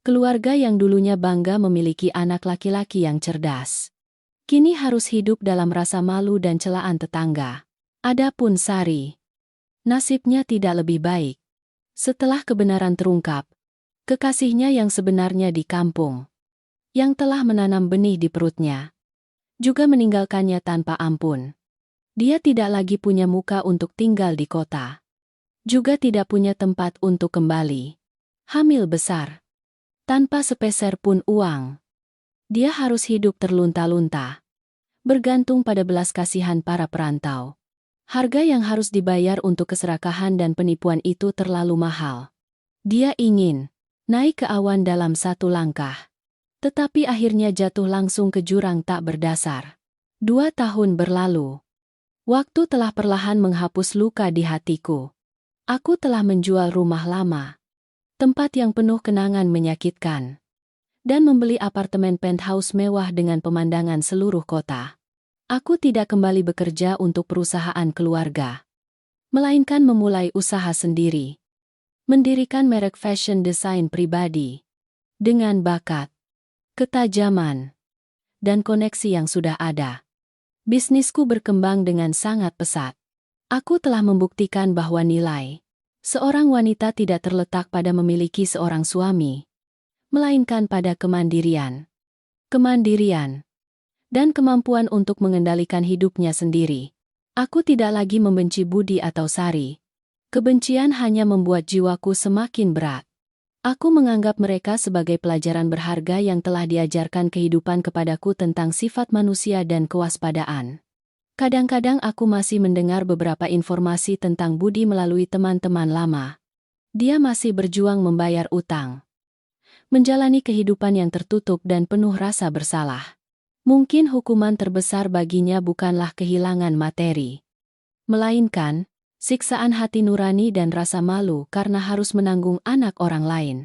Keluarga yang dulunya bangga memiliki anak laki-laki yang cerdas, kini harus hidup dalam rasa malu dan celaan tetangga. Adapun Sari, nasibnya tidak lebih baik. Setelah kebenaran terungkap, kekasihnya yang sebenarnya di kampung, yang telah menanam benih di perutnya, juga meninggalkannya tanpa ampun. Dia tidak lagi punya muka untuk tinggal di kota. Juga tidak punya tempat untuk kembali. Hamil besar. Tanpa sepeser pun uang. Dia harus hidup terlunta-lunta. Bergantung pada belas kasihan para perantau. Harga yang harus dibayar untuk keserakahan dan penipuan itu terlalu mahal. Dia ingin naik ke awan dalam satu langkah. Tetapi akhirnya jatuh langsung ke jurang tak berdasar. 2 tahun berlalu. Waktu telah perlahan menghapus luka di hatiku. Aku telah menjual rumah lama, tempat yang penuh kenangan menyakitkan, dan membeli apartemen penthouse mewah dengan pemandangan seluruh kota. Aku tidak kembali bekerja untuk perusahaan keluarga, melainkan memulai usaha sendiri. Mendirikan merek fashion desain pribadi, dengan bakat, ketajaman, dan koneksi yang sudah ada. Bisnisku berkembang dengan sangat pesat. Aku telah membuktikan bahwa nilai seorang wanita tidak terletak pada memiliki seorang suami, melainkan pada kemandirian, dan kemampuan untuk mengendalikan hidupnya sendiri. Aku tidak lagi membenci Budi atau Sari. Kebencian hanya membuat jiwaku semakin berat. Aku menganggap mereka sebagai pelajaran berharga yang telah diajarkan kehidupan kepadaku tentang sifat manusia dan kewaspadaan. Kadang-kadang aku masih mendengar beberapa informasi tentang Budi melalui teman-teman lama. Dia masih berjuang membayar utang. Menjalani kehidupan yang tertutup dan penuh rasa bersalah. Mungkin hukuman terbesar baginya bukanlah kehilangan materi, melainkan siksaan hati nurani dan rasa malu karena harus menanggung anak orang lain.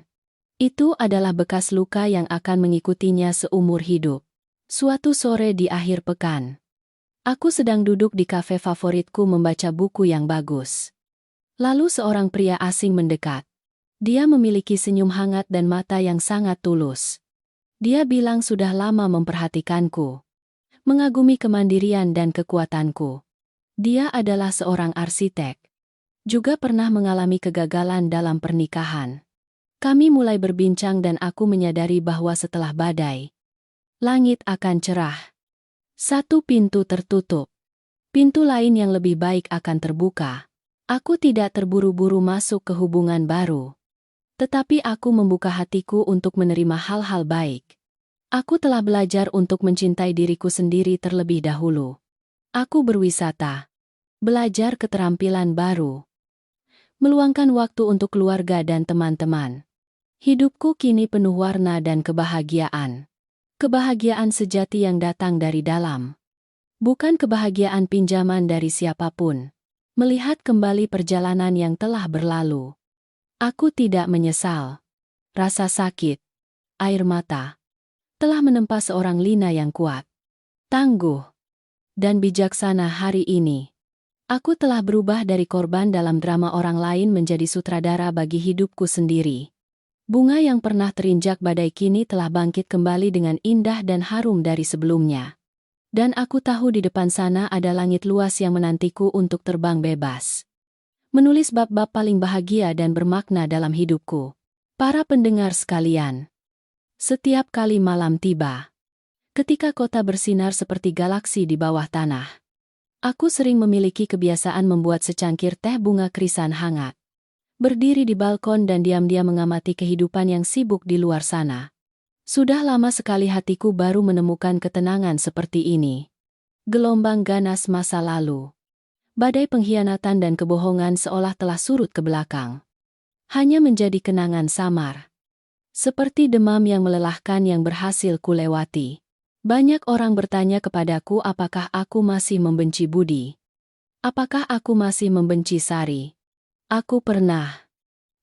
Itu adalah bekas luka yang akan mengikutinya seumur hidup. Suatu sore di akhir pekan, aku sedang duduk di kafe favoritku membaca buku yang bagus. Lalu seorang pria asing mendekat. Dia memiliki senyum hangat dan mata yang sangat tulus. Dia bilang sudah lama memperhatikanku, mengagumi kemandirian dan kekuatanku. Dia adalah seorang arsitek. Juga pernah mengalami kegagalan dalam pernikahan. Kami mulai berbincang dan aku menyadari bahwa setelah badai, langit akan cerah. Satu pintu tertutup. Pintu lain yang lebih baik akan terbuka. Aku tidak terburu-buru masuk ke hubungan baru. Tetapi aku membuka hatiku untuk menerima hal-hal baik. Aku telah belajar untuk mencintai diriku sendiri terlebih dahulu. Aku berwisata, belajar keterampilan baru, meluangkan waktu untuk keluarga dan teman-teman. Hidupku kini penuh warna dan kebahagiaan. Kebahagiaan sejati yang datang dari dalam. Bukan kebahagiaan pinjaman dari siapapun. Melihat kembali perjalanan yang telah berlalu. Aku tidak menyesal. Rasa sakit, air mata, telah menempa seorang Lina yang kuat, tangguh, dan bijaksana hari ini. Aku telah berubah dari korban dalam drama orang lain menjadi sutradara bagi hidupku sendiri. Bunga yang pernah terinjak badai kini telah bangkit kembali dengan indah dan harum dari sebelumnya. Dan aku tahu di depan sana ada langit luas yang menantiku untuk terbang bebas. Menulis bab-bab paling bahagia dan bermakna dalam hidupku. Para pendengar sekalian, setiap kali malam tiba, ketika kota bersinar seperti galaksi di bawah tanah, aku sering memiliki kebiasaan membuat secangkir teh bunga krisan hangat. Berdiri di balkon dan diam-diam mengamati kehidupan yang sibuk di luar sana. Sudah lama sekali hatiku baru menemukan ketenangan seperti ini. Gelombang ganas masa lalu. Badai pengkhianatan dan kebohongan seolah telah surut ke belakang. Hanya menjadi kenangan samar. Seperti demam yang melelahkan yang berhasil kulewati. Banyak orang bertanya kepadaku apakah aku masih membenci Budi. Apakah aku masih membenci Sari? Aku pernah.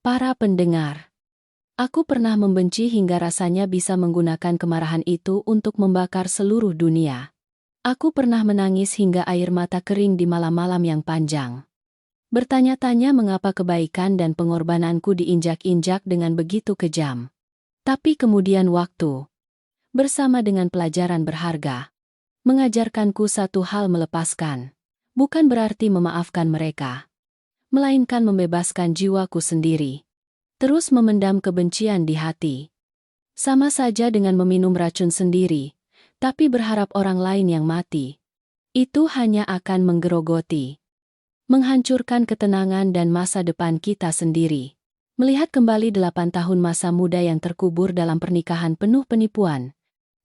Para pendengar. Aku pernah membenci hingga rasanya bisa menggunakan kemarahan itu untuk membakar seluruh dunia. Aku pernah menangis hingga air mata kering di malam-malam yang panjang. Bertanya-tanya mengapa kebaikan dan pengorbananku diinjak-injak dengan begitu kejam. Tapi kemudian waktu, bersama dengan pelajaran berharga, mengajarkanku satu hal: melepaskan. Bukan berarti memaafkan mereka, melainkan membebaskan jiwaku sendiri. Terus memendam kebencian di hati. Sama saja dengan meminum racun sendiri. Tapi berharap orang lain yang mati. Itu hanya akan menggerogoti. Menghancurkan ketenangan dan masa depan kita sendiri. Melihat kembali 8 tahun masa muda yang terkubur dalam pernikahan penuh penipuan.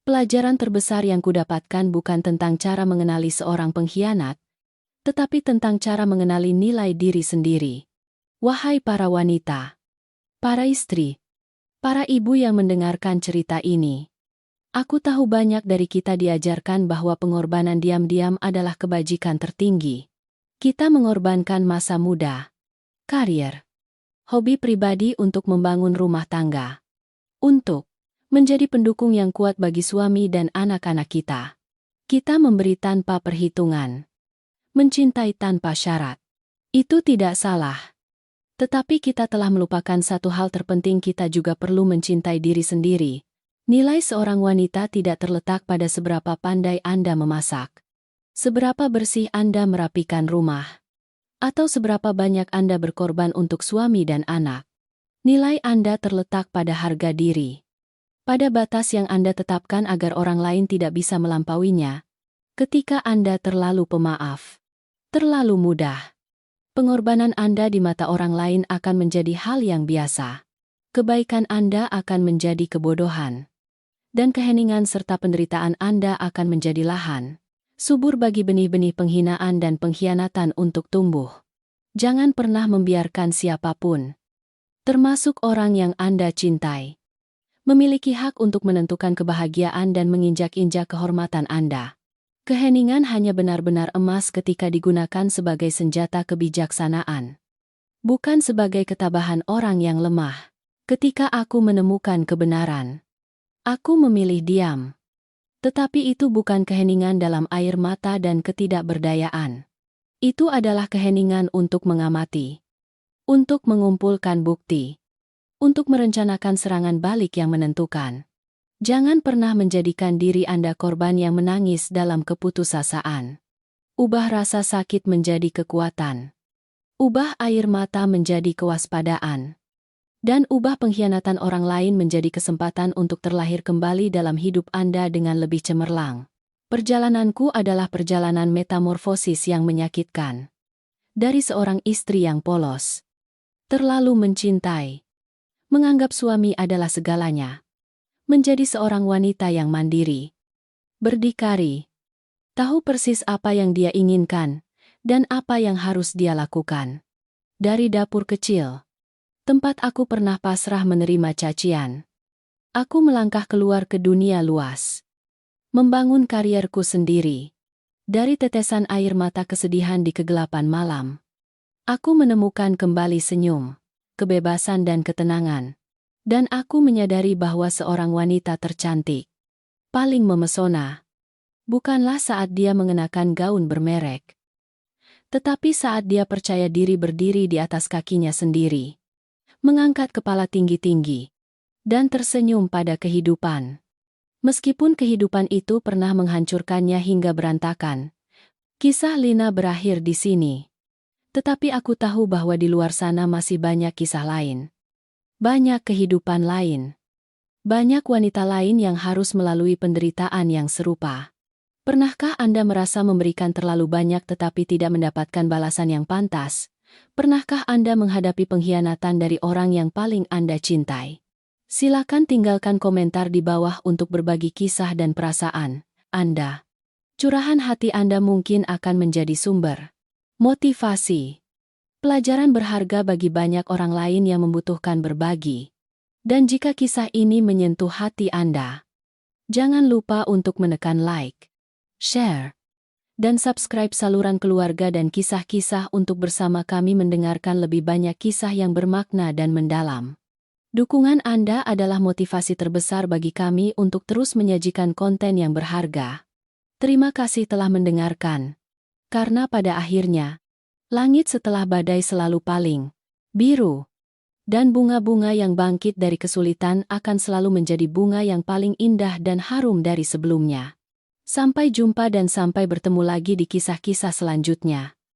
Pelajaran terbesar yang kudapatkan bukan tentang cara mengenali seorang pengkhianat, tetapi tentang cara mengenali nilai diri sendiri. Wahai para wanita, para istri, para ibu yang mendengarkan cerita ini. Aku tahu banyak dari kita diajarkan bahwa pengorbanan diam-diam adalah kebajikan tertinggi. Kita mengorbankan masa muda, karier, hobi pribadi untuk membangun rumah tangga. Untuk menjadi pendukung yang kuat bagi suami dan anak-anak kita. Kita memberi tanpa perhitungan. Mencintai tanpa syarat. Itu tidak salah. Tetapi kita telah melupakan satu hal terpenting: kita juga perlu mencintai diri sendiri. Nilai seorang wanita tidak terletak pada seberapa pandai Anda memasak, seberapa bersih Anda merapikan rumah, atau seberapa banyak Anda berkorban untuk suami dan anak. Nilai Anda terletak pada harga diri, pada batas yang Anda tetapkan agar orang lain tidak bisa melampauinya. Ketika Anda terlalu pemaaf, terlalu mudah, pengorbanan Anda di mata orang lain akan menjadi hal yang biasa. Kebaikan Anda akan menjadi kebodohan. Dan keheningan serta penderitaan Anda akan menjadi lahan subur bagi benih-benih penghinaan dan pengkhianatan untuk tumbuh. Jangan pernah membiarkan siapapun termasuk orang yang Anda cintai, memiliki hak untuk menentukan kebahagiaan dan menginjak-injak kehormatan Anda. Keheningan hanya benar-benar emas ketika digunakan sebagai senjata kebijaksanaan, bukan sebagai ketabahan orang yang lemah. Ketika aku menemukan kebenaran, aku memilih diam. Tetapi itu bukan keheningan dalam air mata dan ketidakberdayaan. Itu adalah keheningan untuk mengamati, untuk mengumpulkan bukti, untuk merencanakan serangan balik yang menentukan. Jangan pernah menjadikan diri Anda korban yang menangis dalam keputusasaan. Ubah rasa sakit menjadi kekuatan. Ubah air mata menjadi kewaspadaan. Dan ubah pengkhianatan orang lain menjadi kesempatan untuk terlahir kembali dalam hidup Anda dengan lebih cemerlang. Perjalananku adalah perjalanan metamorfosis yang menyakitkan. Dari seorang istri yang polos, terlalu mencintai, menganggap suami adalah segalanya, menjadi seorang wanita yang mandiri, berdikari, tahu persis apa yang dia inginkan, dan apa yang harus dia lakukan. Dari dapur kecil, tempat aku pernah pasrah menerima cacian, aku melangkah keluar ke dunia luas, membangun karierku sendiri. Dari tetesan air mata kesedihan di kegelapan malam, aku menemukan kembali senyum, kebebasan dan ketenangan. Dan aku menyadari bahwa seorang wanita tercantik, paling memesona, bukanlah saat dia mengenakan gaun bermerek, tetapi saat dia percaya diri berdiri di atas kakinya sendiri, mengangkat kepala tinggi-tinggi, dan tersenyum pada kehidupan. Meskipun kehidupan itu pernah menghancurkannya hingga berantakan, kisah Lina berakhir di sini. Tetapi aku tahu bahwa di luar sana masih banyak kisah lain. Banyak kehidupan lain. Banyak wanita lain yang harus melalui penderitaan yang serupa. Pernahkah Anda merasa memberikan terlalu banyak tetapi tidak mendapatkan balasan yang pantas? Pernahkah Anda menghadapi pengkhianatan dari orang yang paling Anda cintai? Silakan tinggalkan komentar di bawah untuk berbagi kisah dan perasaan Anda. Curahan hati Anda mungkin akan menjadi sumber motivasi, pelajaran berharga bagi banyak orang lain yang membutuhkan berbagi. Dan jika kisah ini menyentuh hati Anda, jangan lupa untuk menekan like, share, dan subscribe saluran keluarga dan kisah-kisah untuk bersama kami mendengarkan lebih banyak kisah yang bermakna dan mendalam. Dukungan Anda adalah motivasi terbesar bagi kami untuk terus menyajikan konten yang berharga. Terima kasih telah mendengarkan. Karena pada akhirnya, langit setelah badai selalu paling biru. Dan bunga-bunga yang bangkit dari kesulitan akan selalu menjadi bunga yang paling indah dan harum dari sebelumnya. Sampai jumpa dan sampai bertemu lagi di kisah-kisah selanjutnya.